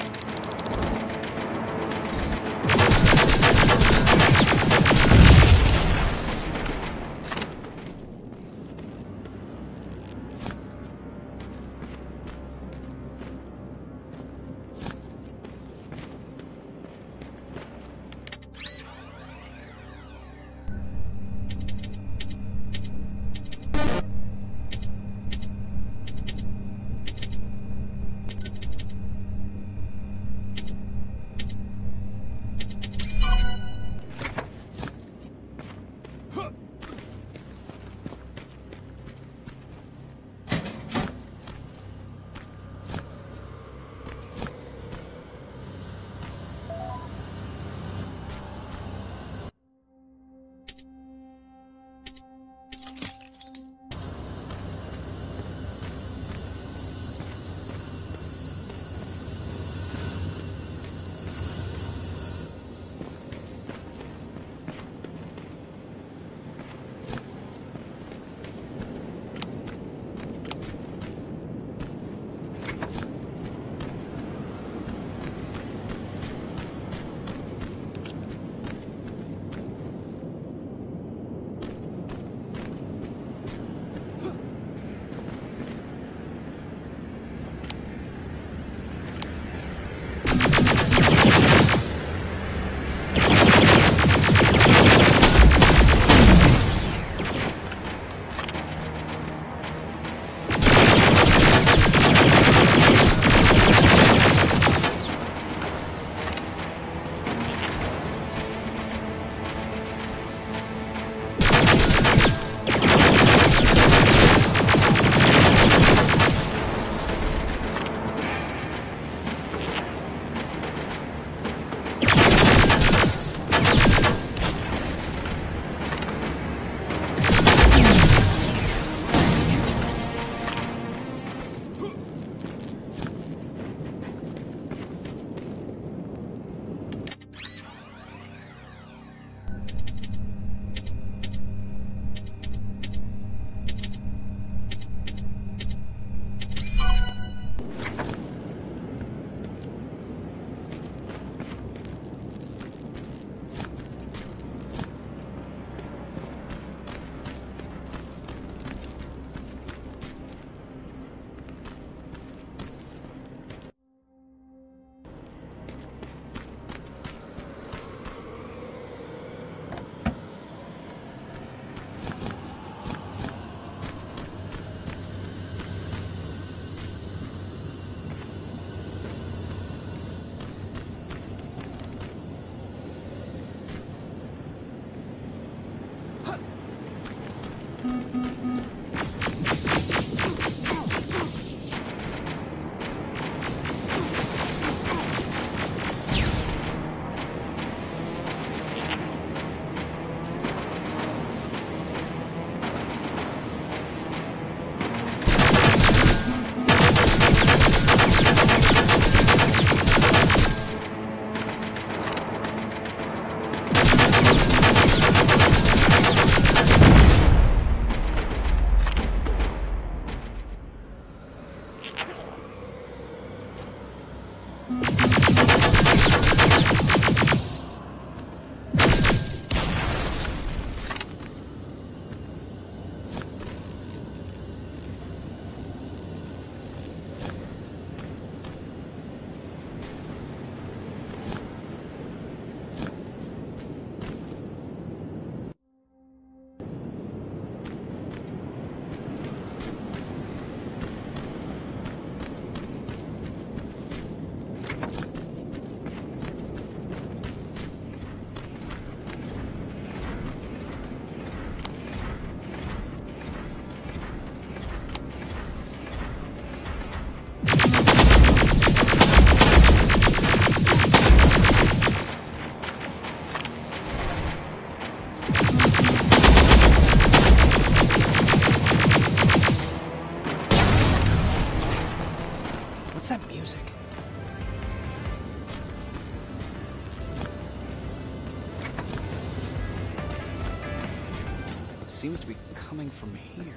seems to be coming from here.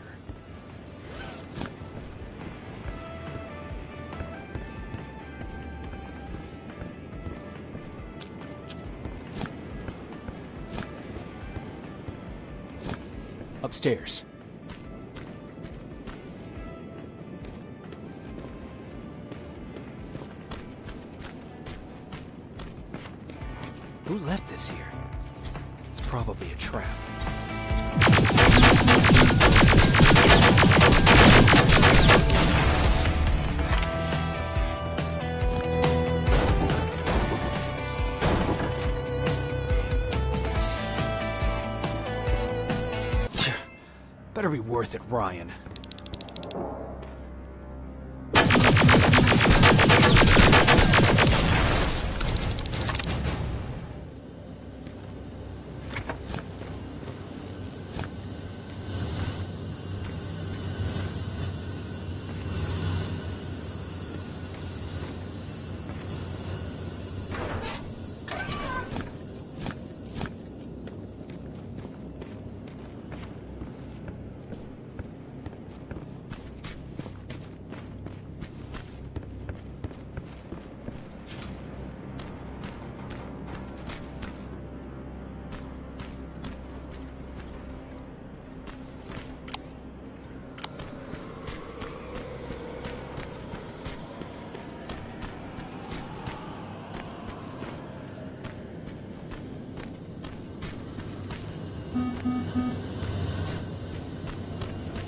Upstairs. Who left this here? It's probably a trap. Better be worth it, Ryan.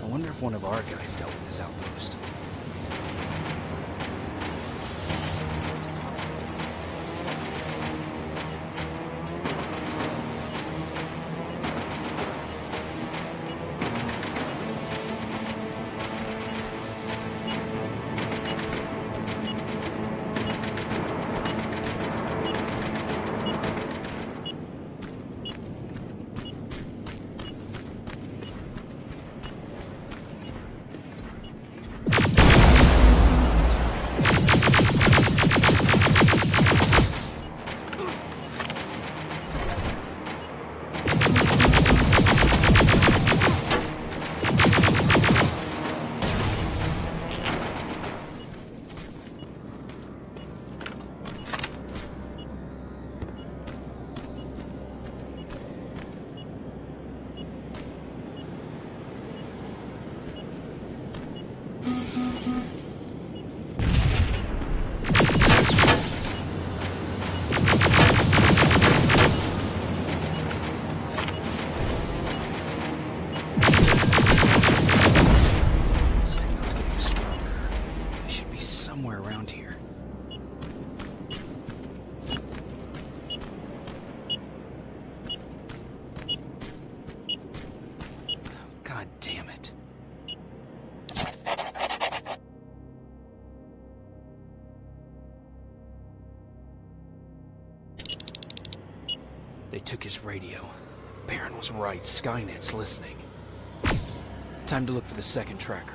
I wonder if one of our guys dealt with this outpost. God damn it. They took his radio. Baron was right. Skynet's listening. Time to look for the second tracker.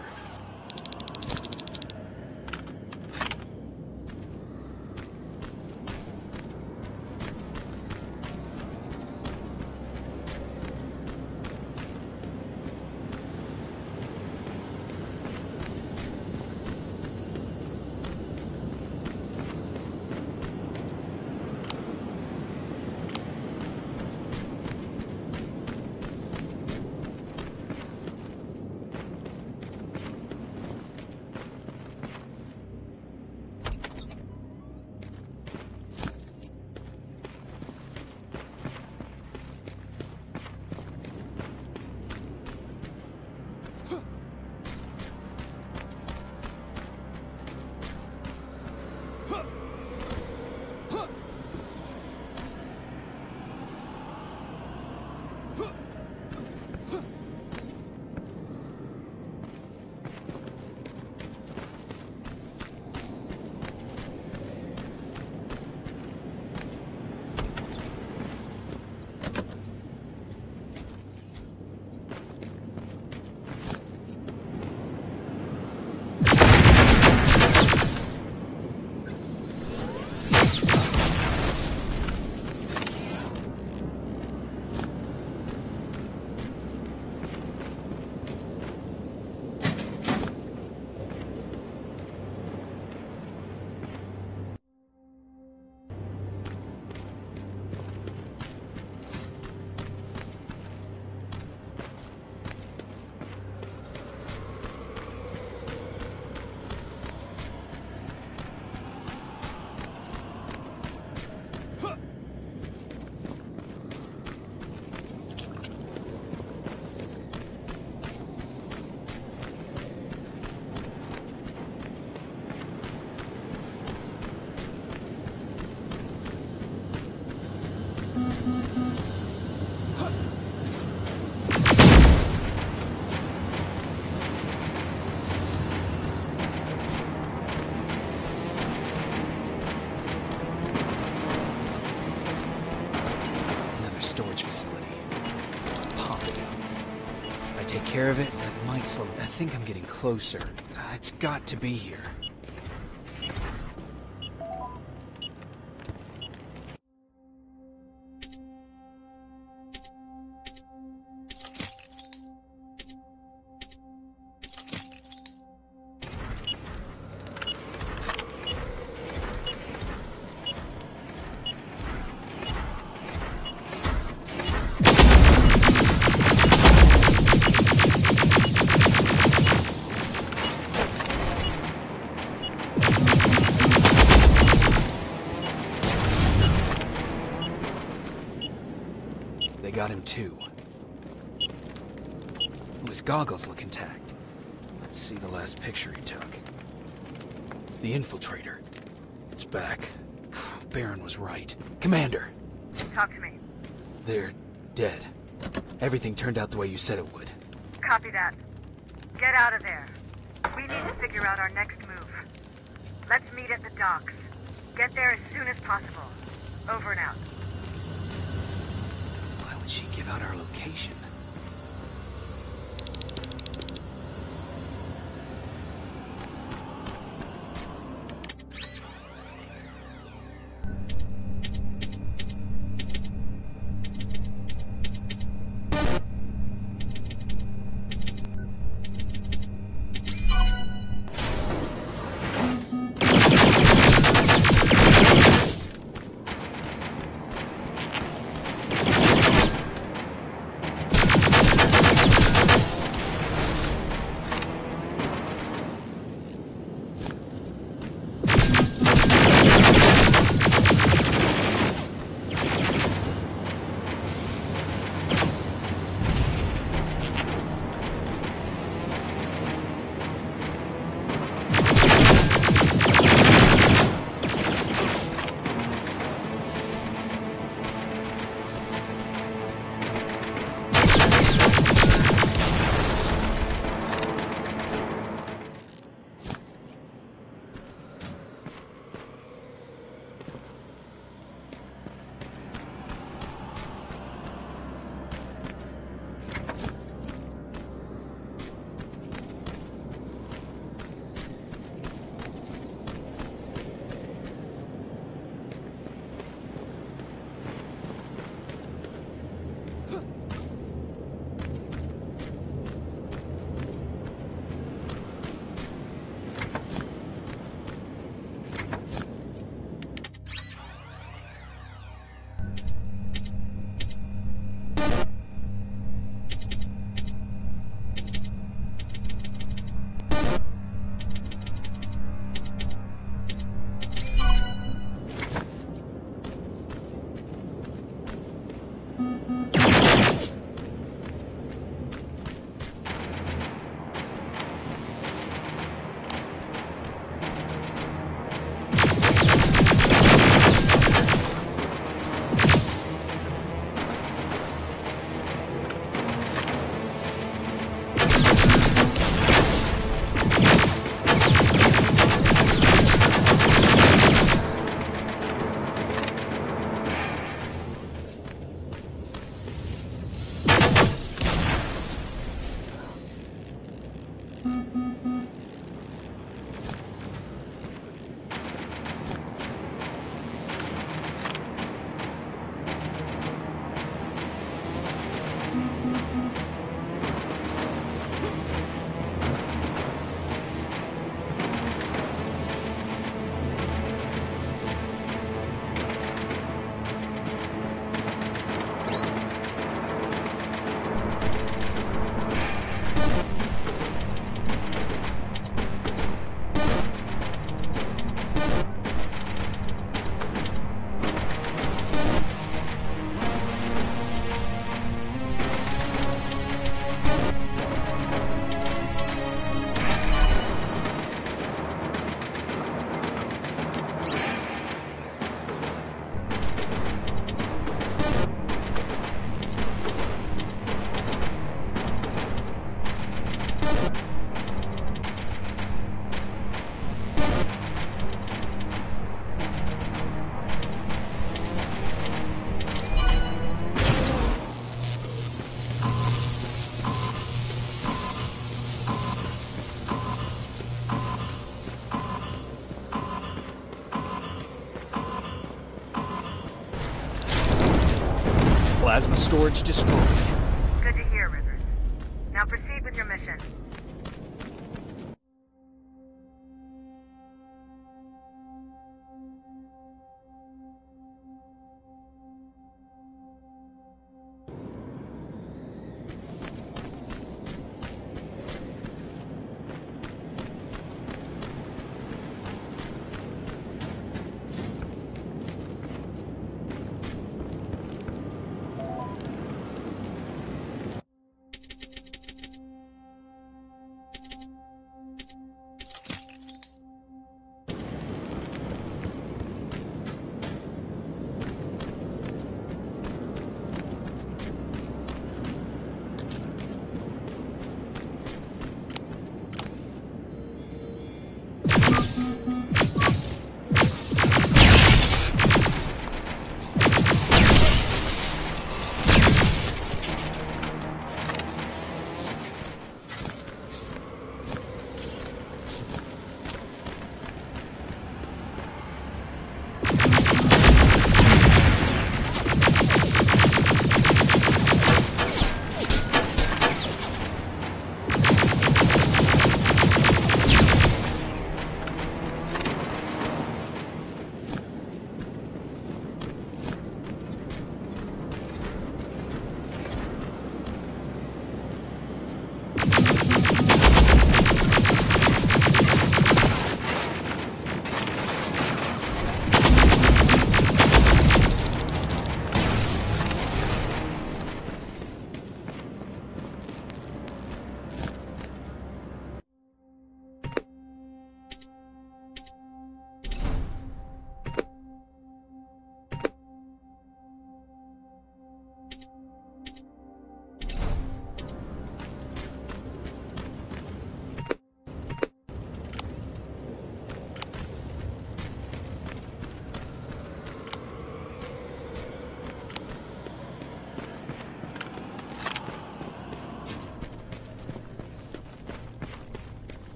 storage facility. Pond. If I take care of it, that might slow... I think I'm getting closer. It's got to be here. Got him too. His goggles look intact. Let's see the last picture he took. The infiltrator. It's back. Baron was right. Commander! Talk to me. They're dead. Everything turned out the way you said it would. Copy that. Get out of there. We need to figure out our next move. Let's meet at the docks. Get there as soon as possible. Over and out. She give out our location. Plasma storage destroyed. Good to hear, Rivers. Now proceed with your mission.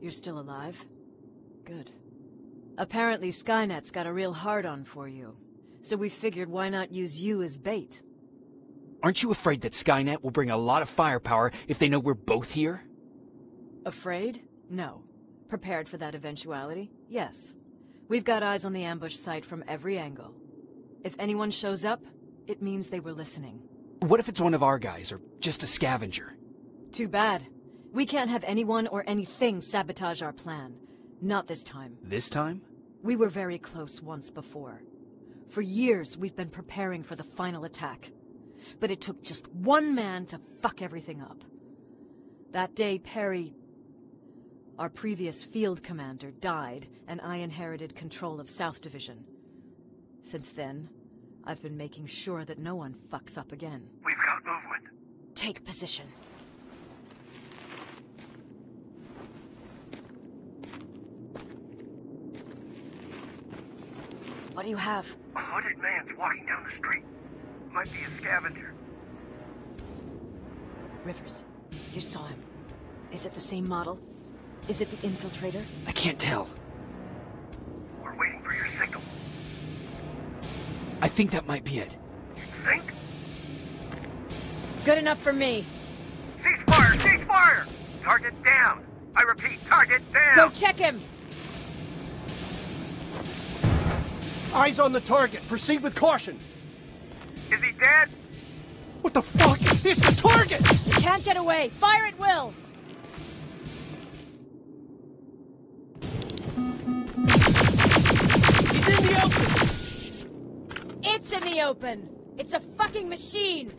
You're still alive? Good. Apparently Skynet's got a real hard-on for you. So we figured why not use you as bait? Aren't you afraid that Skynet will bring a lot of firepower if they know we're both here? Afraid? No. Prepared for that eventuality? Yes. We've got eyes on the ambush site from every angle. If anyone shows up, it means they were listening. What if it's one of our guys, or just a scavenger? Too bad. We can't have anyone or anything sabotage our plan. Not this time. This time? We were very close once before. For years, we've been preparing for the final attack. But it took just one man to fuck everything up. That day, Perry, our previous field commander, died, and I inherited control of South Division. Since then, I've been making sure that no one fucks up again. We've got movement. Take position. What do you have? A hooded man's walking down the street. Might be a scavenger. Rivers, you saw him. Is it the same model? Is it the infiltrator? I can't tell. We're waiting for your signal. I think that might be it. You think? Good enough for me. Cease fire! Cease fire! Target down! I repeat, target down! Go check him! Eyes on the target. Proceed with caution. dead? What the fuck? It's the target! You can't get away! Fire at will! He's in the open! It's in the open! It's a fucking machine!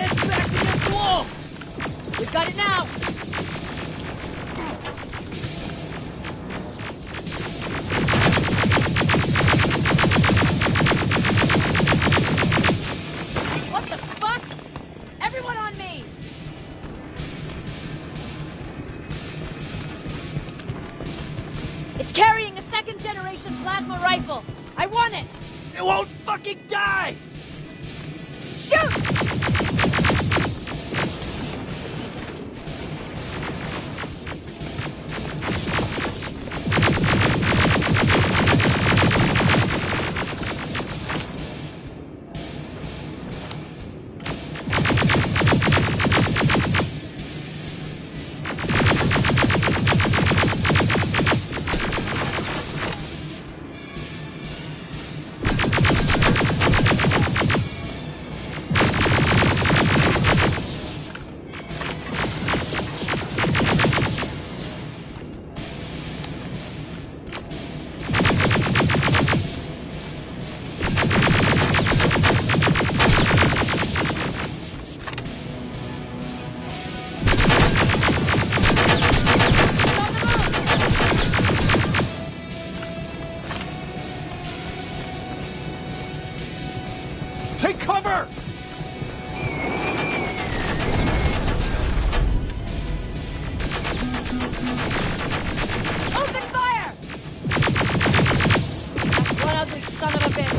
It's back against the wall! We've got it now! What the fuck? Everyone on me! It's carrying a second-generation plasma rifle! I want it! It won't fucking die! Shoot! Take cover! Open fire! That's one ugly son of a bitch!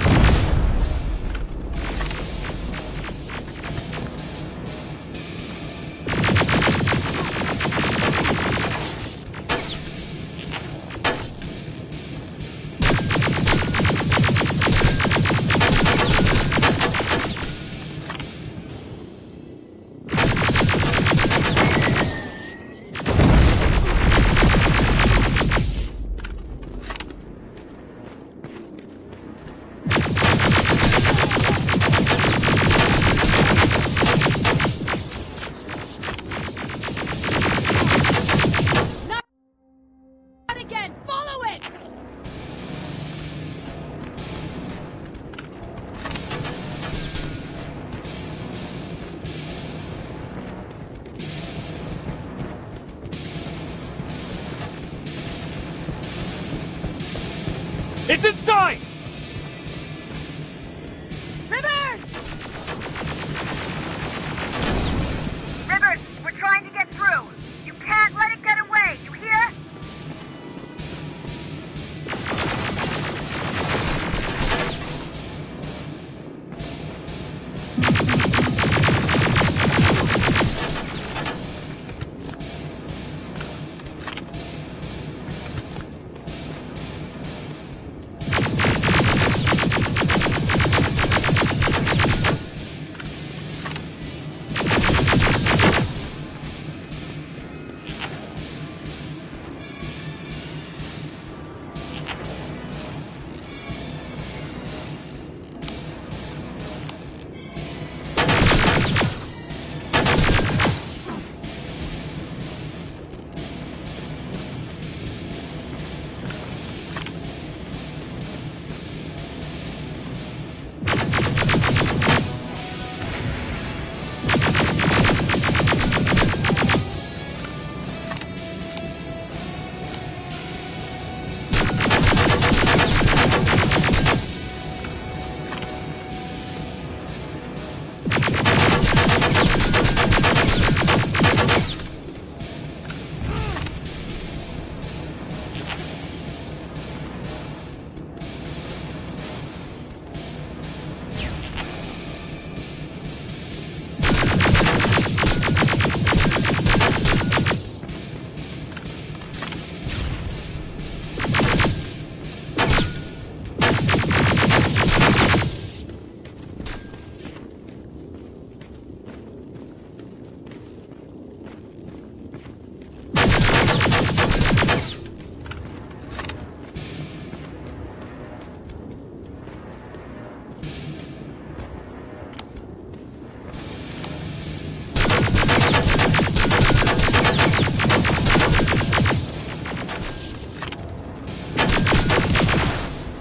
Not again! Follow it! It's inside! Rivers! Rivers, we're trying to get through. You can't let it get away, you hear?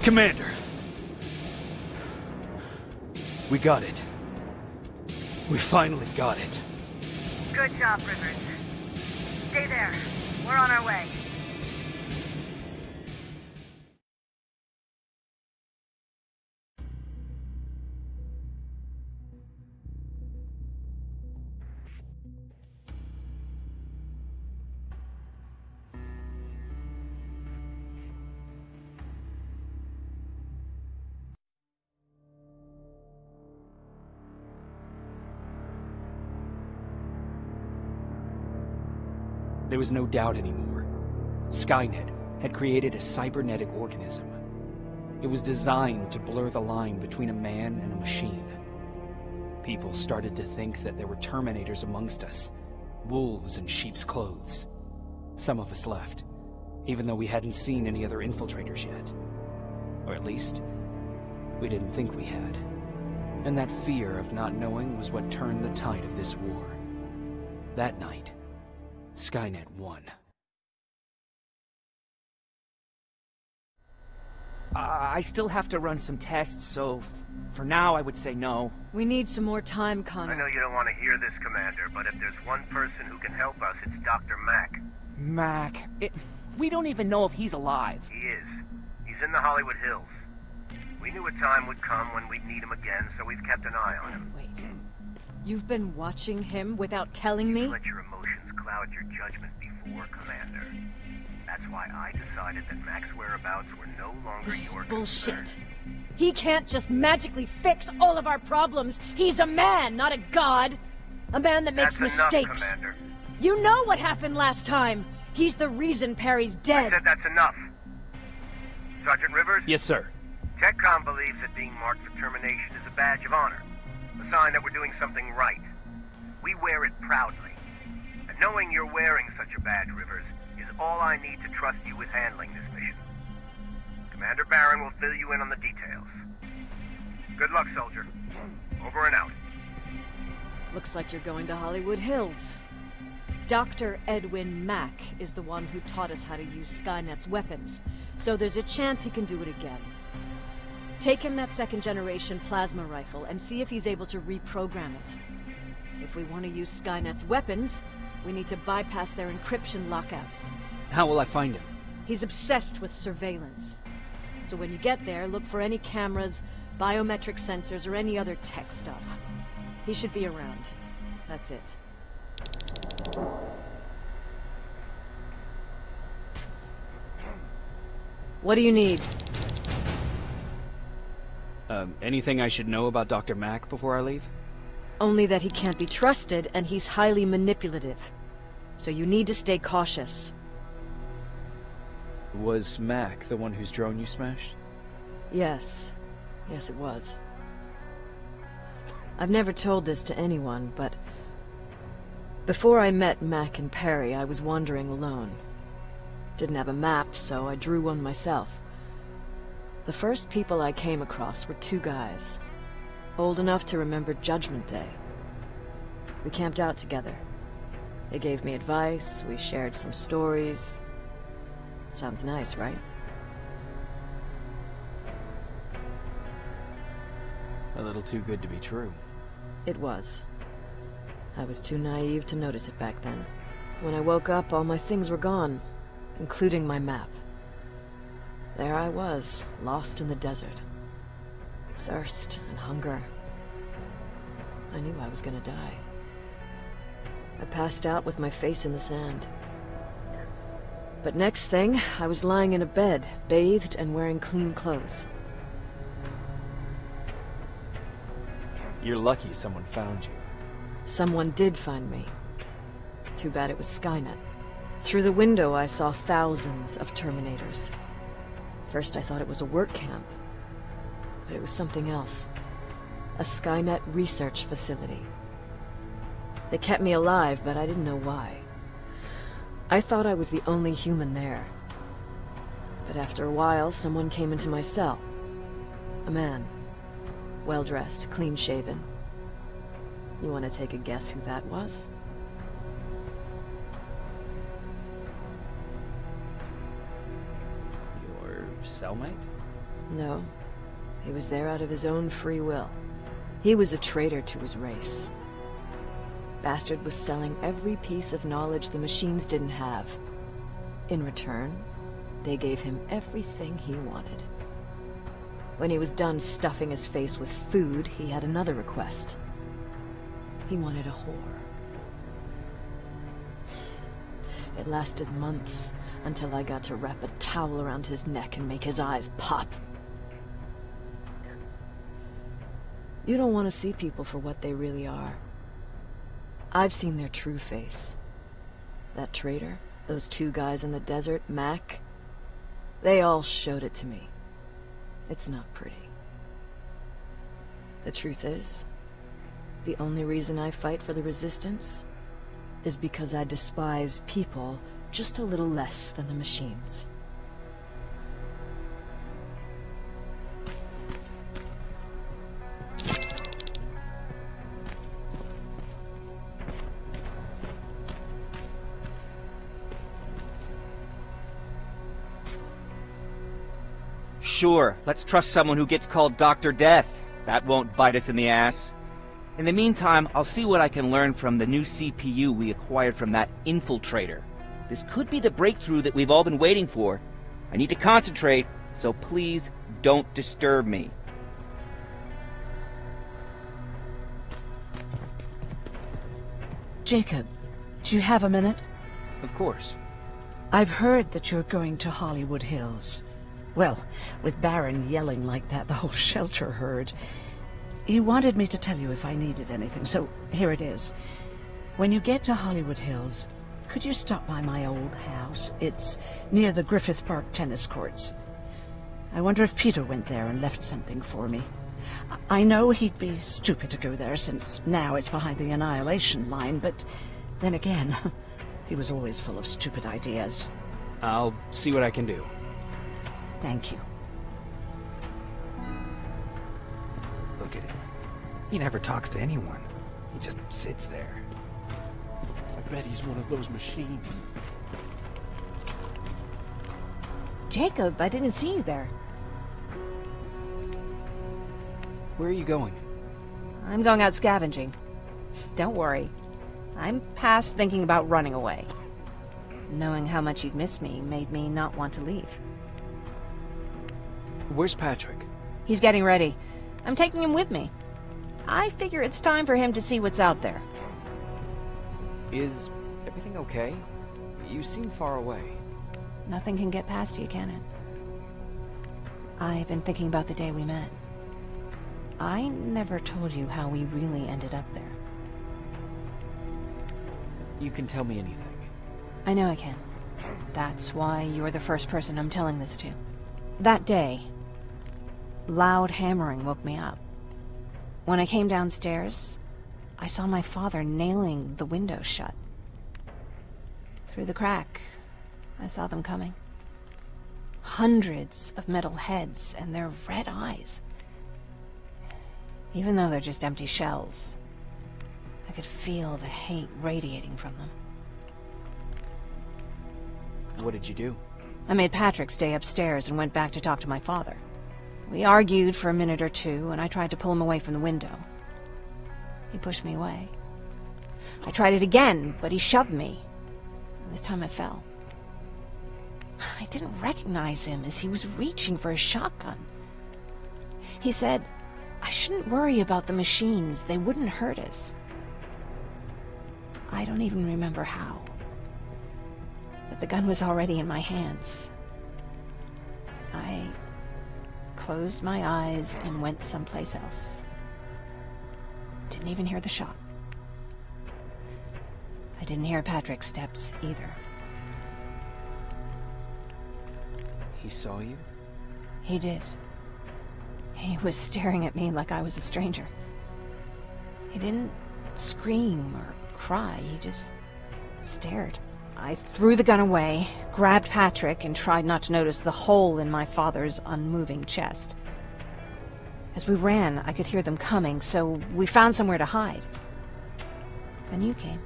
Commander! We got it. We finally got it. Good job, Rivers. Stay there. We're on our way. There was no doubt anymore. Skynet had created a cybernetic organism. It was designed to blur the line between a man and a machine. People started to think that there were Terminators amongst us, wolves in sheep's clothes. Some of us left, even though we hadn't seen any other infiltrators yet. Or at least, we didn't think we had. And that fear of not knowing was what turned the tide of this war. That night, Skynet won. I still have to run some tests, so for now I would say no. We need some more time, Connor. I know you don't want to hear this, Commander, but if there's one person who can help us, it's Dr. Mack. Mac, we don't even know if he's alive. He is. He's in the Hollywood Hills. We knew a time would come when we'd need him again, so we've kept an eye on him. Wait. You've been watching him without telling me? You've let your emotions cloud your judgment before, Commander. That's why I decided that Mac's whereabouts were no longer This is your bullshit. concern. He can't just magically fix all of our problems. He's a man, not a god. A man that makes That's mistakes. enough, Commander. You know what happened last time. He's the reason Perry's dead. I said that's enough. Sergeant Rivers? Yes, sir. TechCom believes that being marked for termination is a badge of honor. A sign that we're doing something right. We wear it proudly. And knowing you're wearing such a badge, Rivers, is all I need to trust you with handling this mission. Commander Barron will fill you in on the details. Good luck, soldier. Over and out. Looks like you're going to Hollywood Hills. Dr. Edwin Mack is the one who taught us how to use Skynet's weapons, so there's a chance he can do it again. Take him that second-generation plasma rifle and see if he's able to reprogram it. If we want to use Skynet's weapons, we need to bypass their encryption lockouts. How will I find him? He's obsessed with surveillance. So when you get there, look for any cameras, biometric sensors, or any other tech stuff. He should be around. That's it. What do you need? Anything I should know about Dr. Mack before I leave? Only that he can't be trusted, and he's highly manipulative. So you need to stay cautious. Was Mack the one whose drone you smashed? Yes. Yes, it was. I've never told this to anyone, but before I met Mack and Perry, I was wandering alone. Didn't have a map, so I drew one myself. The first people I came across were two guys, old enough to remember Judgment Day. We camped out together. They gave me advice, we shared some stories. Sounds nice, right? A little too good to be true. It was. I was too naive to notice it back then. When I woke up, all my things were gone, including my map. There I was, lost in the desert. Thirst and hunger. I knew I was gonna die. I passed out with my face in the sand. But next thing, I was lying in a bed, bathed and wearing clean clothes. You're lucky someone found you. Someone did find me. Too bad it was Skynet. Through the window, I saw thousands of Terminators. First, I thought it was a work camp, but it was something else. A Skynet research facility. They kept me alive, but I didn't know why. I thought I was the only human there. But after a while, someone came into my cell. A man. Well-dressed, clean-shaven. You want to take a guess who that was? Your cellmate? No. He was there out of his own free will. He was a traitor to his race. Bastard was selling every piece of knowledge the machines didn't have. In return, they gave him everything he wanted. When he was done stuffing his face with food, he had another request. He wanted a whore. It lasted months, until I got to wrap a towel around his neck and make his eyes pop. You don't want to see people for what they really are. I've seen their true face. That traitor, those two guys in the desert, Mac, they all showed it to me. It's not pretty. The truth is, the only reason I fight for the Resistance is because I despise people just a little less than the machines. Sure, let's trust someone who gets called Dr. Death. That won't bite us in the ass. In the meantime, I'll see what I can learn from the new CPU we acquired from that infiltrator. This could be the breakthrough that we've all been waiting for. I need to concentrate, so please don't disturb me. Jacob, do you have a minute? Of course. I've heard that you're going to Hollywood Hills. Well, with Baron yelling like that, the whole shelter heard. He wanted me to tell you if I needed anything, so here it is. When you get to Hollywood Hills, could you stop by my old house? It's near the Griffith Park tennis courts. I wonder if Peter went there and left something for me. I know he'd be stupid to go there, since now it's behind the Annihilation line, but then again, he was always full of stupid ideas. I'll see what I can do. Thank you. Look at him. He never talks to anyone. He just sits there. I bet he's one of those machines. Jacob, I didn't see you there. Where are you going? I'm going out scavenging. Don't worry. I'm past thinking about running away. Knowing how much you'd miss me made me not want to leave. Where's Patrick? He's getting ready. I'm taking him with me. I figure it's time for him to see what's out there. Is everything okay? You seem far away. Nothing can get past you, can it? I've been thinking about the day we met. I never told you how we really ended up there. You can tell me anything. I know I can. That's why you're the first person I'm telling this to. That day, loud hammering woke me up. When I came downstairs, I saw my father nailing the window shut. Through the crack, I saw them coming. Hundreds of metal heads and their red eyes. Even though they're just empty shells, I could feel the hate radiating from them. What did you do? I made Patrick stay upstairs and went back to talk to my father. We argued for a minute or two, and I tried to pull him away from the window. He pushed me away. I tried it again, but he shoved me. This time I fell. I didn't recognize him as he was reaching for a shotgun. He said, I shouldn't worry about the machines. They wouldn't hurt us. I don't even remember how. But the gun was already in my hands. I closed my eyes and went someplace else. Didn't even hear the shot. I didn't hear Patrick's steps either. He saw you? He did. He was staring at me like I was a stranger. He didn't scream or cry, he just stared. I threw the gun away, grabbed Patrick, and tried not to notice the hole in my father's unmoving chest. As we ran, I could hear them coming, so we found somewhere to hide. Then you came.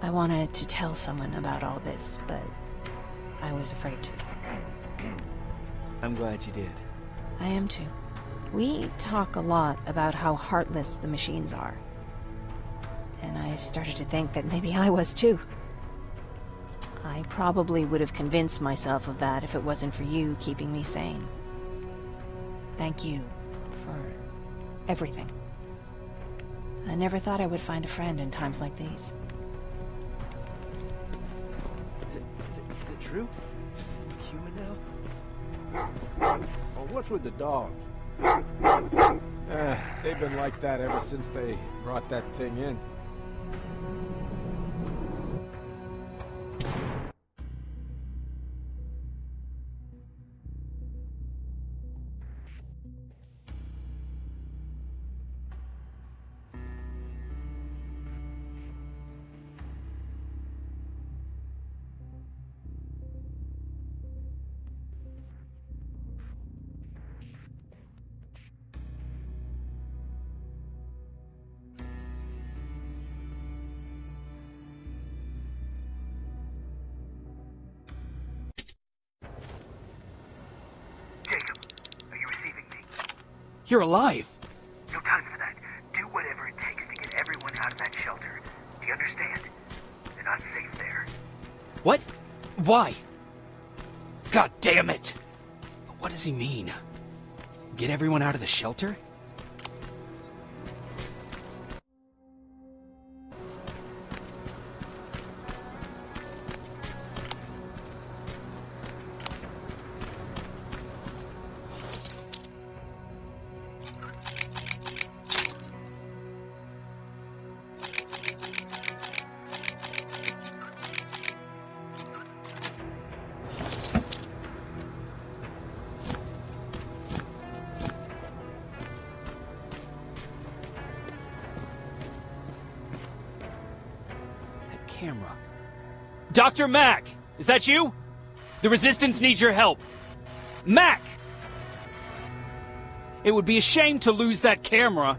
I wanted to tell someone about all this, but I was afraid to. I'm glad you did. I am too. We talk a lot about how heartless the machines are. And I started to think that maybe I was too. I probably would have convinced myself of that if it wasn't for you keeping me sane. Thank you for everything. I never thought I would find a friend in times like these. Is it true? Human now? Oh, what's with the dogs? They've been like that ever since they brought that thing in. You're alive! No time for that. Do whatever it takes to get everyone out of that shelter. Do you understand? They're not safe there. What? Why? God damn it! What does he mean? Get everyone out of the shelter? Camera. Dr. Mack! Is that you? The Resistance needs your help. Mack! It would be a shame to lose that camera.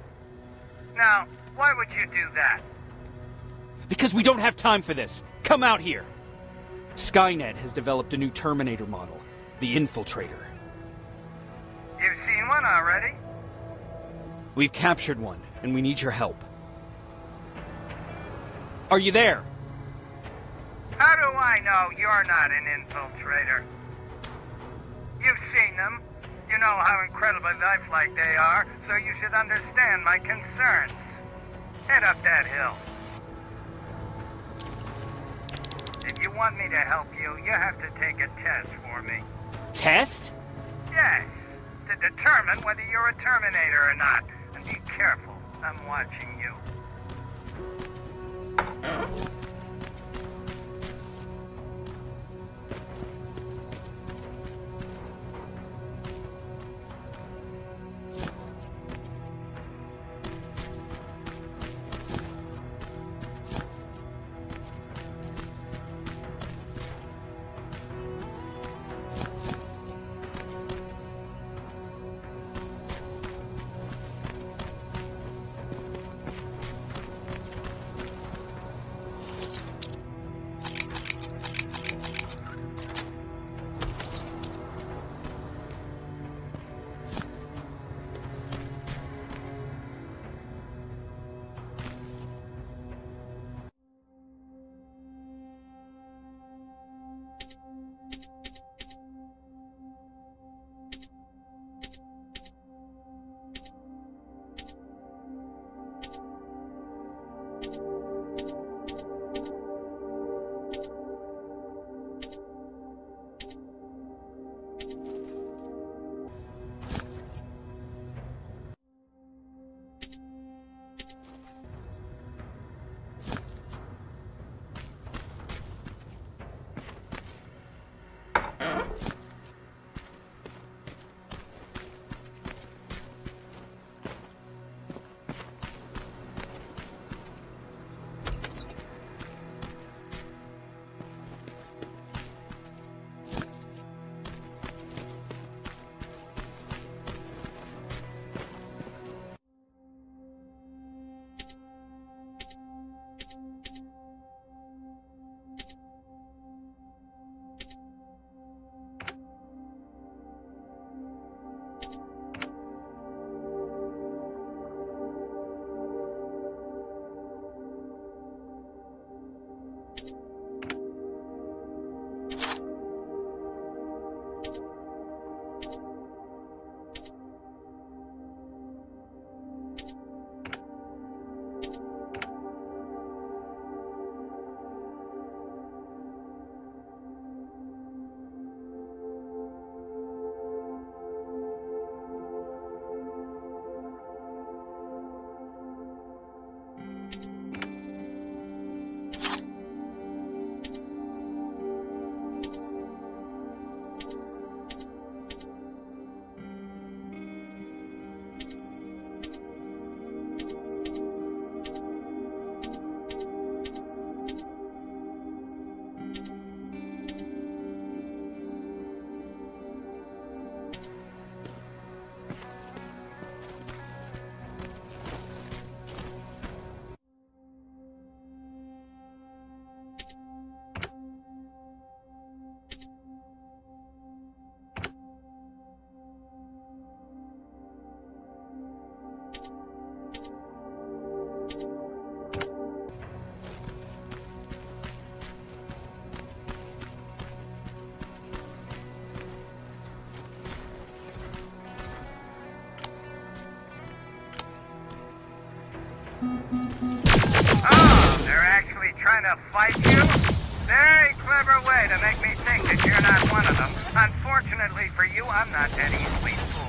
Now, why would you do that? Because we don't have time for this. Come out here. Skynet has developed a new Terminator model, the Infiltrator. You've seen one already? We've captured one, and we need your help. Are you there? How do I know you're not an infiltrator? You've seen them. You know how incredibly lifelike they are, so you should understand my concerns. Head up that hill. If you want me to help you, you have to take a test for me. Test? Yes, to determine whether you're a Terminator or not. And be careful, I'm watching you. Oh, they're actually trying to fight you? Very clever way to make me think that you're not one of them. Unfortunately for you, I'm not that easily fooled.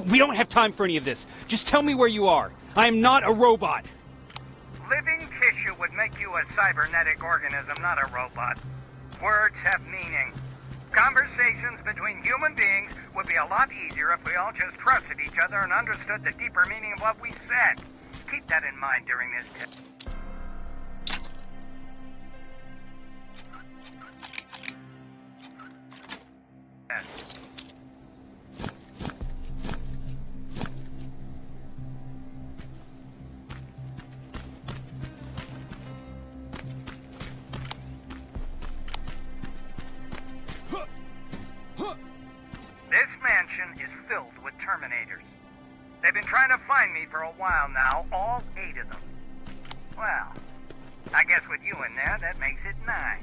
We don't have time for any of this. Just tell me where you are. I am not a robot. Living tissue would make you a cybernetic organism, not a robot. Words have meaning. Conversations between human beings would be a lot easier if we all just trusted each other and understood the deeper meaning of what we said. Keep that in mind during this test. This mansion is filled with Terminators. They've been trying to find me for a while now, all 8 of them. Well, I guess with you in there, that makes it 9.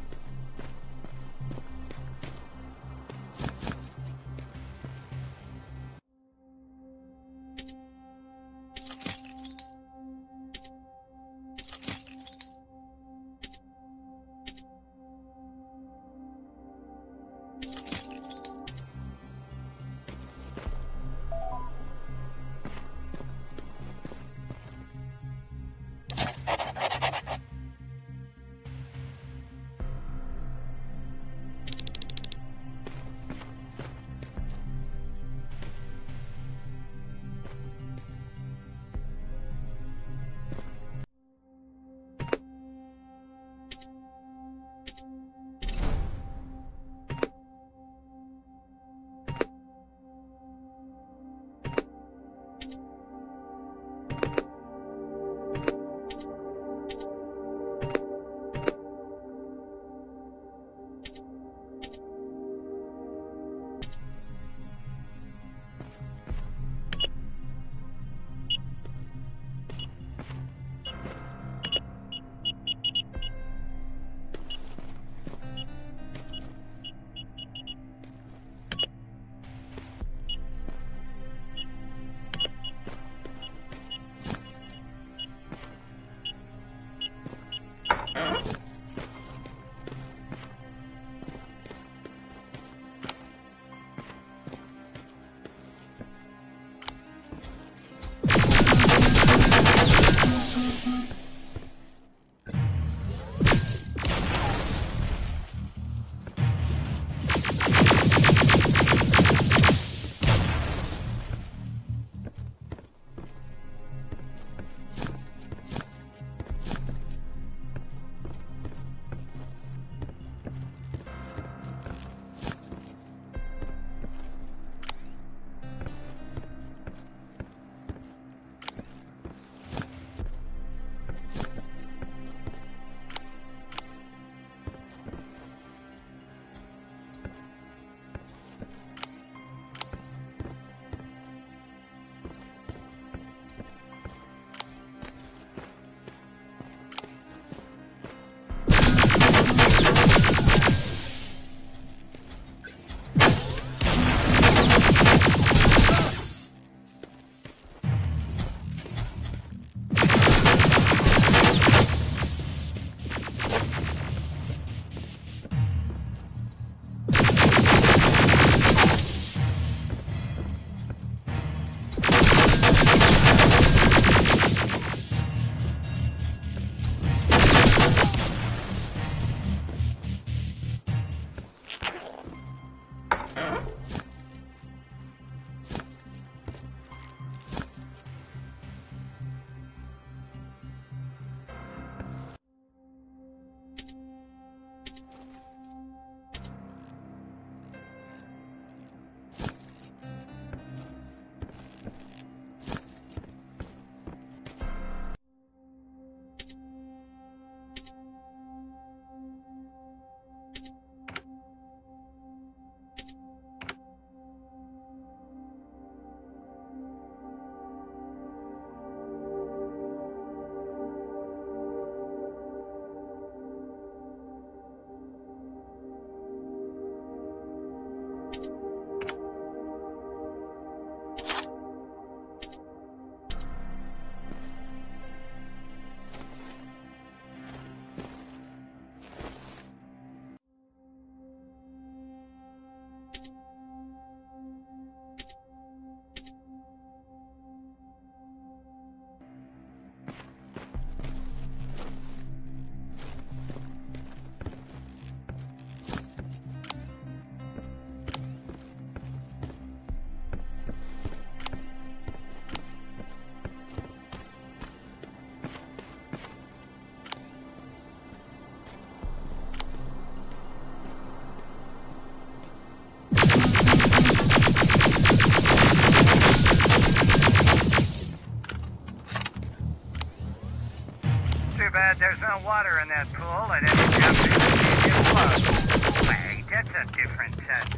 that pool, I'd have to jump in and get close. Wait, that's a different test.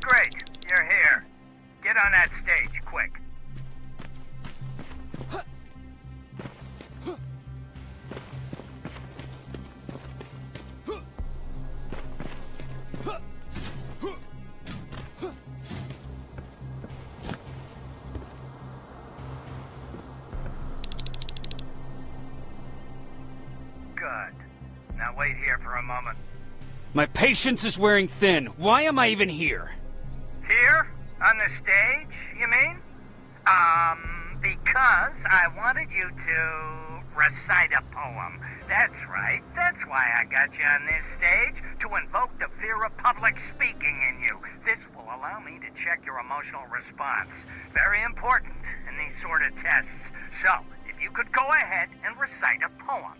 Great, you're here. Get on that stage, quick. Good. Now wait here for a moment. My patience is wearing thin. Why am I even here? Here? On the stage, you mean? Because I wanted you to recite a poem. That's right. That's why I got you on this stage, to invoke the fear of public speaking in you. This will allow me to check your emotional response. Very important in these sort of tests. So, if you could go ahead and recite a poem.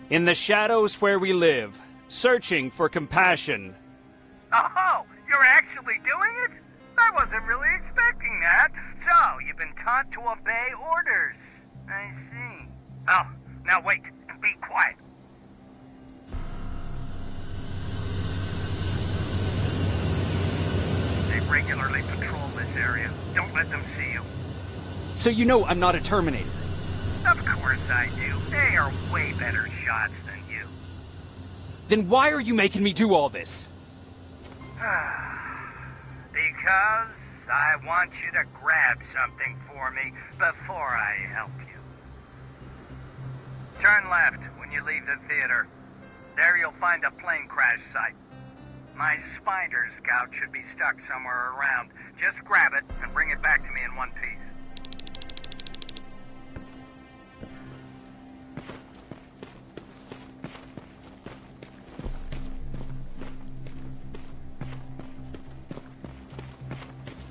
In the shadows where we live, searching for compassion. Oh, you're actually doing it? I wasn't really expecting that. So, you've been taught to obey orders. I see. Oh, now wait and be quiet. They regularly patrol this area. Don't let them see you. So you know I'm not a Terminator. Of course I do. They are way better shots than you. Then why are you making me do all this? Because I want you to grab something for me before I help you. Turn left when you leave the theater. There you'll find a plane crash site. My spider scout should be stuck somewhere around. Just grab it and bring it back to me in one piece.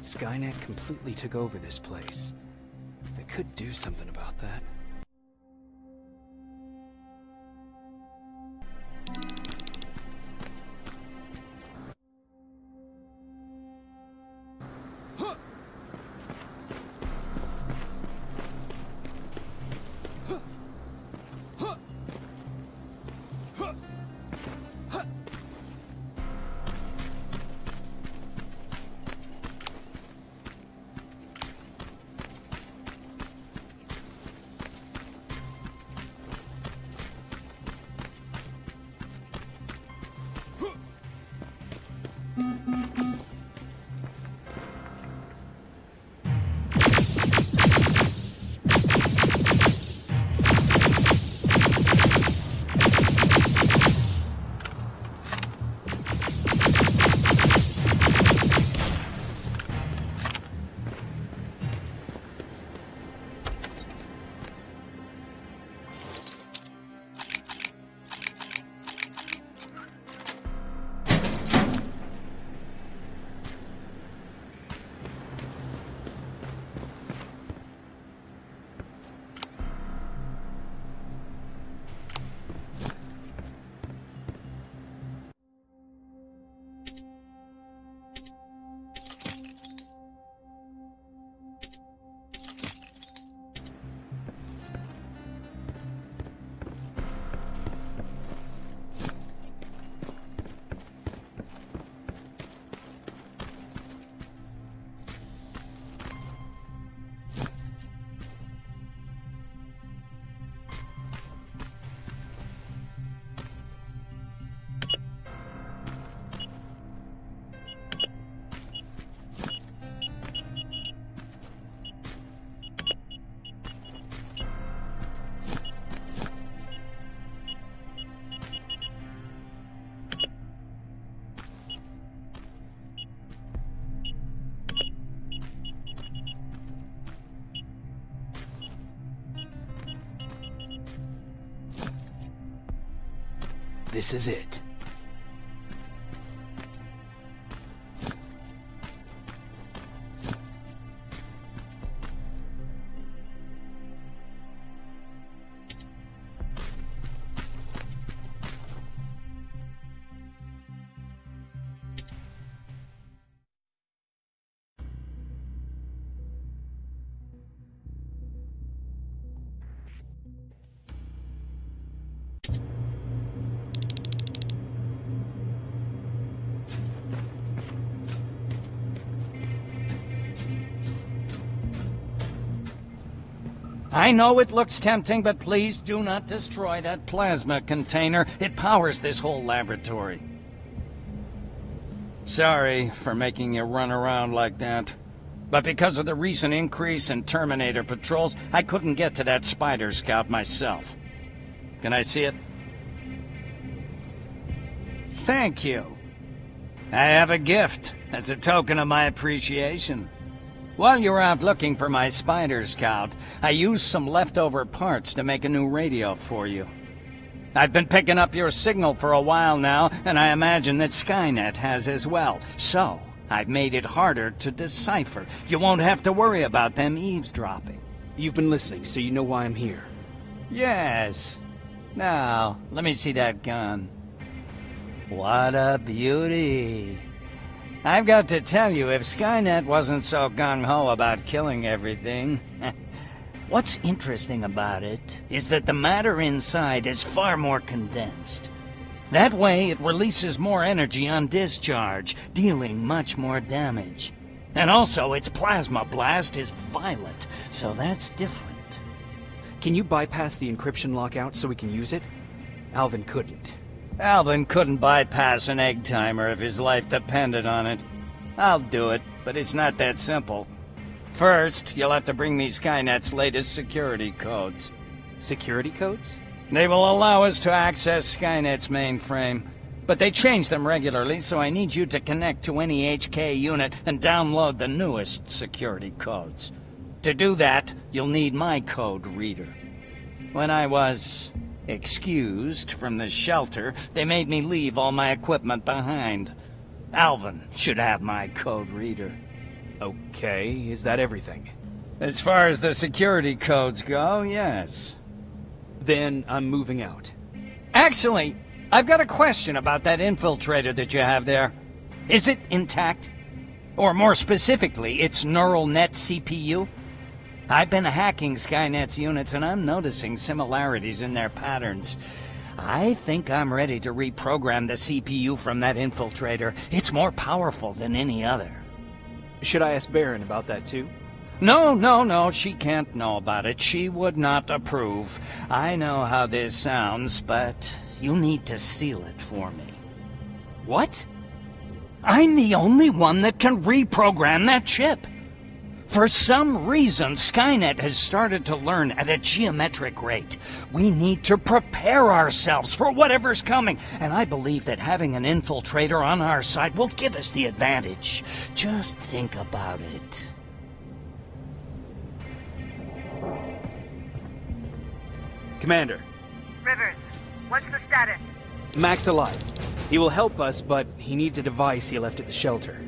Skynet completely took over this place. They could do something about that. This is it. I know it looks tempting, but please do not destroy that plasma container. It powers this whole laboratory. Sorry for making you run around like that. But because of the recent increase in Terminator patrols, I couldn't get to that Spider Scout myself. Can I see it? Thank you. I have a gift as a token of my appreciation. While you were out looking for my Spider Scout, I used some leftover parts to make a new radio for you. I've been picking up your signal for a while now, and I imagine that Skynet has as well. So, I've made it harder to decipher. You won't have to worry about them eavesdropping. You've been listening, so you know why I'm here. Yes. Now, let me see that gun. What a beauty. I've got to tell you, if Skynet wasn't so gung-ho about killing everything... What's interesting about it is that the matter inside is far more condensed. That way, it releases more energy on discharge, dealing much more damage. And also, its plasma blast is violent, so that's different. Can you bypass the encryption lockout so we can use it? Alvin couldn't. Alvin couldn't bypass an egg timer if his life depended on it. I'll do it, but it's not that simple. First, you'll have to bring me Skynet's latest security codes. Security codes? They will allow us to access Skynet's mainframe, but they change them regularly, so I need you to connect to any HK unit and download the newest security codes. To do that, you'll need my code reader. When I was excused from the shelter, they made me leave all my equipment behind. Alvin should have my code reader. Okay, is that everything? As far as the security codes go, yes. Then I'm moving out. Actually, I've got a question about that infiltrator that you have there. Is it intact? Or more specifically, its neural net CPU? I've been hacking Skynet's units and I'm noticing similarities in their patterns. I think I'm ready to reprogram the CPU from that infiltrator. It's more powerful than any other. Should I ask Baron about that too? No, she can't know about it. She would not approve. I know how this sounds, but you need to steal it for me. What? I'm the only one that can reprogram that chip. For some reason, Skynet has started to learn at a geometric rate. We need to prepare ourselves for whatever's coming, and I believe that having an infiltrator on our side will give us the advantage. Just think about it. Commander. Rivers, what's the status? Mac's alive. He will help us, but he needs a device he left at the shelter.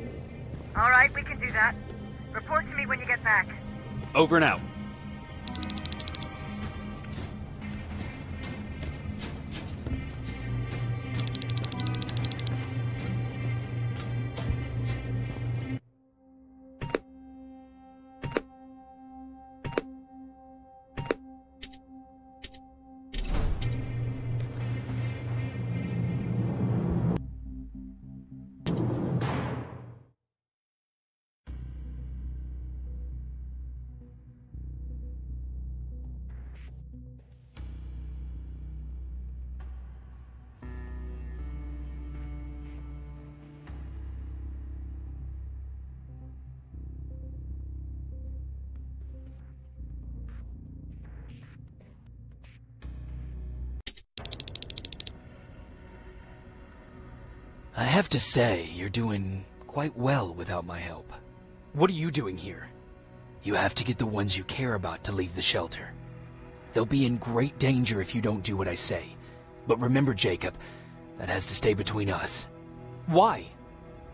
All right, we can do that. Report to me when you get back. Over and out. I have to say, you're doing quite well without my help. What are you doing here? You have to get the ones you care about to leave the shelter. They'll be in great danger if you don't do what I say. But remember, Jacob, That has to stay between us. Why?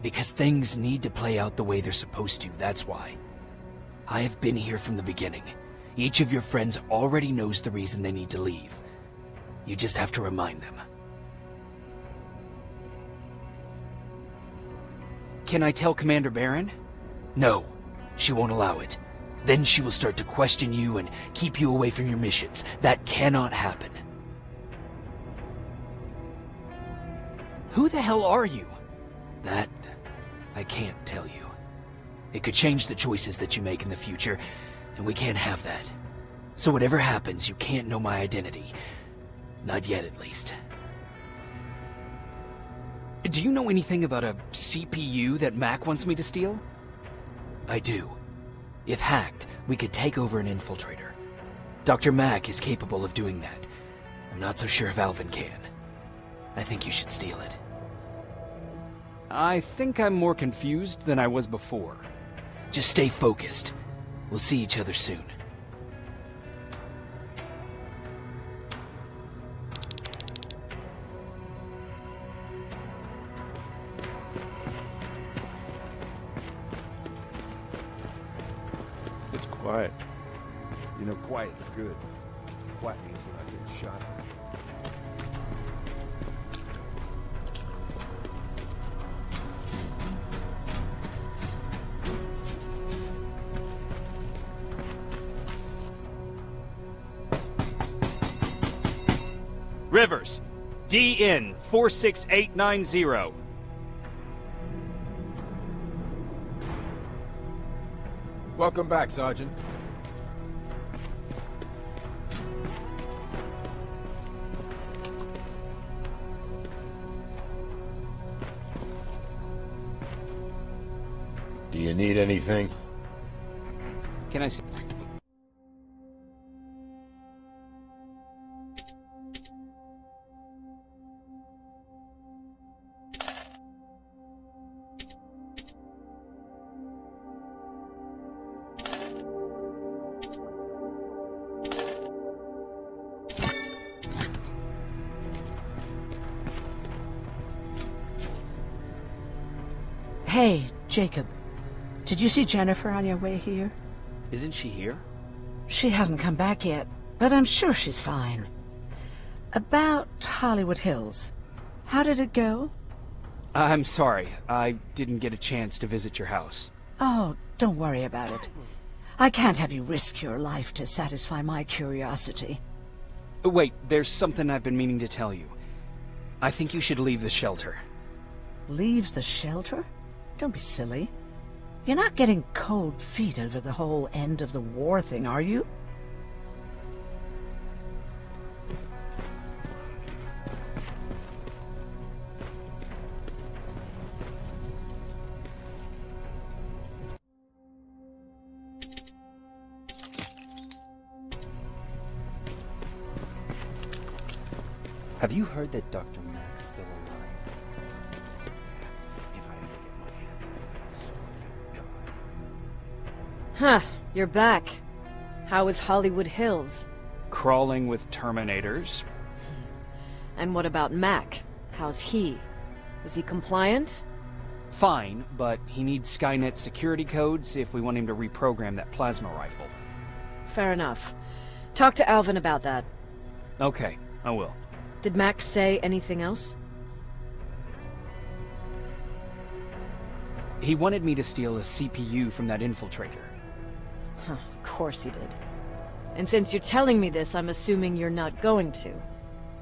Because things need to play out the way they're supposed to, that's why. I have been here from the beginning. Each of your friends already knows the reason they need to leave. You just have to remind them. Can I tell Commander Barron? No, she won't allow it. Then she will start to question you and keep you away from your missions. That cannot happen. Who the hell are you? That, I can't tell you. It could change the choices that you make in the future, and we can't have that. So whatever happens, you can't know my identity. Not yet, at least. Do you know anything about a CPU that Mac wants me to steal? I do. If hacked, we could take over an infiltrator. Dr. Mac is capable of doing that. I'm not so sure if Alvin can. I think you should steal it. I think I'm more confused than I was before. Just stay focused. We'll see each other soon. It's quiet. You know, quiet's good. Quiet means we're not getting shot at. Rivers, DN 46890. Welcome back, Sergeant. Do you need anything? Can I see? Hey, Jacob. Did you see Jennifer on your way here? Isn't she here? She hasn't come back yet, but I'm sure she's fine. About Hollywood Hills. How did it go? I'm sorry. I didn't get a chance to visit your house. Oh, don't worry about it. I can't have you risk your life to satisfy my curiosity. Wait, there's something I've been meaning to tell you. I think you should leave the shelter. Leaves the shelter? Don't be silly. You're not getting cold feet over the whole end of the war thing, are you? Have you heard that Dr. Mac's still alive? Huh, you're back. How is Hollywood Hills? Crawling with Terminators. And what about Mac? How's he? Is he compliant? Fine, but he needs Skynet security codes if we want him to reprogram that plasma rifle. Fair enough. Talk to Alvin about that. Okay, I will. Did Mac say anything else? He wanted me to steal a CPU from that infiltrator. Huh, of course he did. And since you're telling me this, I'm assuming you're not going to.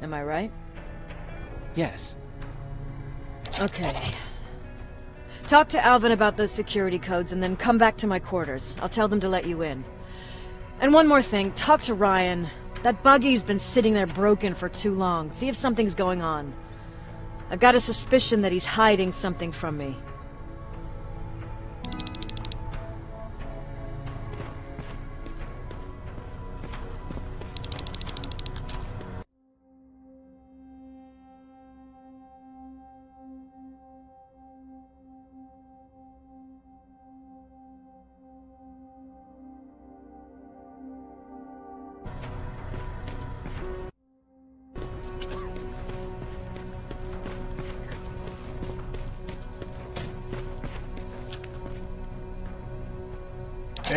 Am I right? Yes. Okay. Talk to Alvin about those security codes and then come back to my quarters. I'll tell them to let you in. And one more thing, talk to Ryan. That buggy's been sitting there broken for too long. See if something's going on. I've got a suspicion that he's hiding something from me.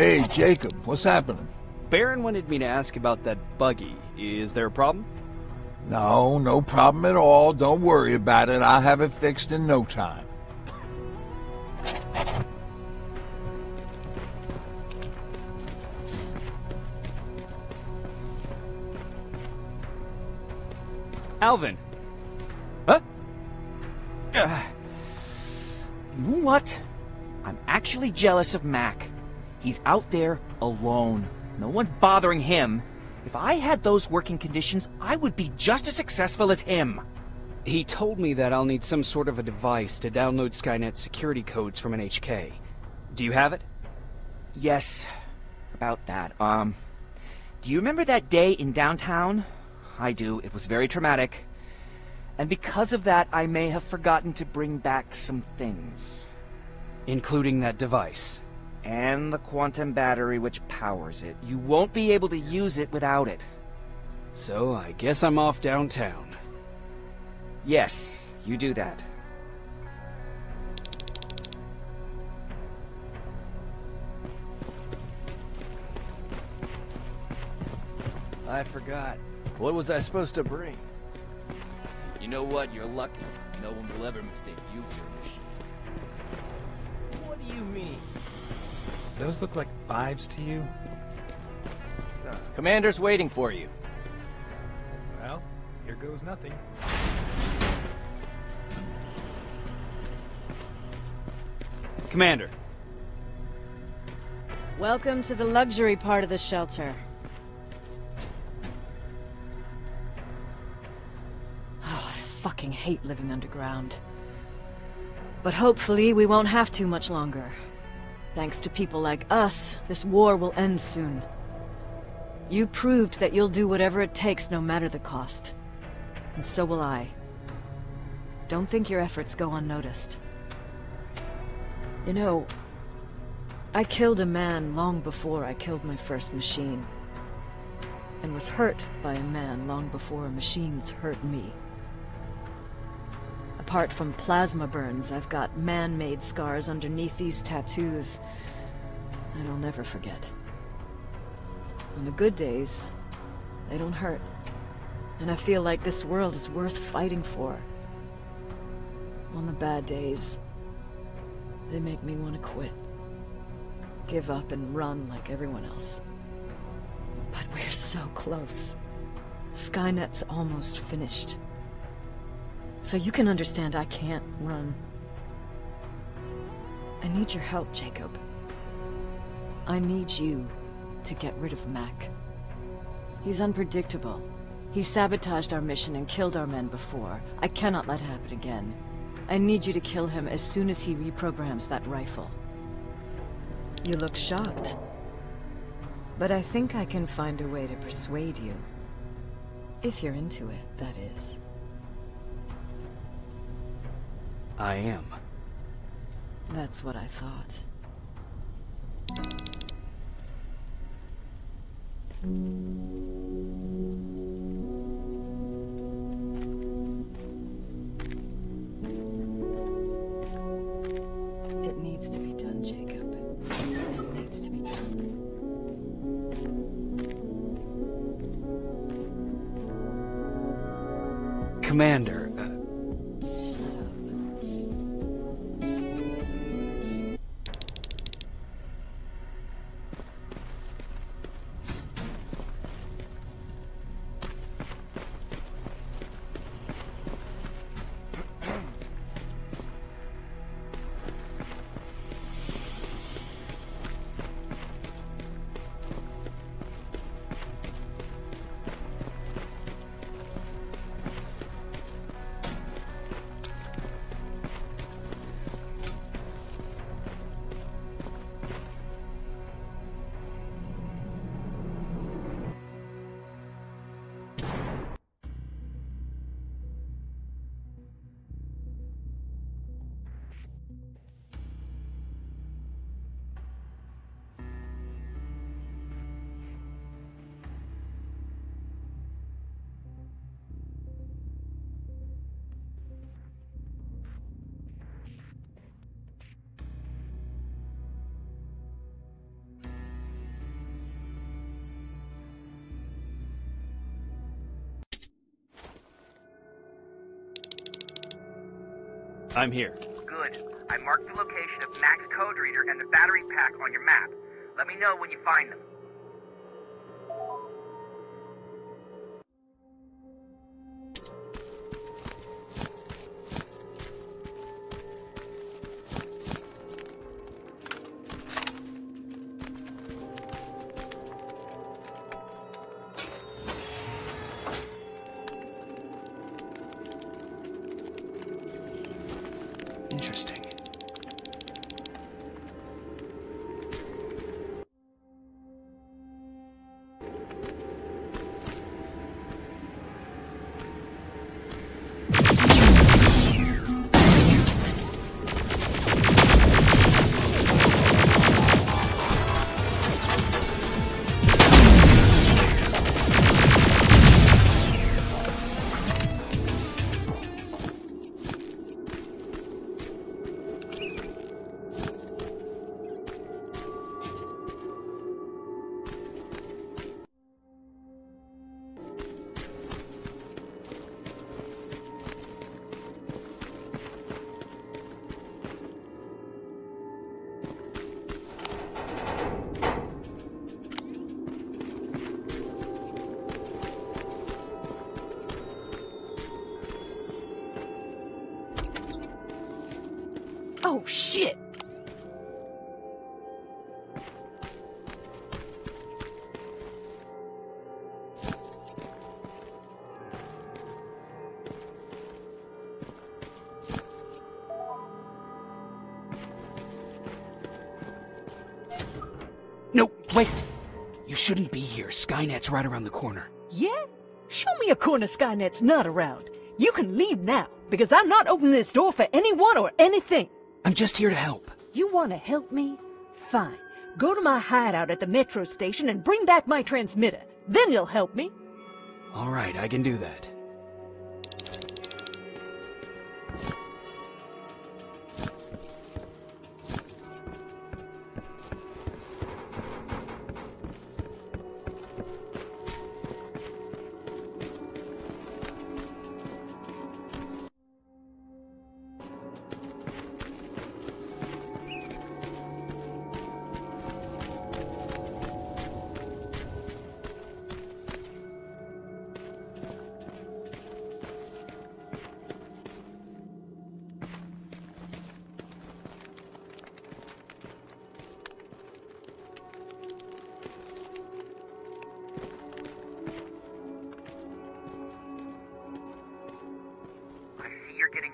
Hey, Jacob, what's happening? Baron wanted me to ask about that buggy. Is there a problem? No, no problem at all. Don't worry about it. I'll have it fixed in no time. Alvin! Huh? You know what? I'm actually jealous of Mac. He's out there alone. No one's bothering him. If I had those working conditions, I would be just as successful as him. He told me that I'll need some sort of a device to download Skynet security codes from an HK. Do you have it? Yes, about that. Do you remember that day in downtown? I do. It was very traumatic. And because of that, I may have forgotten to bring back some things. Including that device? And the quantum battery which powers it. You won't be able to use it without it. So I guess I'm off downtown. Yes, you do that. I forgot. What was I supposed to bring? You know what? You're lucky. No one will ever mistake you for a machine. What do you mean? Those look like 5s to you? Commander's waiting for you. Well, here goes nothing. Commander. Welcome to the luxury part of the shelter. Oh, I fucking hate living underground. But hopefully we won't have to much longer. Thanks to people like us, this war will end soon. You proved that you'll do whatever it takes no matter the cost. And so will I. Don't think your efforts go unnoticed. You know, I killed a man long before I killed my first machine. And was hurt by a man long before machines hurt me. Apart from plasma burns, I've got man-made scars underneath these tattoos. And I'll never forget. On the good days, they don't hurt. And I feel like this world is worth fighting for. On the bad days, they make me want to quit. Give up and run like everyone else. But we're so close. Skynet's almost finished. So you can understand I can't run. I need your help, Jacob. I need you to get rid of Mac. He's unpredictable. He sabotaged our mission and killed our men before. I cannot let it happen again. I need you to kill him as soon as he reprograms that rifle. You look shocked. But I think I can find a way to persuade you. If you're into it, that is. I am. That's what I thought. It needs to be done, Jacob. It needs to be done. Commander, I'm here. Good. I marked the location of Mac's code reader and the battery pack on your map. Let me know when you find them. Interesting. Oh, shit! No, wait! You shouldn't be here. Skynet's right around the corner. Yeah? Show me a corner Skynet's not around. You can leave now, because I'm not opening this door for anyone or anything. I'm just here to help. You want to help me? Fine. Go to my hideout at the metro station and bring back my transmitter. Then you'll help me. All right, I can do that.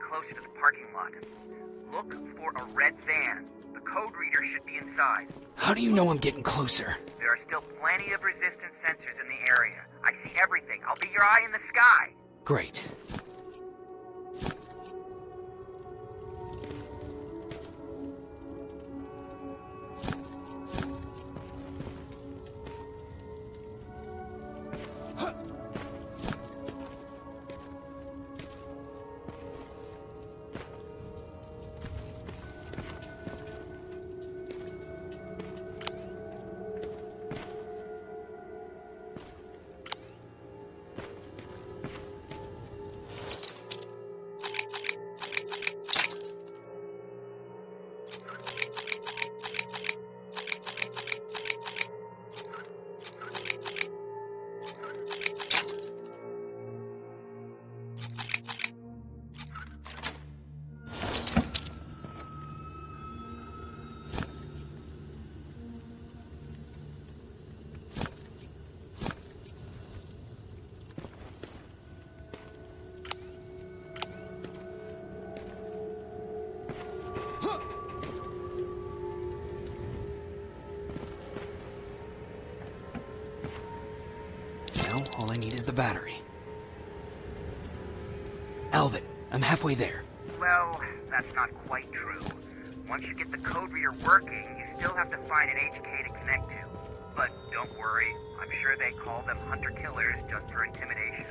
Closer to the parking lot. Look for a red van. The code reader should be inside. How do you know I'm getting closer? There are still plenty of resistance sensors in the area. I see everything. I'll be your eye in the sky. Great. All I need is the battery. Alvin, I'm halfway there. Well, that's not quite true. Once you get the code reader working, you still have to find an HK to connect to. But don't worry, I'm sure they call them hunter-killers just for intimidation.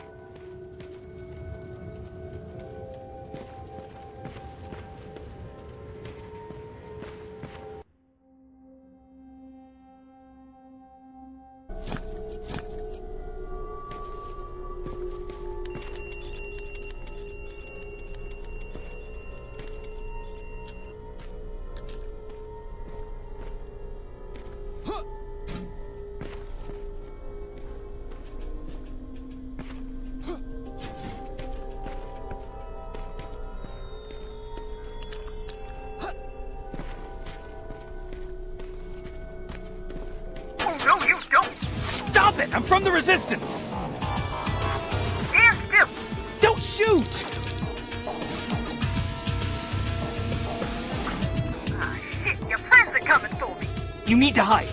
it! I'm from the Resistance! Stand still! Don't shoot! Ah, shit, your friends are coming for me! You need to hide.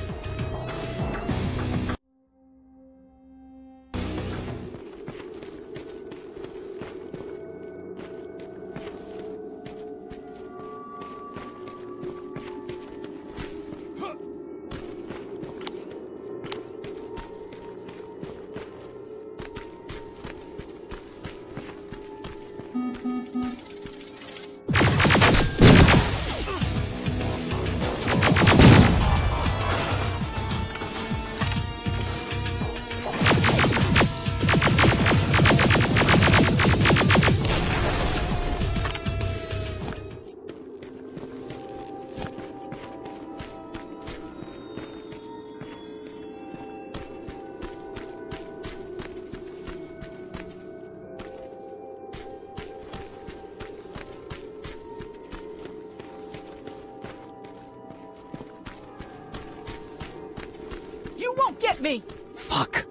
You won't get me! Fuck.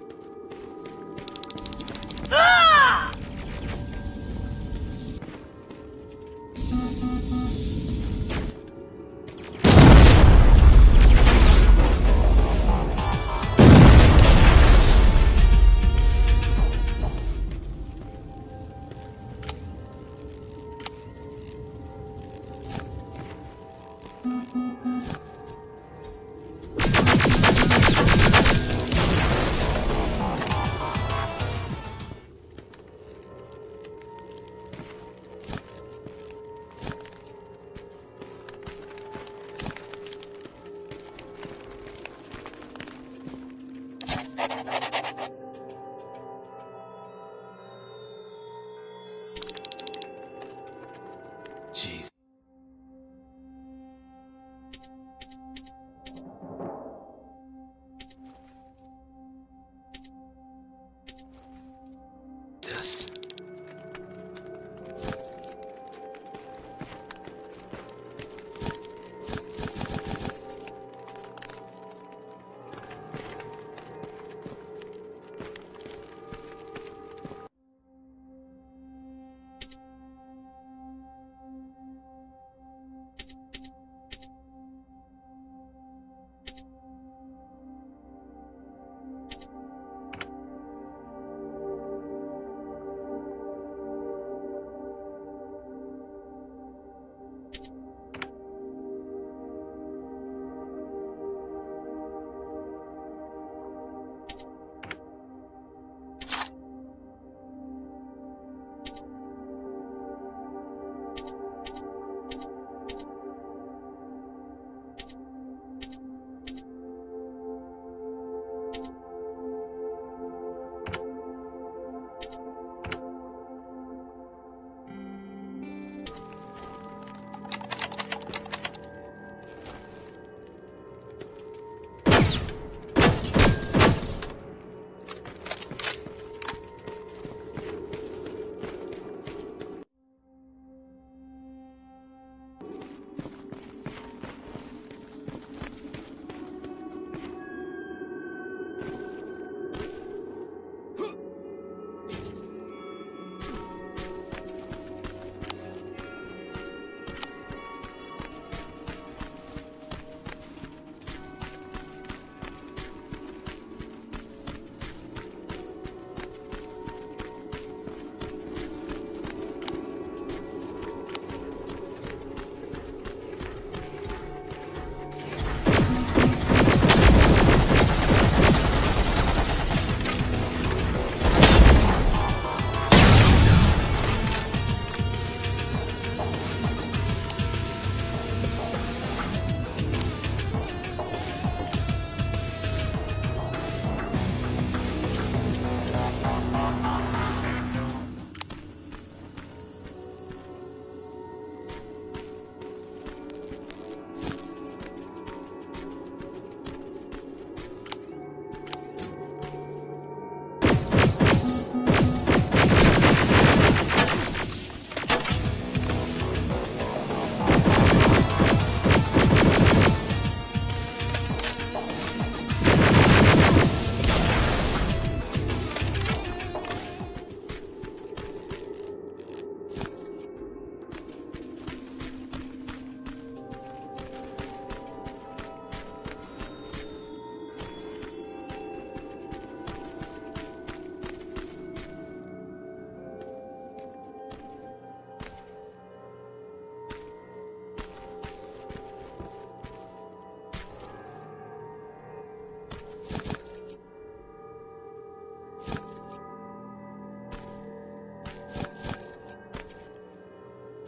Ah! Jeez. This.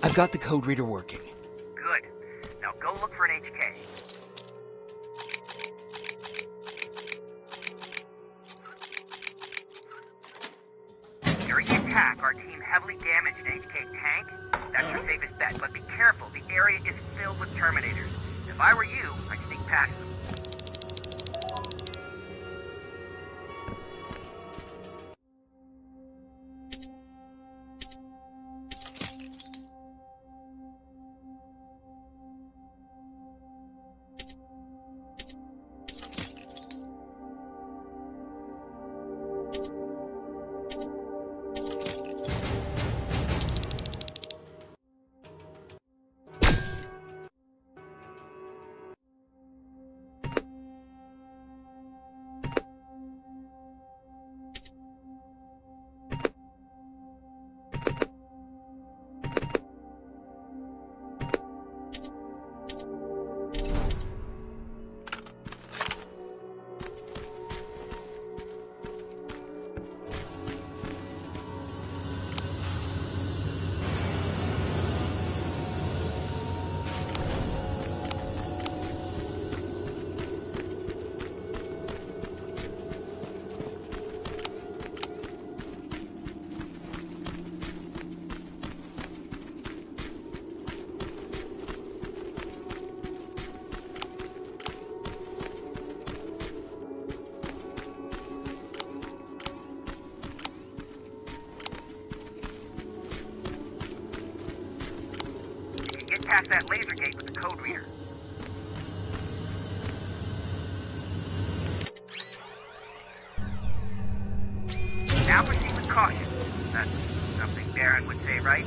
I've got the code reader working. Good. Now go look for an HK. During the attack, our team heavily damaged an HK tank. That's your safest bet, but be careful. The area is filled with Terminators. If I were you, I'd sneak past them. Past that laser gate with the code reader. Now proceed with caution. That's something Baron would say, right?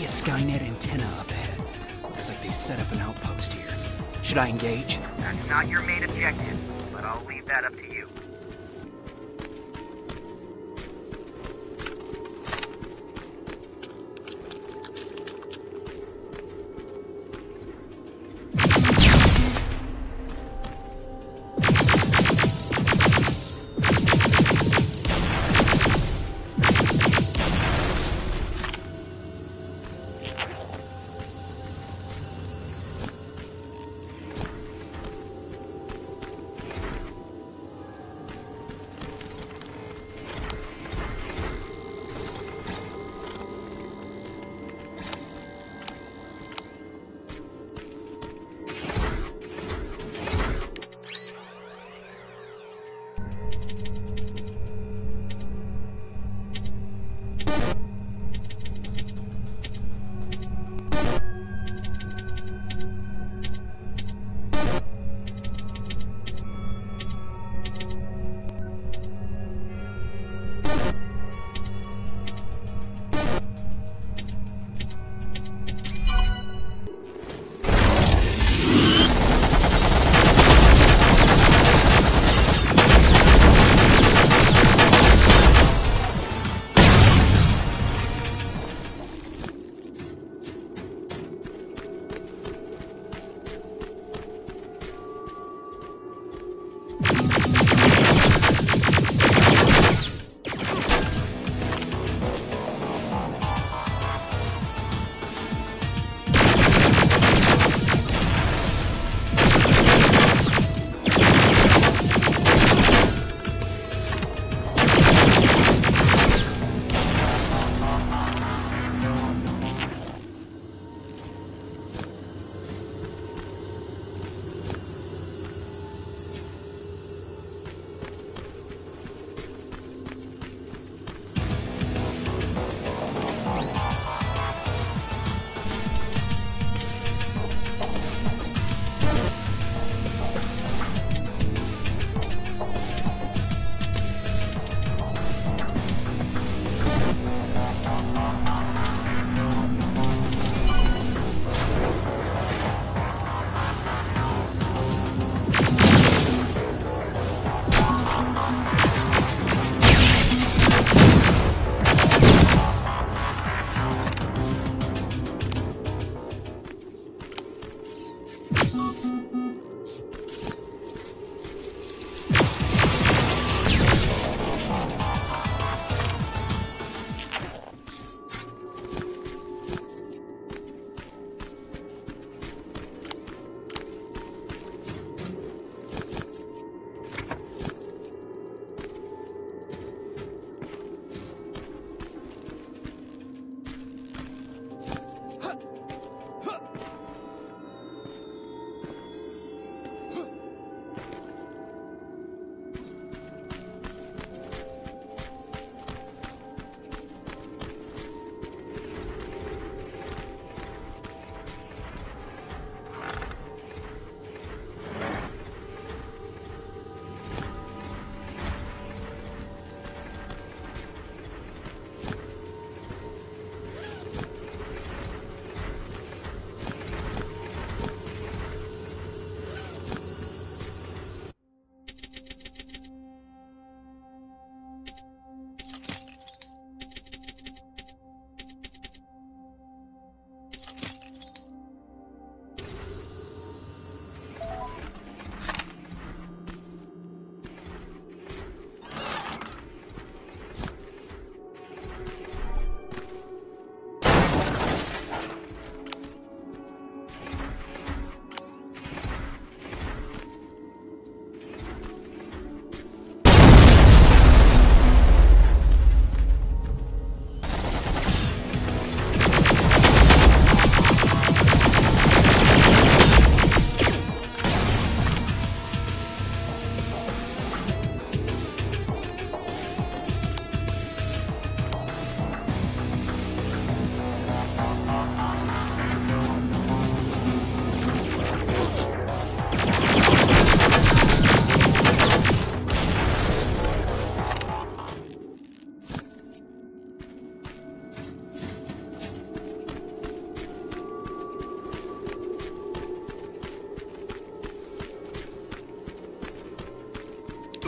Skynet antenna up ahead. Looks like they set up an outpost here. Should I engage? That's not your main objective, but I'll leave that up to you.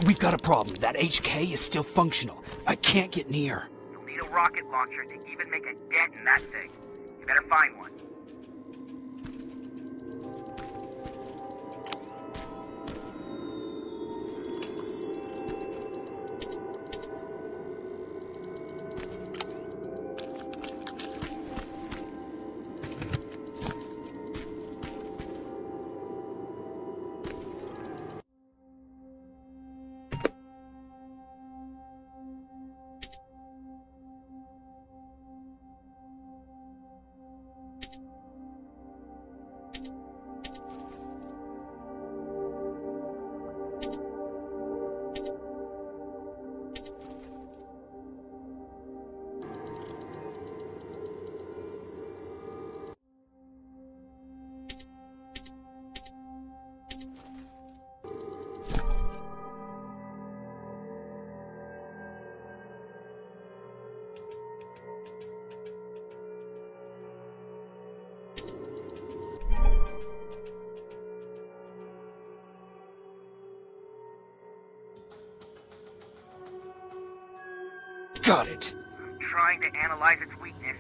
We've got a problem. That HK is still functional. I can't get near. You'll need a rocket launcher to even make a dent in that thing. You better find one. Got it. I'm trying to analyze its weakness.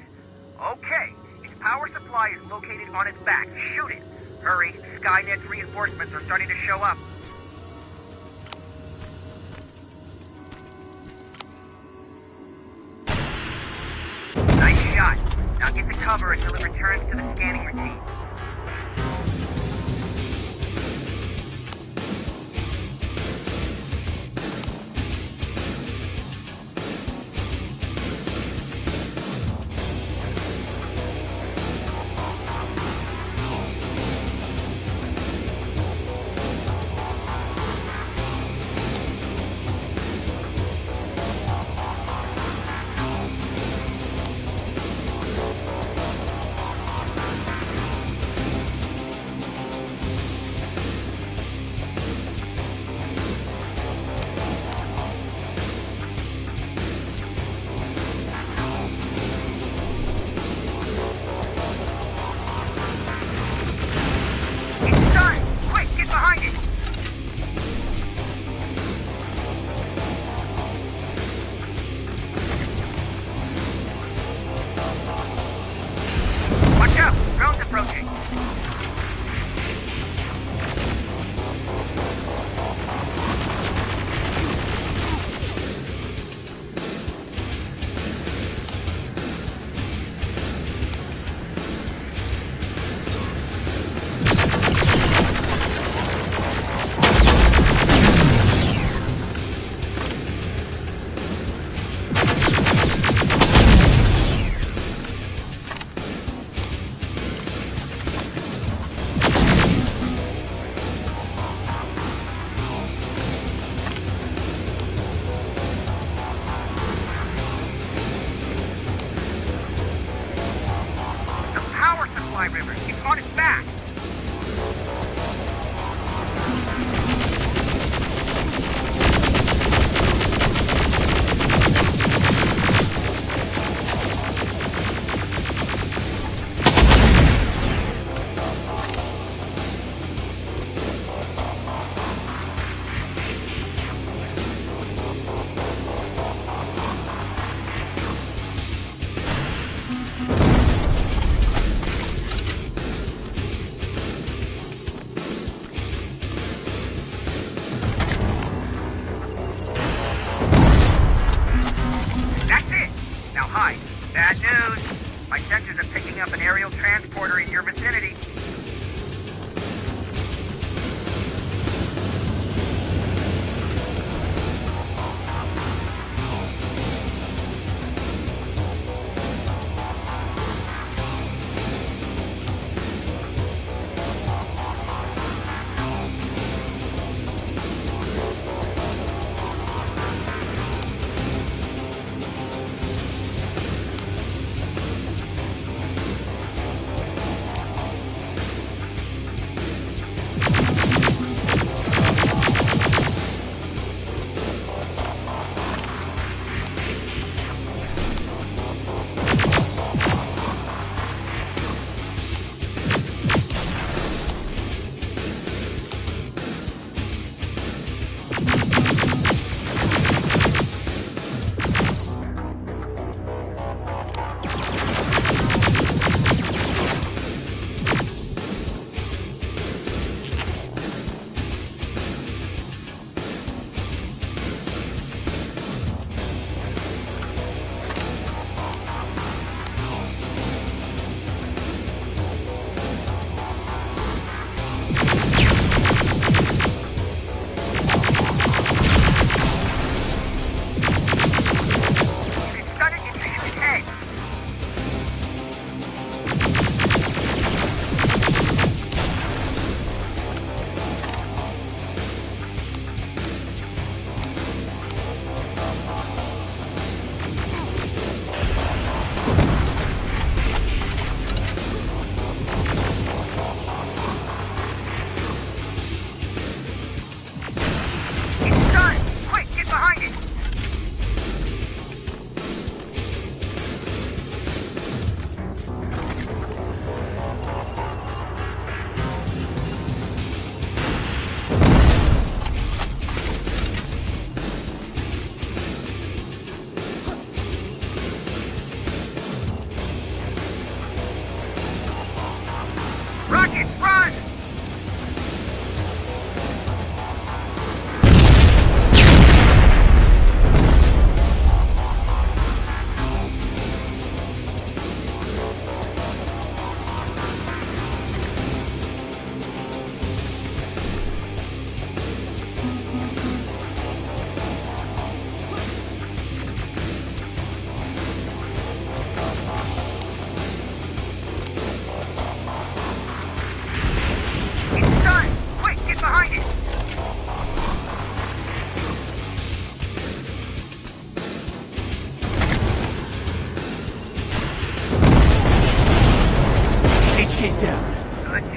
Okay, its power supply is located on its back. Shoot it. Hurry, Skynet's reinforcements are starting to show up. Nice shot. Now get to cover until it returns to the scanning routine.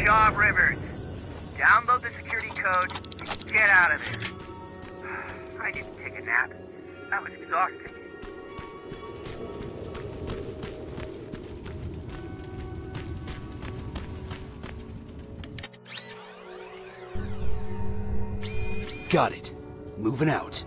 job, Rivers. Download the security code and get out of there. I need to take a nap. That was exhausting. Got it. Moving out.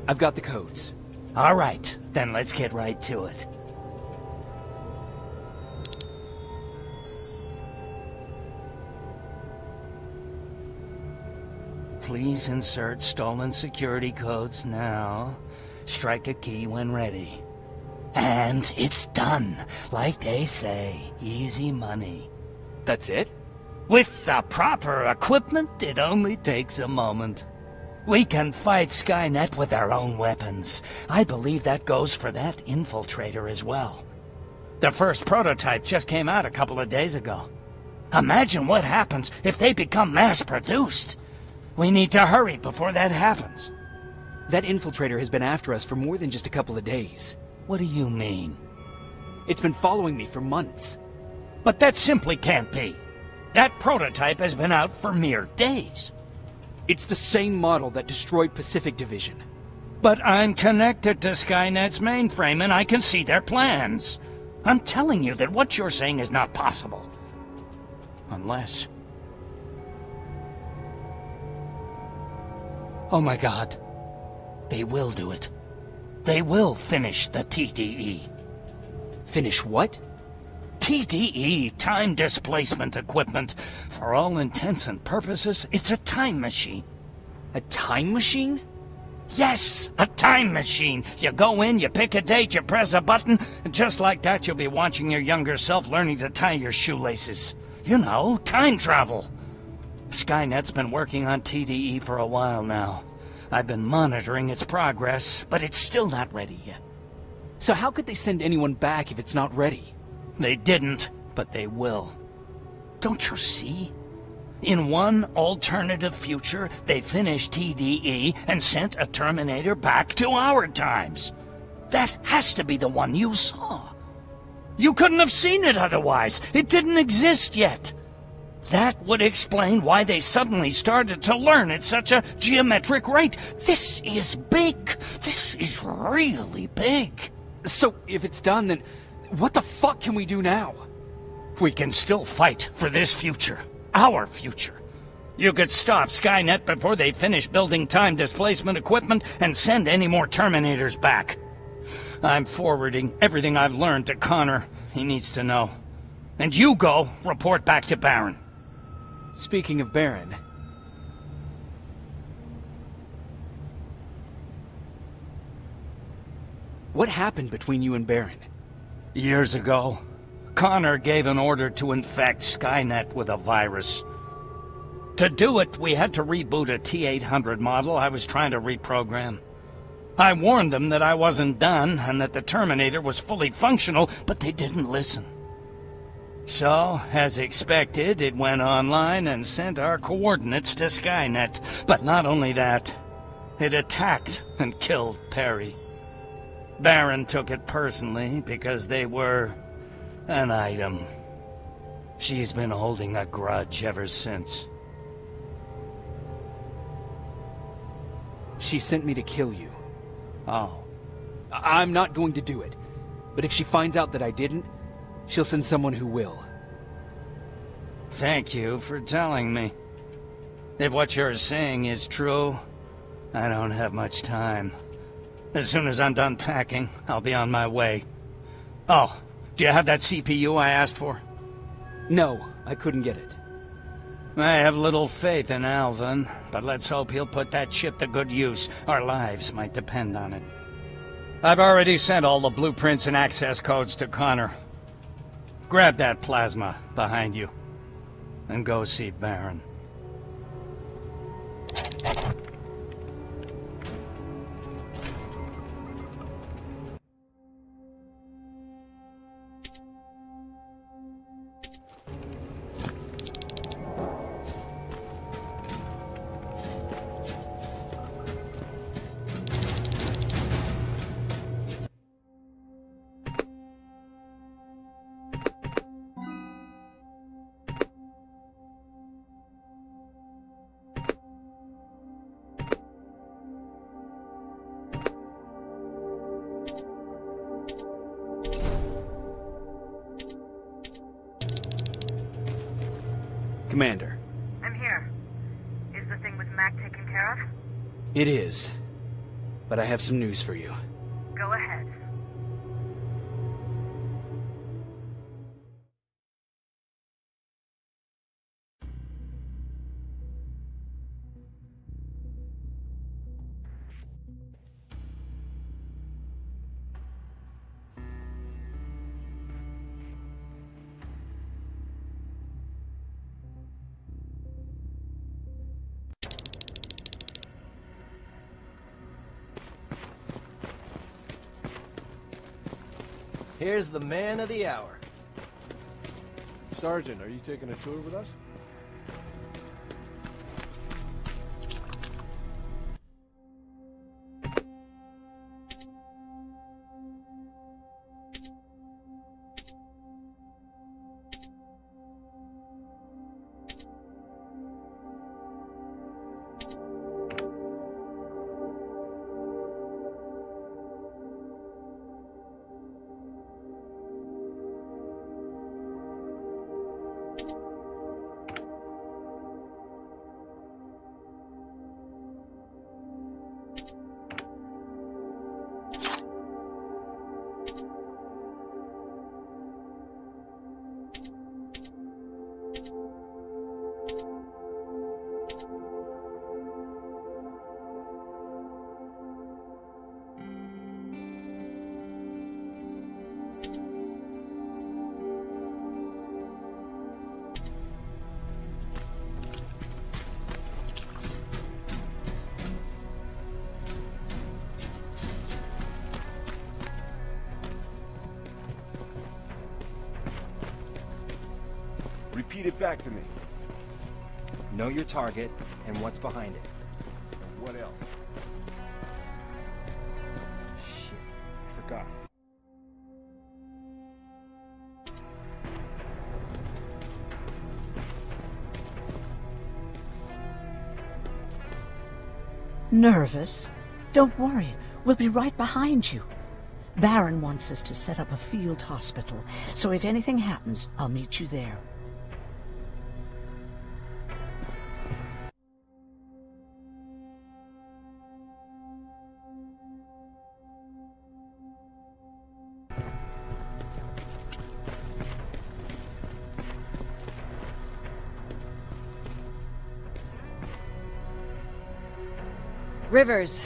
I've got the codes. All right, then let's get right to it. Please insert stolen security codes now. Strike a key when ready. And it's done. Like they say, easy money. That's it? With the proper equipment, it only takes a moment. We can fight Skynet with our own weapons. I believe that goes for that infiltrator as well. The first prototype just came out a couple of days ago. Imagine what happens if they become mass-produced. We need to hurry before that happens. That infiltrator has been after us for more than just a couple of days. What do you mean? It's been following me for months. But that simply can't be. That prototype has been out for mere days. It's the same model that destroyed Pacific Division. But I'm connected to Skynet's mainframe and I can see their plans. I'm telling you that what you're saying is not possible. Unless... Oh my God. They will do it. They will finish the TDE. Finish what? TDE, time displacement equipment. For all intents and purposes, it's a time machine. A time machine? Yes, a time machine. You go in, you pick a date, you press a button, and just like that you'll be watching your younger self learning to tie your shoelaces. You know, time travel. Skynet's been working on TDE for a while now. I've been monitoring its progress, but it's still not ready yet. So how could they send anyone back if it's not ready? They didn't, but they will. Don't you see? In one alternative future, they finished TDE and sent a Terminator back to our times. That has to be the one you saw. You couldn't have seen it otherwise. It didn't exist yet. That would explain why they suddenly started to learn at such a geometric rate. This is big. This is really big. So, if it's done, then what the fuck can we do now? We can still fight for this future. Our future. You could stop Skynet before they finish building time displacement equipment and send any more Terminators back. I'm forwarding everything I've learned to Connor. He needs to know. And you go report back to Baron. Speaking of Baron... What happened between you and Baron? Years ago, Connor gave an order to infect Skynet with a virus. To do it, we had to reboot a T-800 model I was trying to reprogram. I warned them that I wasn't done and that the Terminator was fully functional, but they didn't listen. So, as expected, it went online and sent our coordinates to Skynet. But not only that, it attacked and killed Perry. Baron took it personally because they were an item. She's been holding a grudge ever since. She sent me to kill you. Oh. I'm not going to do it. But if she finds out that I didn't, she'll send someone who will. Thank you for telling me. If what you're saying is true, I don't have much time. As soon as I'm done packing, I'll be on my way. Oh, do you have that CPU I asked for? No, I couldn't get it. I have little faith in Alvin, but let's hope he'll put that chip to good use. Our lives might depend on it. I've already sent all the blueprints and access codes to Connor. Grab that plasma behind you, and go see Baron. Commander. I'm here. Is the thing with Mac taken care of? It is. But I have some news for you. Go ahead. Here's the man of the hour. Sergeant, are you taking a tour with us? Repeat it back to me. Know your target and what's behind it. And what else? Shit, I forgot. Nervous? Don't worry, we'll be right behind you. Baron wants us to set up a field hospital, so if anything happens, I'll meet you there. Rivers,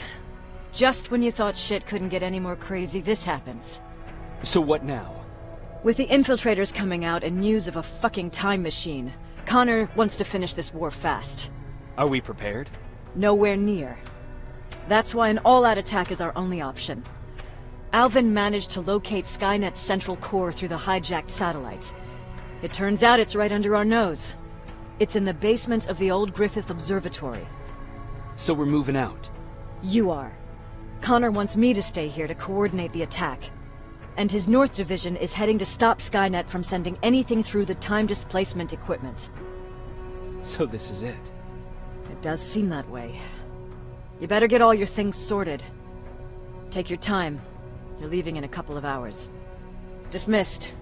just when you thought shit couldn't get any more crazy, this happens. So what now? With the infiltrators coming out and news of a fucking time machine, Connor wants to finish this war fast. Are we prepared? Nowhere near. That's why an all-out attack is our only option. Alvin managed to locate Skynet's central core through the hijacked satellite. It turns out it's right under our nose. It's in the basement of the old Griffith Observatory. So we're moving out? You are. Connor wants me to stay here to coordinate the attack. And his North Division is heading to stop Skynet from sending anything through the time displacement equipment. So this is it? It does seem that way. You better get all your things sorted. Take your time. You're leaving in a couple of hours. Dismissed.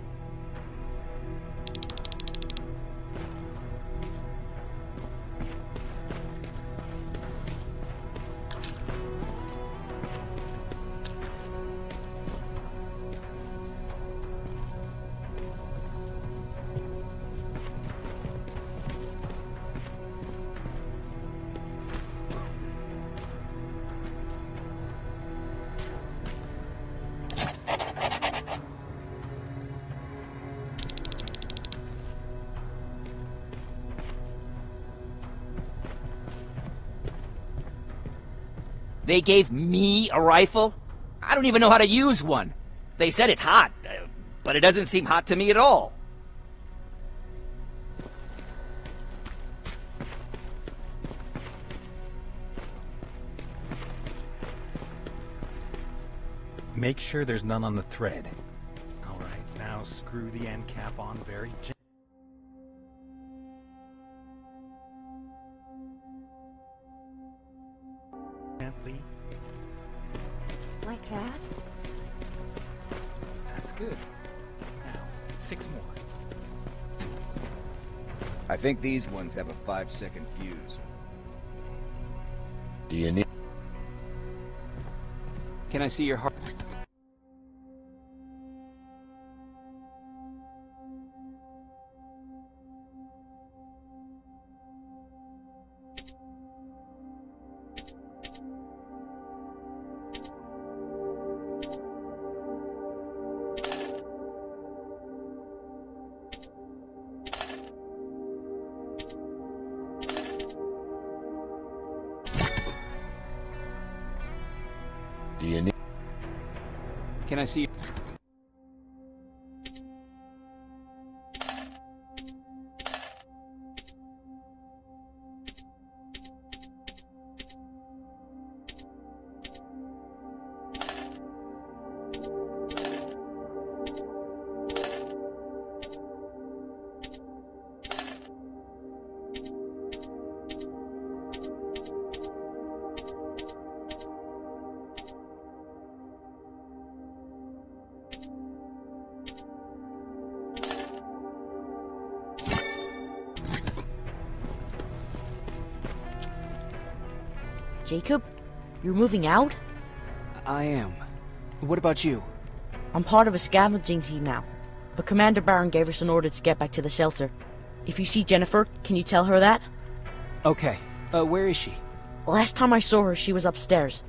They gave me a rifle? I don't even know how to use one. They said it's hot, but it doesn't seem hot to me at all. Make sure there's none on the thread. Alright, now screw the end cap on very gently. Like that? That's good. Now, 6 more. I think these ones have a 5-second fuse. Do you need... Can I see your heart? Do you need... Can I see... Jacob, you're moving out? I am. What about you? I'm part of a scavenging team now, but Commander Barron gave us an order to get back to the shelter. If you see Jennifer, can you tell her that? Okay. Where is she? Last time I saw her, she was upstairs.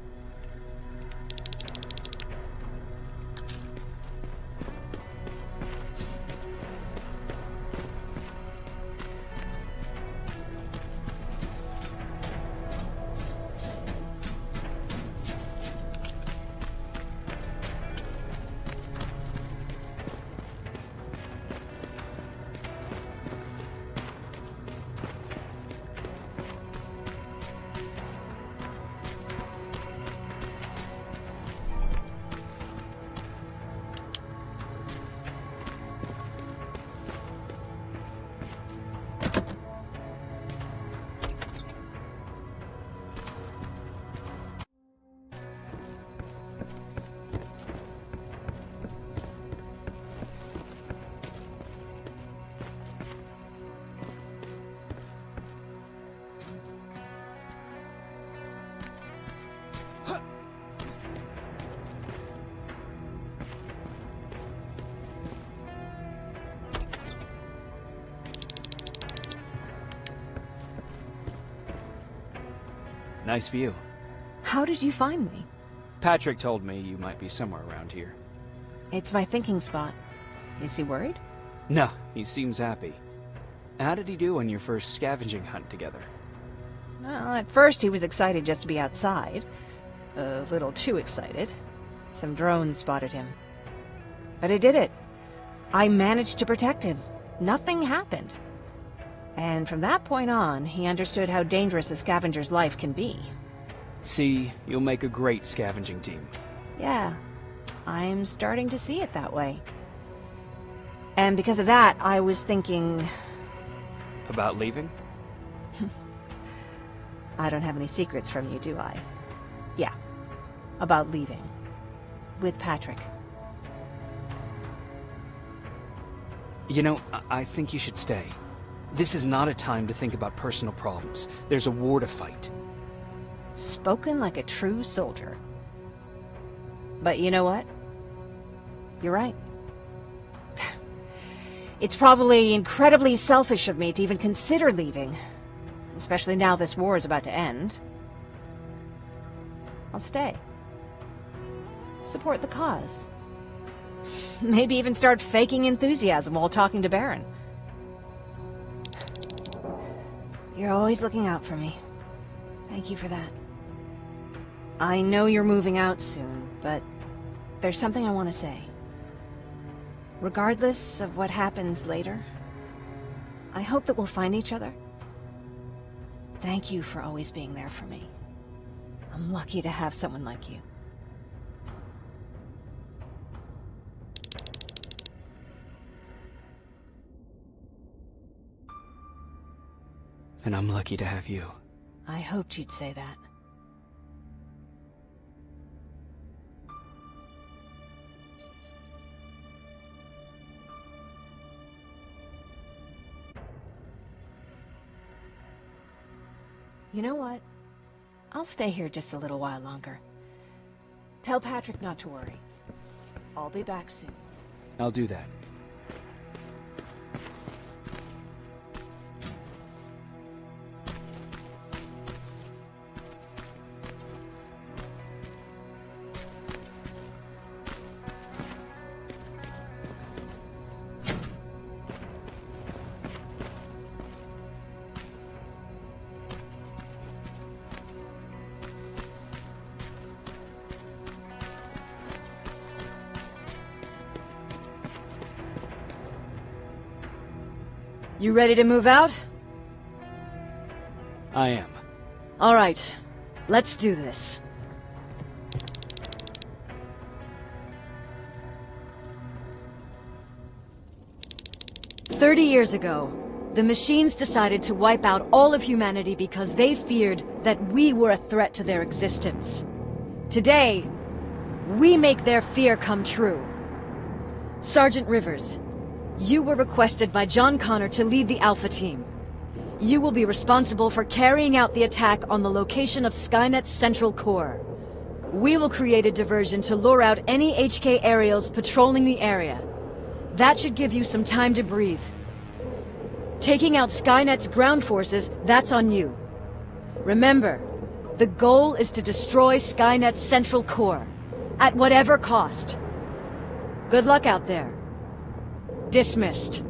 Nice view. How did you find me? Patrick told me you might be somewhere around here. It's my thinking spot. Is he worried? No, he seems happy. How did he do on your first scavenging hunt together? Well, at first he was excited just to be outside. A little too excited. Some drones spotted him. But I did it. I managed to protect him. Nothing happened. And from that point on, he understood how dangerous a scavenger's life can be. See, you'll make a great scavenging team. Yeah, I'm starting to see it that way. And because of that, I was thinking... About leaving? I don't have any secrets from you, do I? Yeah, about leaving. With Patrick. You know, I think you should stay. This is not a time to think about personal problems. There's a war to fight. Spoken like a true soldier. But you know what? You're right. It's probably incredibly selfish of me to even consider leaving. Especially now this war is about to end. I'll stay. Support the cause. Maybe even start faking enthusiasm while talking to Baron. You're always looking out for me. Thank you for that. I know you're moving out soon, but there's something I want to say. Regardless of what happens later, I hope that we'll find each other. Thank you for always being there for me. I'm lucky to have someone like you. And I'm lucky to have you. I hoped you'd say that. You know what? I'll stay here just a little while longer. Tell Patrick not to worry. I'll be back soon. I'll do that. You ready to move out? I am. All right, let's do this. "30 years ago, the machines decided to wipe out all of humanity because they feared that we were a threat to their existence. Today, we make their fear come true. Sergeant Rivers, you were requested by John Connor to lead the Alpha Team. You will be responsible for carrying out the attack on the location of Skynet's central core. We will create a diversion to lure out any HK aerials patrolling the area. That should give you some time to breathe. Taking out Skynet's ground forces, that's on you. Remember, the goal is to destroy Skynet's central core, at whatever cost. Good luck out there. Dismissed."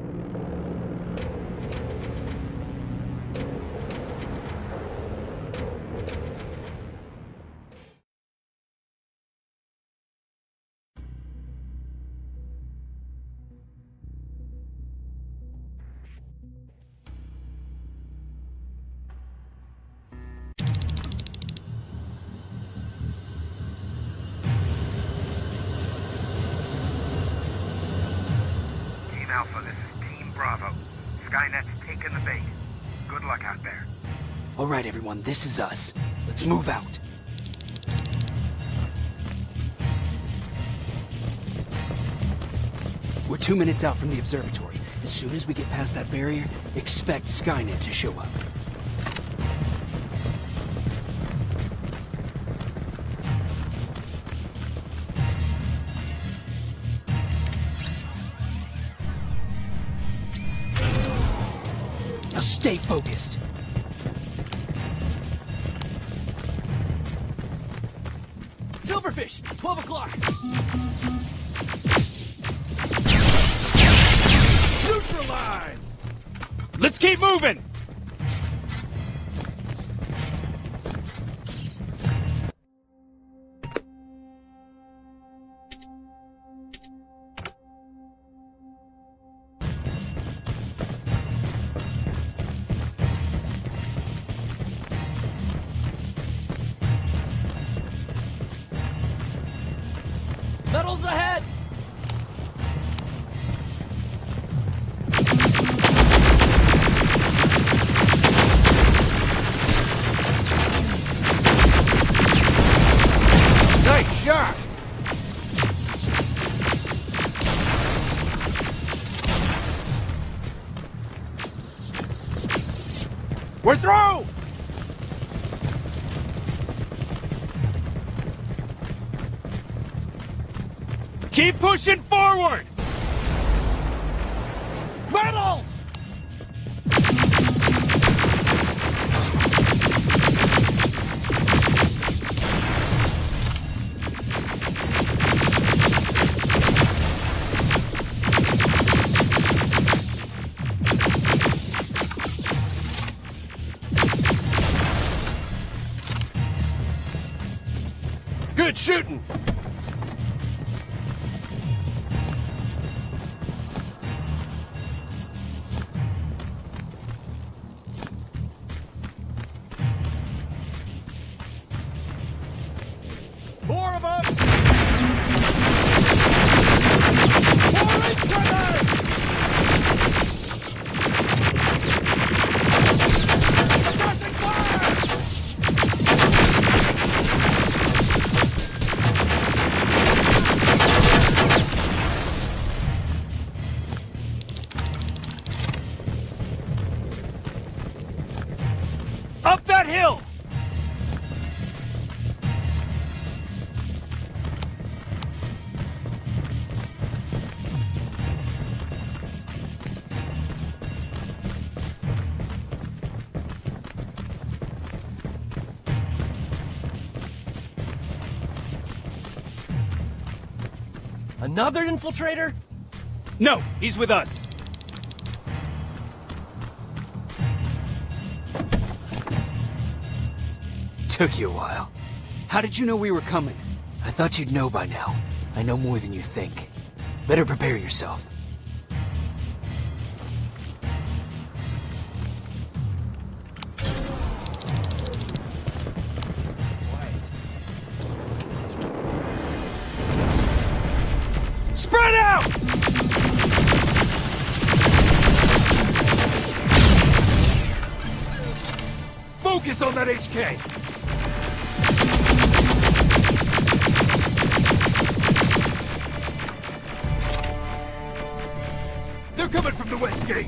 Alpha, this is Team Bravo. Skynet's taken the bait. Good luck out there. All right, everyone, this is us. Let's move out. We're 2 minutes out from the observatory. As soon as we get past that barrier, expect Skynet to show up. Now stay focused. Starfish! 12 o'clock! Neutralized! Let's keep moving! Metals ahead! Nice shot! We're through! Keep pushing forward! Metal! Good shooting! More of them! More intruders! Starting fire! Up that hill! Another infiltrator? No, he's with us. Took you a while. How did you know we were coming? I thought you'd know by now. I know more than you think. Better prepare yourself. Spread out! Focus on that HK! They're coming from the west gate!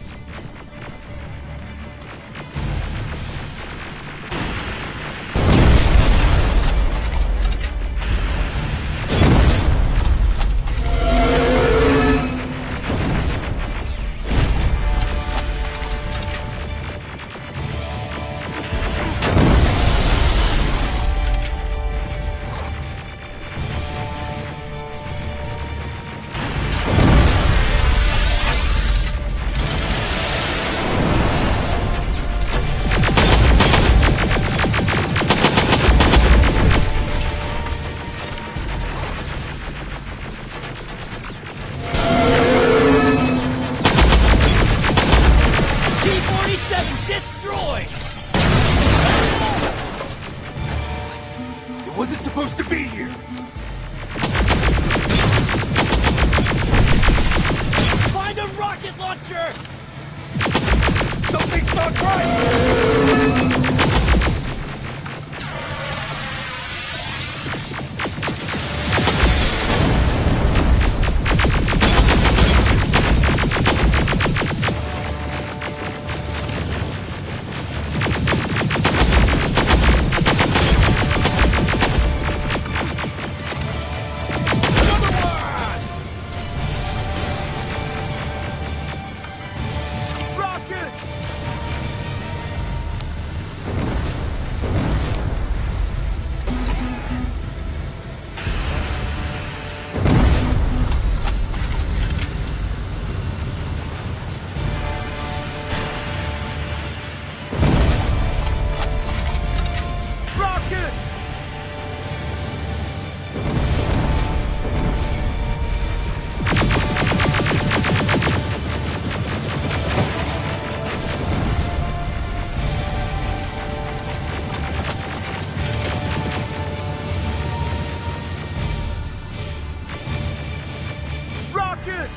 Rockets!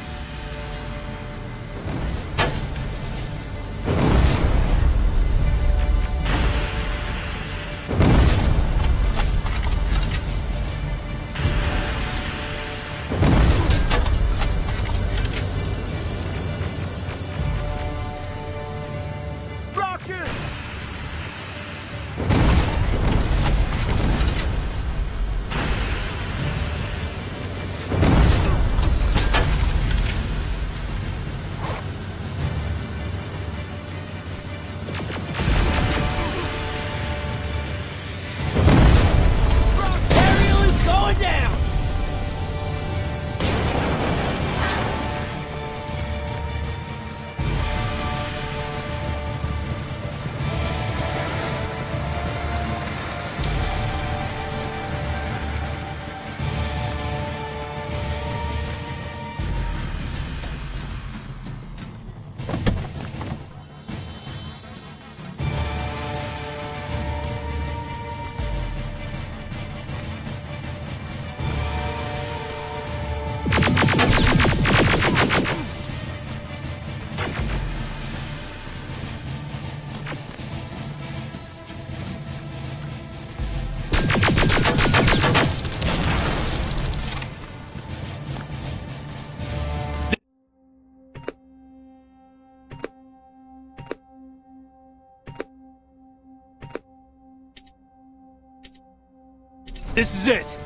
This is it.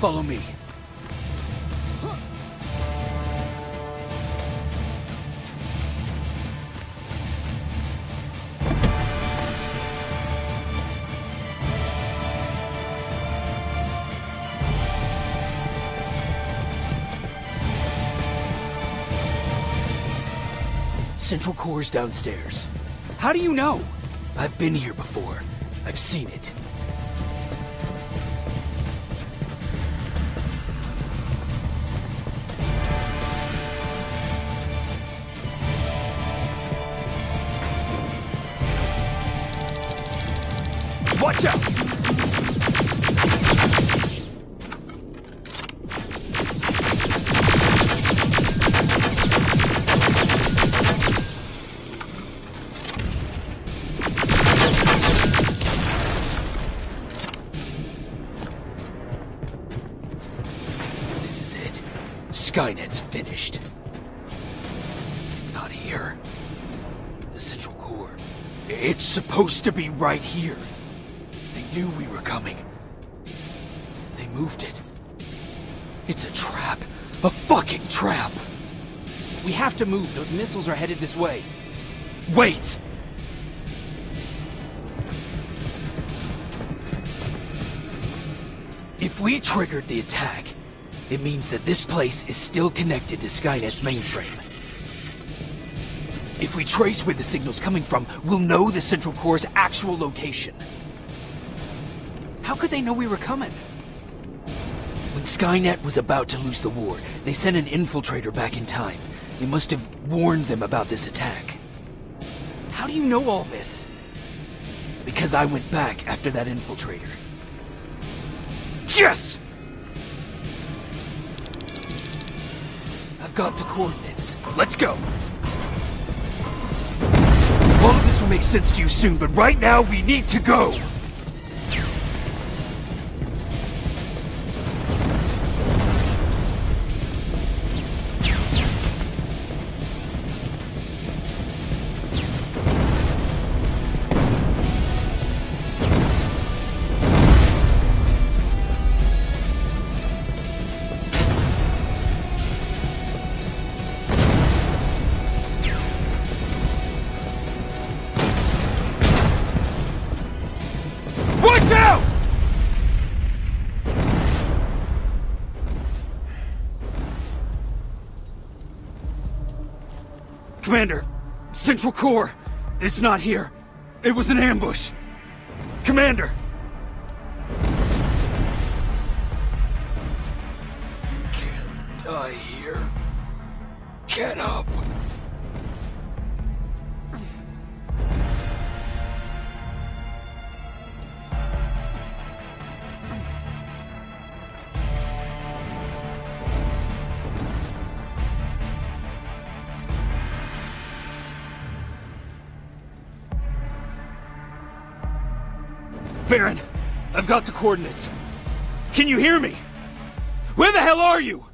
Follow me. Central Core's downstairs. How do you know? I've been here before. I've seen it. Watch out! This is it. Skynet's finished. It's not here. The Central Core. It's supposed to be right here. They knew we were coming. They moved it. It's a trap. A fucking trap! We have to move. Those missiles are headed this way. Wait! If we triggered the attack, it means that this place is still connected to Skynet's mainframe. If we trace where the signal's coming from, we'll know the Central Core's actual location. How could they know we were coming? When Skynet was about to lose the war, they sent an infiltrator back in time. It must have warned them about this attack. How do you know all this? Because I went back after that infiltrator. Yes! I've got the coordinates. Let's go! All of this will make sense to you soon, but right now we need to go! Watch out! Commander, Central Core, it's not here. It was an ambush. Commander! Can't die here. Get up! Baron, I've got the coordinates. Can you hear me? Where the hell are you?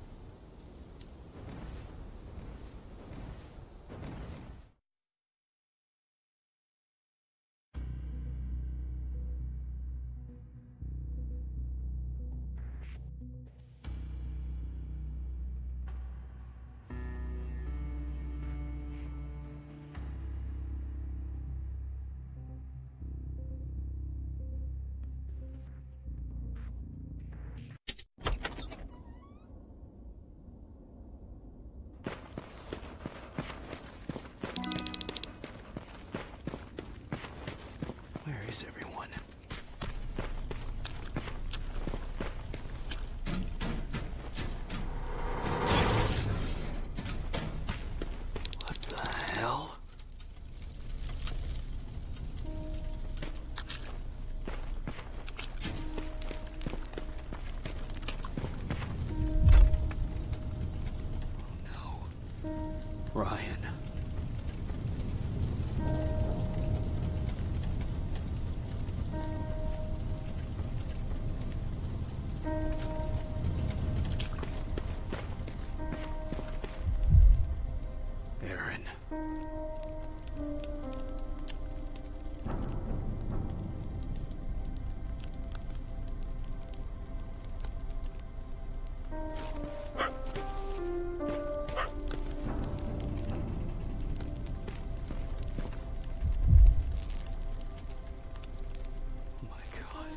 Where is everyone? What the hell? Oh no. Ryan. Baron. Oh my God.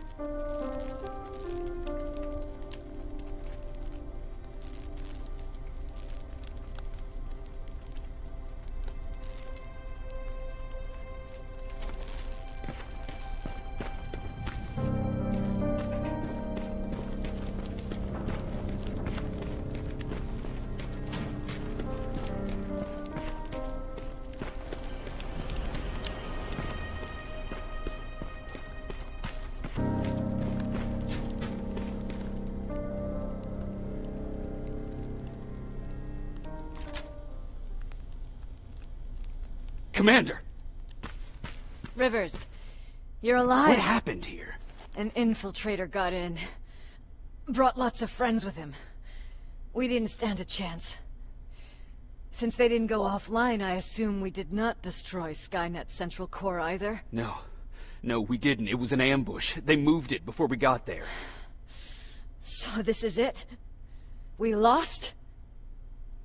Commander! Rivers, you're alive. What happened here? An infiltrator got in. Brought lots of friends with him. We didn't stand a chance. Since they didn't go offline, I assume we did not destroy Skynet's central core either. No. No, we didn't. It was an ambush. They moved it before we got there. So this is it? We lost?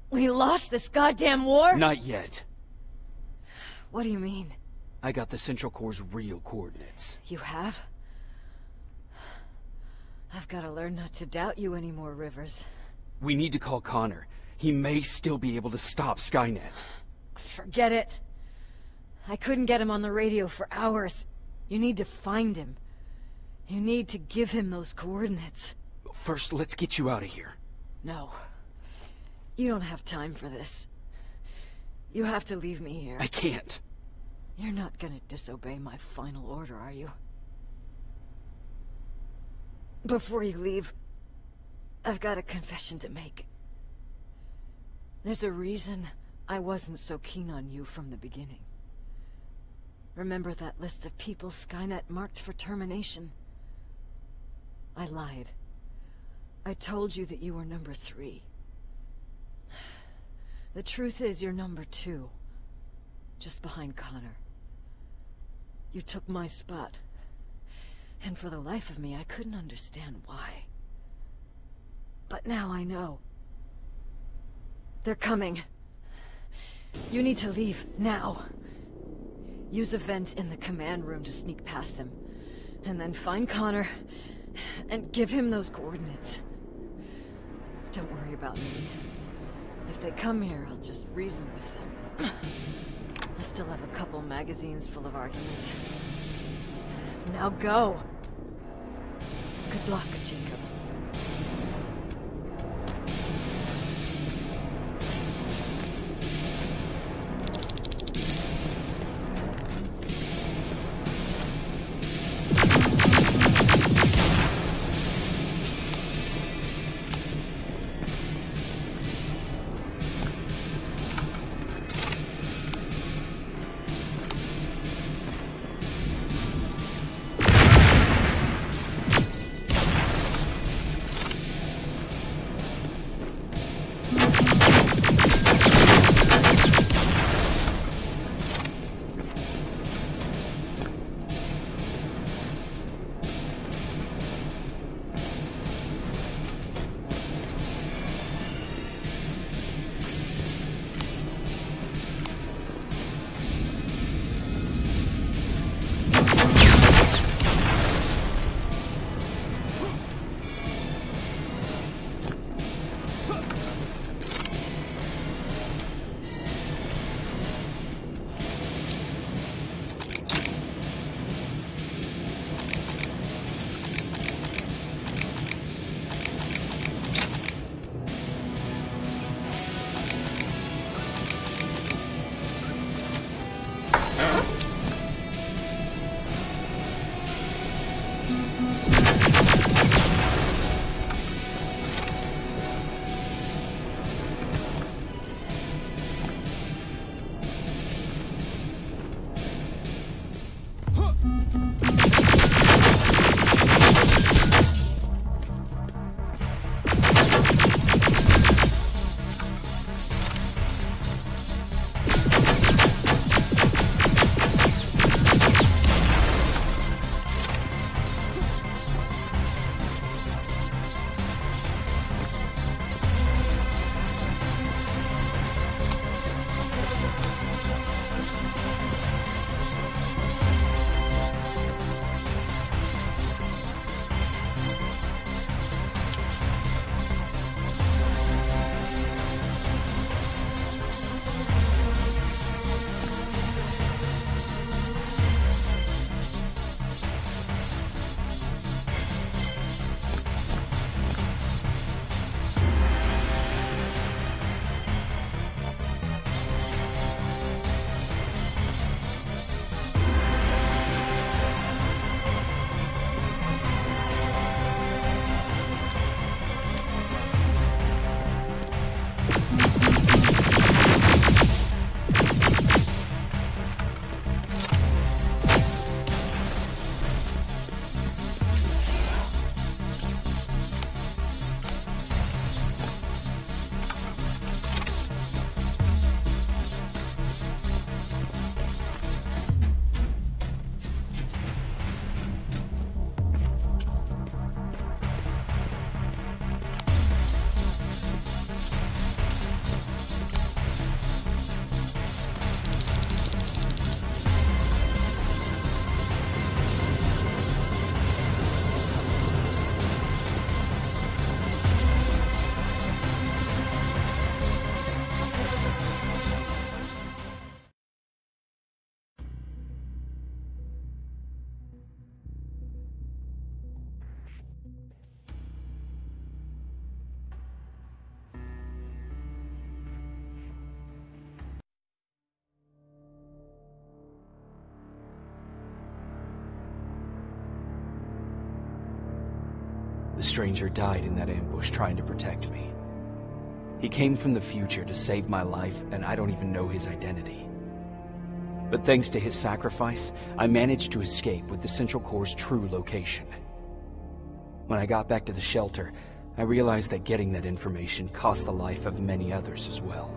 We lost this goddamn war? Not yet. What do you mean? I got the Central Core's real coordinates. You have? I've got to learn not to doubt you anymore, Rivers. We need to call Connor. He may still be able to stop Skynet. Forget it. I couldn't get him on the radio for hours. You need to find him. You need to give him those coordinates. First, let's get you out of here. No. You don't have time for this. You have to leave me here. I can't. You're not gonna disobey my final order, are you? Before you leave, I've got a confession to make. There's a reason I wasn't so keen on you from the beginning. Remember that list of people Skynet marked for termination? I lied. I told you that you were number 3. The truth is you're number 2. Just behind Connor. You took my spot. And for the life of me, I couldn't understand why. But now I know. They're coming. You need to leave, now. Use a vent in the command room to sneak past them. And then find Connor, and give him those coordinates. Don't worry about me. If they come here, I'll just reason with them. I still have a couple magazines full of arguments. Now go! Good luck, Jacob. stranger died in that ambush trying to protect me. He came from the future to save my life, and I don't even know his identity. But thanks to his sacrifice, I managed to escape with the Central Core's true location. When I got back to the shelter, I realized that getting that information cost the life of many others as well.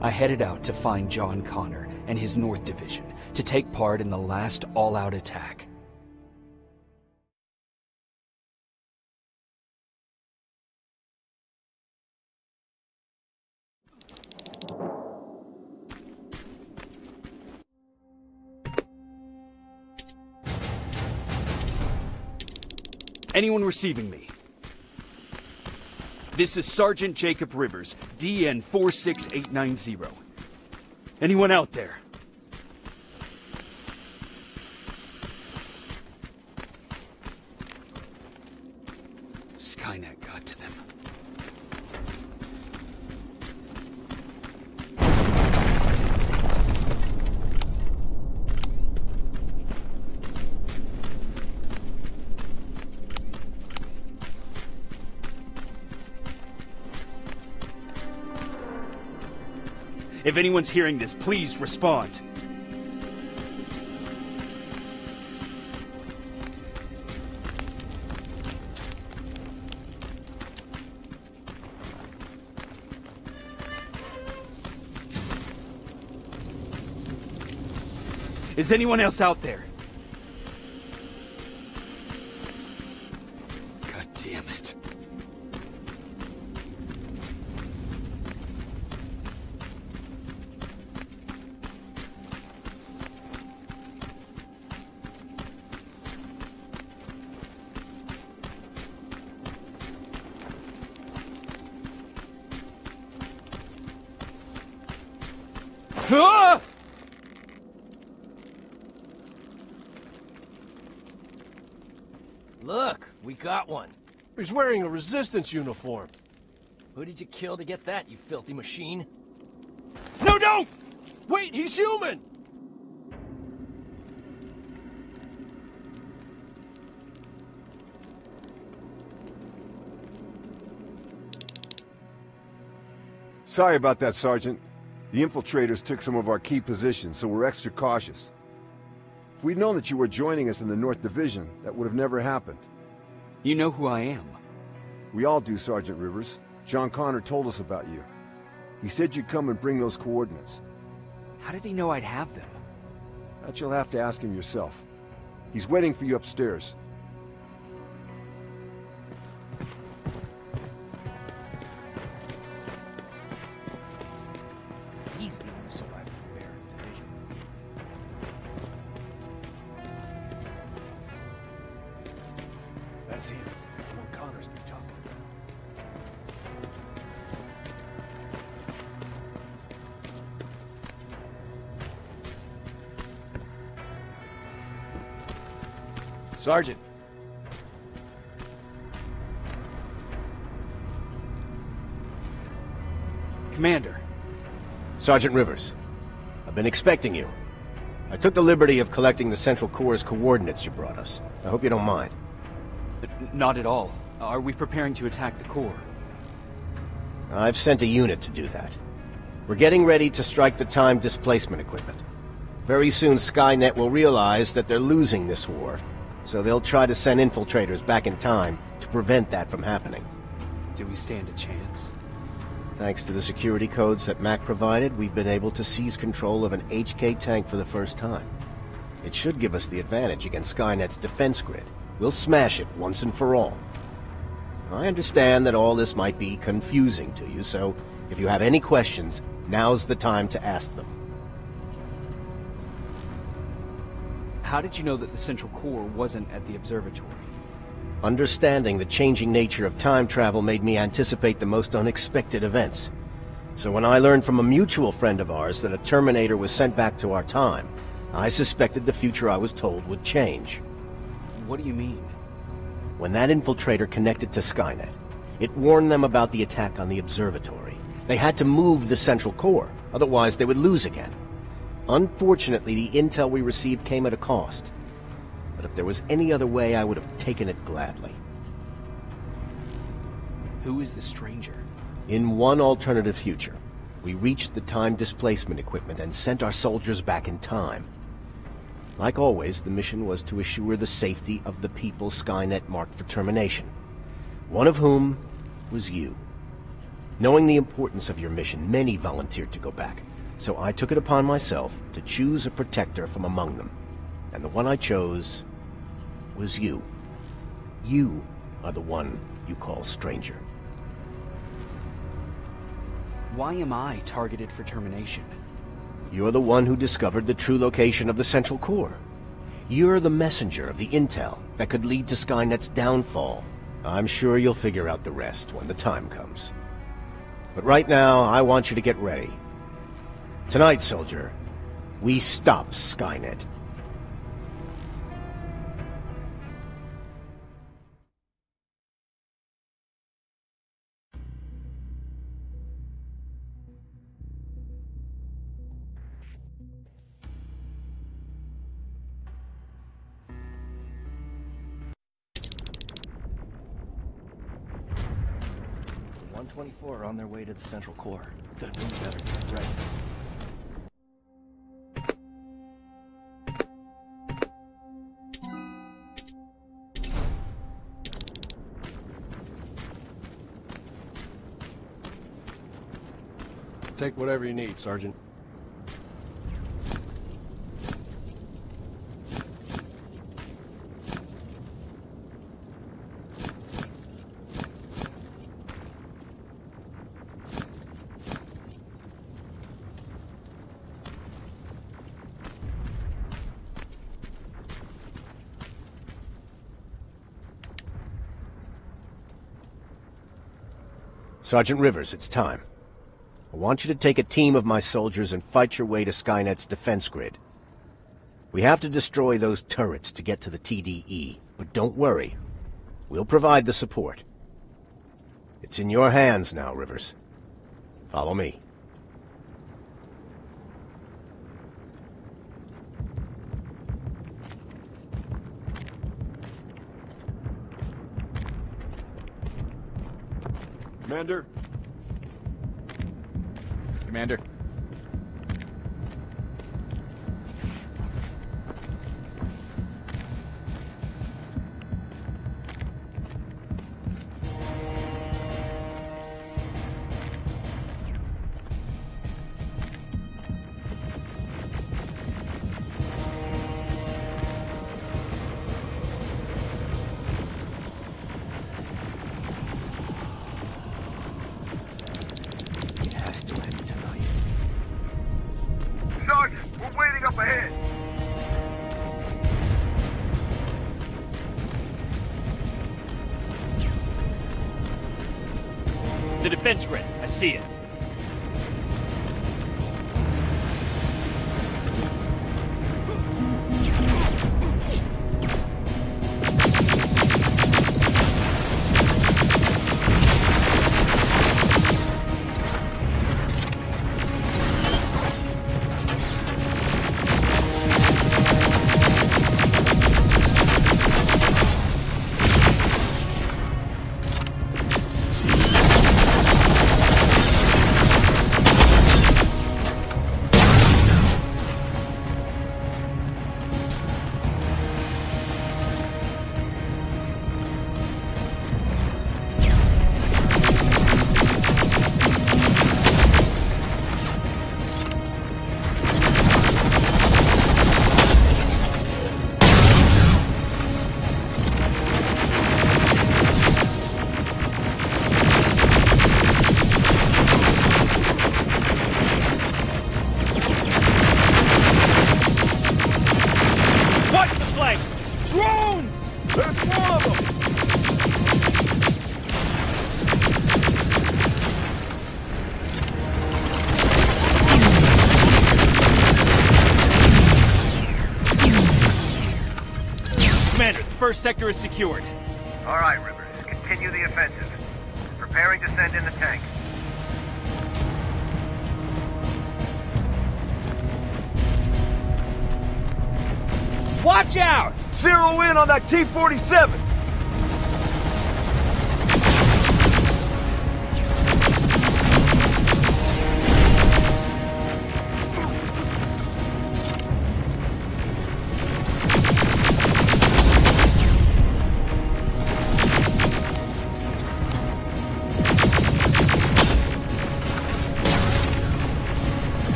I headed out to find John Connor and his North Division to take part in the last all-out attack. Anyone receiving me? This is Sergeant Jacob Rivers, DN 46890. Anyone out there? Skynet got to them. If anyone's hearing this, please respond. Is anyone else out there? God damn it. Ah! Look, we got one. He's wearing a resistance uniform. Who did you kill to get that, you filthy machine? No, don't! Wait, he's human! Sorry about that, Sergeant. The infiltrators took some of our key positions, so we're extra cautious. If we'd known that you were joining us in the North Division, that would have never happened. You know who I am. We all do, Sergeant Rivers. John Connor told us about you. He said you'd come and bring those coordinates. How did he know I'd have them? That you'll have to ask him yourself. He's waiting for you upstairs. He's the only survivor of Baron's division. That's him. The one Connor's been talking about. Sergeant. Commander. Sergeant Rivers, I've been expecting you. I took the liberty of collecting the Central Core's coordinates you brought us. I hope you don't mind. Not at all. Are we preparing to attack the core? I've sent a unit to do that. We're getting ready to strike the time displacement equipment. Very soon Skynet will realize that they're losing this war, so they'll try to send infiltrators back in time to prevent that from happening. Do we stand a chance? Thanks to the security codes that Mac provided, we've been able to seize control of an HK tank for the first time. It should give us the advantage against Skynet's defense grid. We'll smash it once and for all. I understand that all this might be confusing to you, so if you have any questions, now's the time to ask them. How did you know that the Central Core wasn't at the observatory? Understanding the changing nature of time travel made me anticipate the most unexpected events. So when I learned from a mutual friend of ours that a Terminator was sent back to our time, I suspected the future I was told would change. What do you mean? When that infiltrator connected to Skynet, it warned them about the attack on the observatory. They had to move the Central Core, otherwise they would lose again. Unfortunately, the intel we received came at a cost. But if there was any other way, I would have taken it gladly. Who is the stranger? In one alternative future, we reached the time displacement equipment and sent our soldiers back in time. Like always, the mission was to assure the safety of the people Skynet marked for termination. One of whom was you. Knowing the importance of your mission, many volunteered to go back, so I took it upon myself to choose a protector from among them. And the one I chose was you. You are the one you call stranger. Why am I targeted for termination? You're the one who discovered the true location of the Central Core. You're the messenger of the intel that could lead to Skynet's downfall. I'm sure you'll figure out the rest when the time comes. But right now, I want you to get ready. Tonight, soldier, we stop Skynet. The 124 are on their way to the Central Core. Then we better get ready. Take whatever you need, Sergeant. Sergeant Rivers, it's time. I want you to take a team of my soldiers and fight your way to Skynet's defense grid. We have to destroy those turrets to get to the TDE, but don't worry. We'll provide the support. It's in your hands now, Rivers. Follow me. Commander? Commander. Sergeant, we're waiting up ahead. The defense grid. I see it. First sector is secured. All right, Rivers. Continue the offensive. Preparing to send in the tank. Watch out! Zero in on that T-47!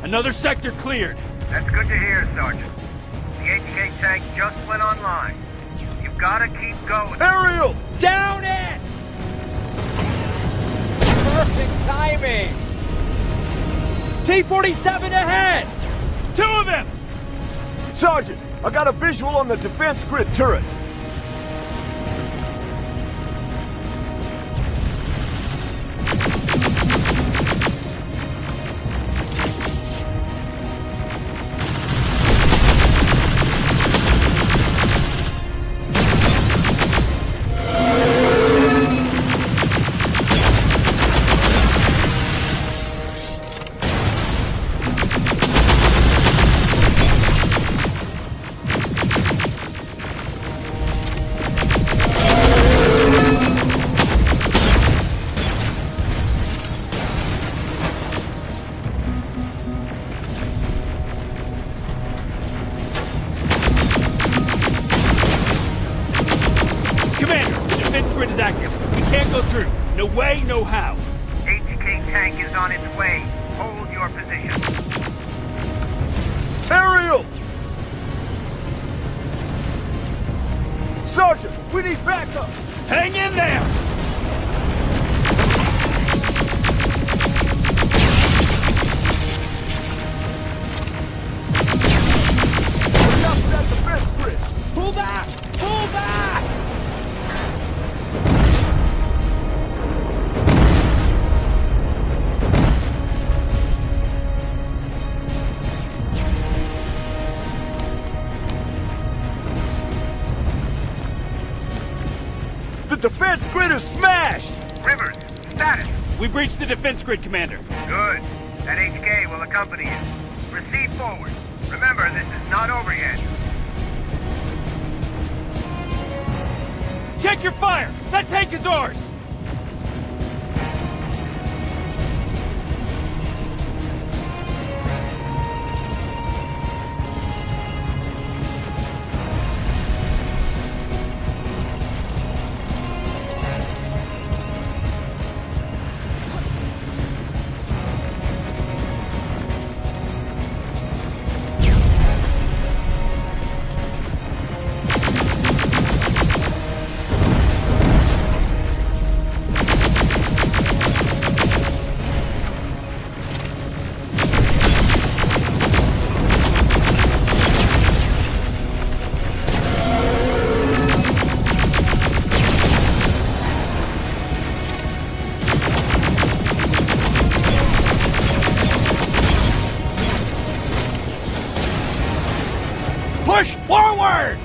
Another sector cleared. That's good to hear, Sergeant. The HK tank just went online. You've gotta keep going. Aerial! Down it! Perfect timing! T-47 ahead! 2 of them! Sergeant, I got a visual on the defense grid turrets. grid is active. We can't go through. No way, no how. HK tank is on its way. Hold your position. Aerial! Sergeant, we need backup! Hang in there! Pull back! Pull back! The defense grid is smashed! Rivers, status! We breached the defense grid, Commander. Good. That HK will accompany you. Proceed forward. Remember, this is not over yet. Check your fire! That tank is ours! Push forward!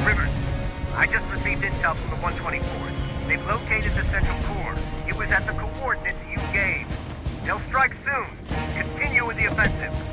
Rivers, I just received intel from the 124th. They've located the central core. It was at the coordinates you gave. They'll strike soon. Continue with the offensive.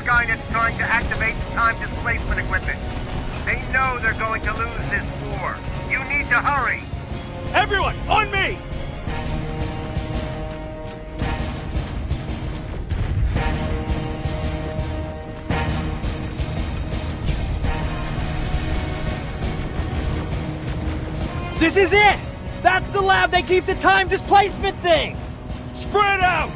Skynet's trying to activate time displacement equipment. They know they're going to lose this war. You need to hurry. Everyone, on me! This is it! That's the lab they keep the time displacement thing! Spread out!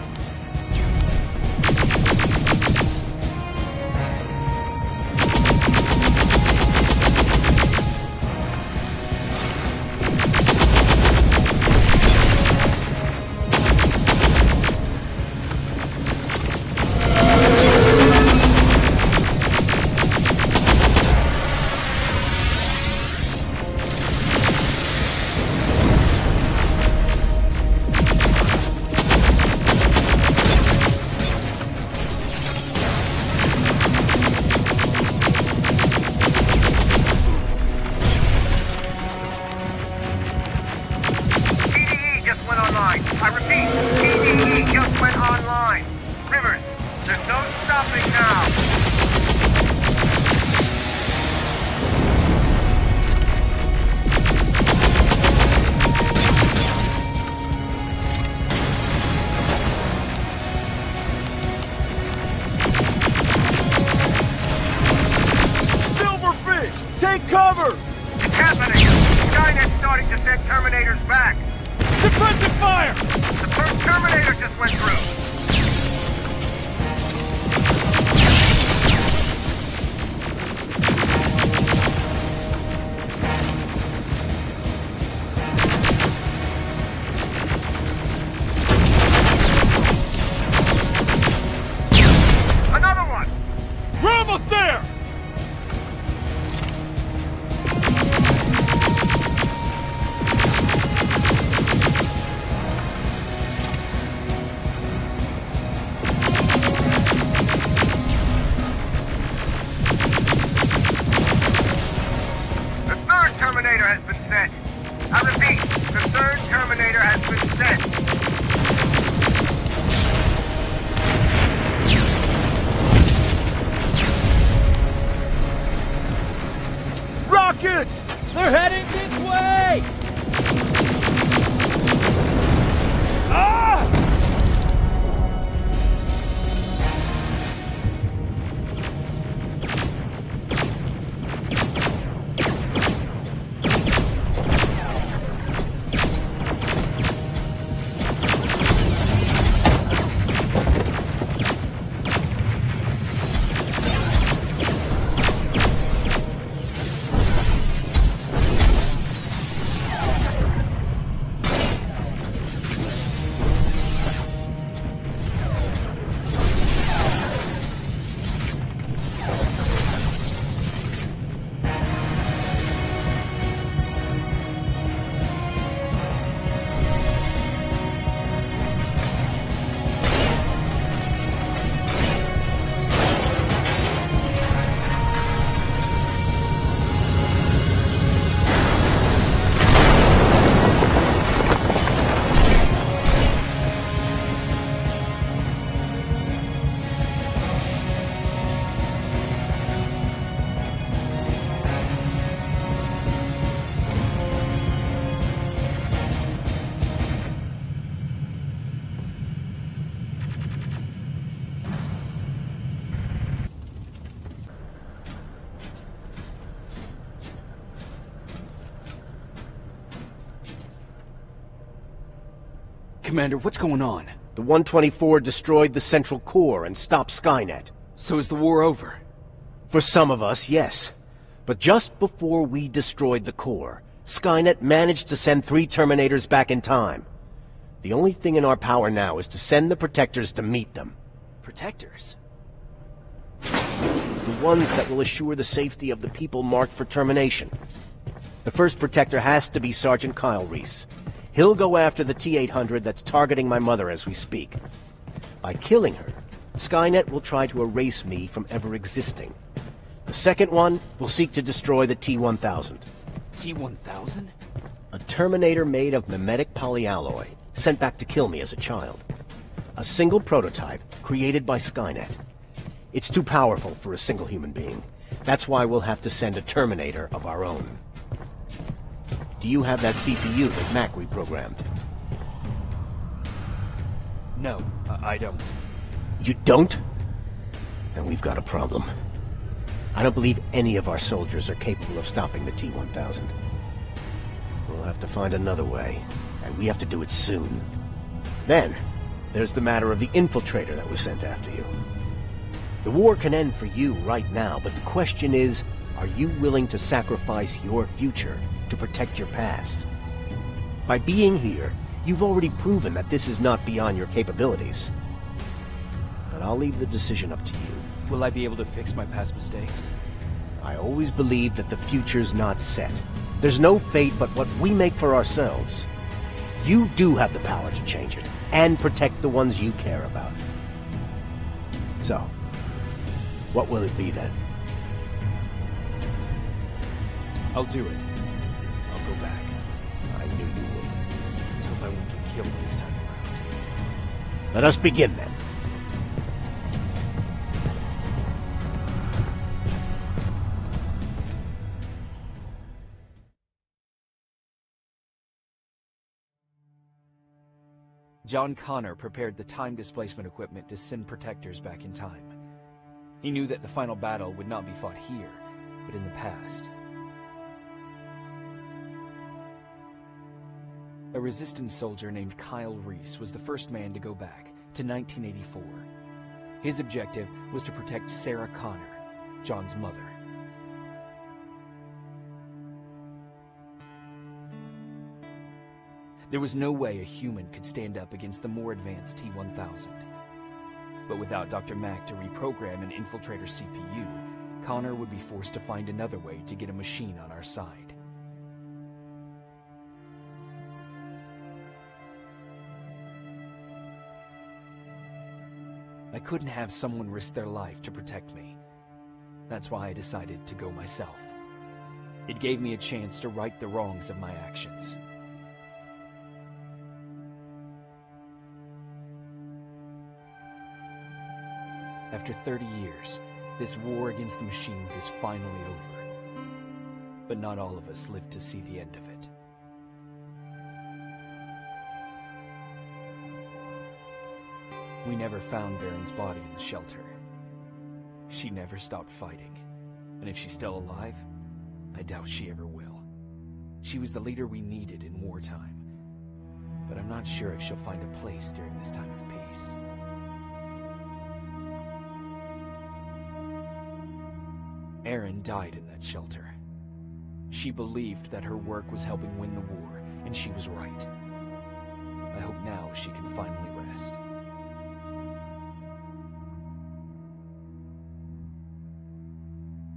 I repeat, TDE just went online. Rivers, there's no stopping now. Silverfish, take cover! It's happening. Skynet's starting to send Terminators back. Suppressive fire! The first Terminator just went through. Another one! We're almost there! Terminator has been sent. I repeat, the third Terminator has been sent. Rockets! They're heading this way! Ah! Commander, what's going on? The 124 destroyed the central core and stopped Skynet. So is the war over? For some of us, yes. But just before we destroyed the core, Skynet managed to send 3 Terminators back in time. The only thing in our power now is to send the Protectors to meet them. Protectors? The ones that will assure the safety of the people marked for termination. The first Protector has to be Sergeant Kyle Reese. He'll go after the T-800 that's targeting my mother as we speak. By killing her, Skynet will try to erase me from ever existing. The second one will seek to destroy the T-1000. T-1000? A Terminator made of mimetic polyalloy, sent back to kill me as a child. A single prototype created by Skynet. It's too powerful for a single human being. That's why we'll have to send a Terminator of our own. Do you have that CPU that Mac reprogrammed? No, I don't. You don't? Then we've got a problem. I don't believe any of our soldiers are capable of stopping the T-1000. We'll have to find another way, and we have to do it soon. Then, there's the matter of the infiltrator that was sent after you. The war can end for you right now, but the question is, are you willing to sacrifice your future to protect your past? By being here, you've already proven that this is not beyond your capabilities. But I'll leave the decision up to you. Will I be able to fix my past mistakes? I always believe that the future's not set. There's no fate but what we make for ourselves. You do have the power to change it, and protect the ones you care about. So, what will it be then? I'll do it. I'll go back. I knew you would. Let's hope I won't get killed this time around. Let us begin then. John Connor prepared the time displacement equipment to send protectors back in time. He knew that the final battle would not be fought here, but in the past. A resistance soldier named Kyle Reese was the first man to go back to 1984. His objective was to protect Sarah Connor, John's mother. There was no way a human could stand up against the more advanced T-1000. But without Dr. Mack to reprogram an infiltrator CPU, Connor would be forced to find another way to get a machine on our side. I couldn't have someone risk their life to protect me. That's why I decided to go myself. It gave me a chance to right the wrongs of my actions. After 30 years, this war against the machines is finally over. But not all of us lived to see the end of it. We never found Baron's body in the shelter. She never stopped fighting. And if she's still alive, I doubt she ever will. She was the leader we needed in wartime. But I'm not sure if she'll find a place during this time of peace. Erin died in that shelter. She believed that her work was helping win the war, and she was right. I hope now she can finally rest.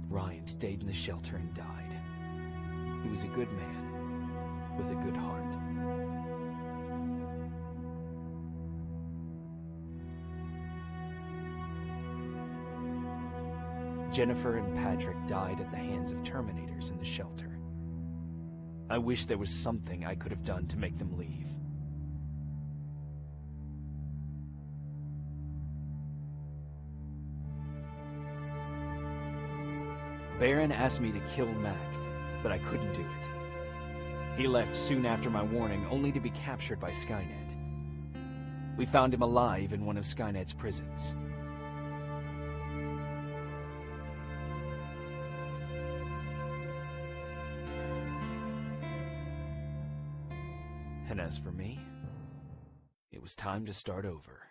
Ryan stayed in the shelter and died. He was a good man, with a good heart. Jennifer and Patrick died at the hands of Terminators in the shelter. I wish there was something I could have done to make them leave. Baron asked me to kill Mac, but I couldn't do it. He left soon after my warning, only to be captured by Skynet. We found him alive in one of Skynet's prisons. And as for me, it was time to start over.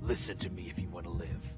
Listen to me if you want to live.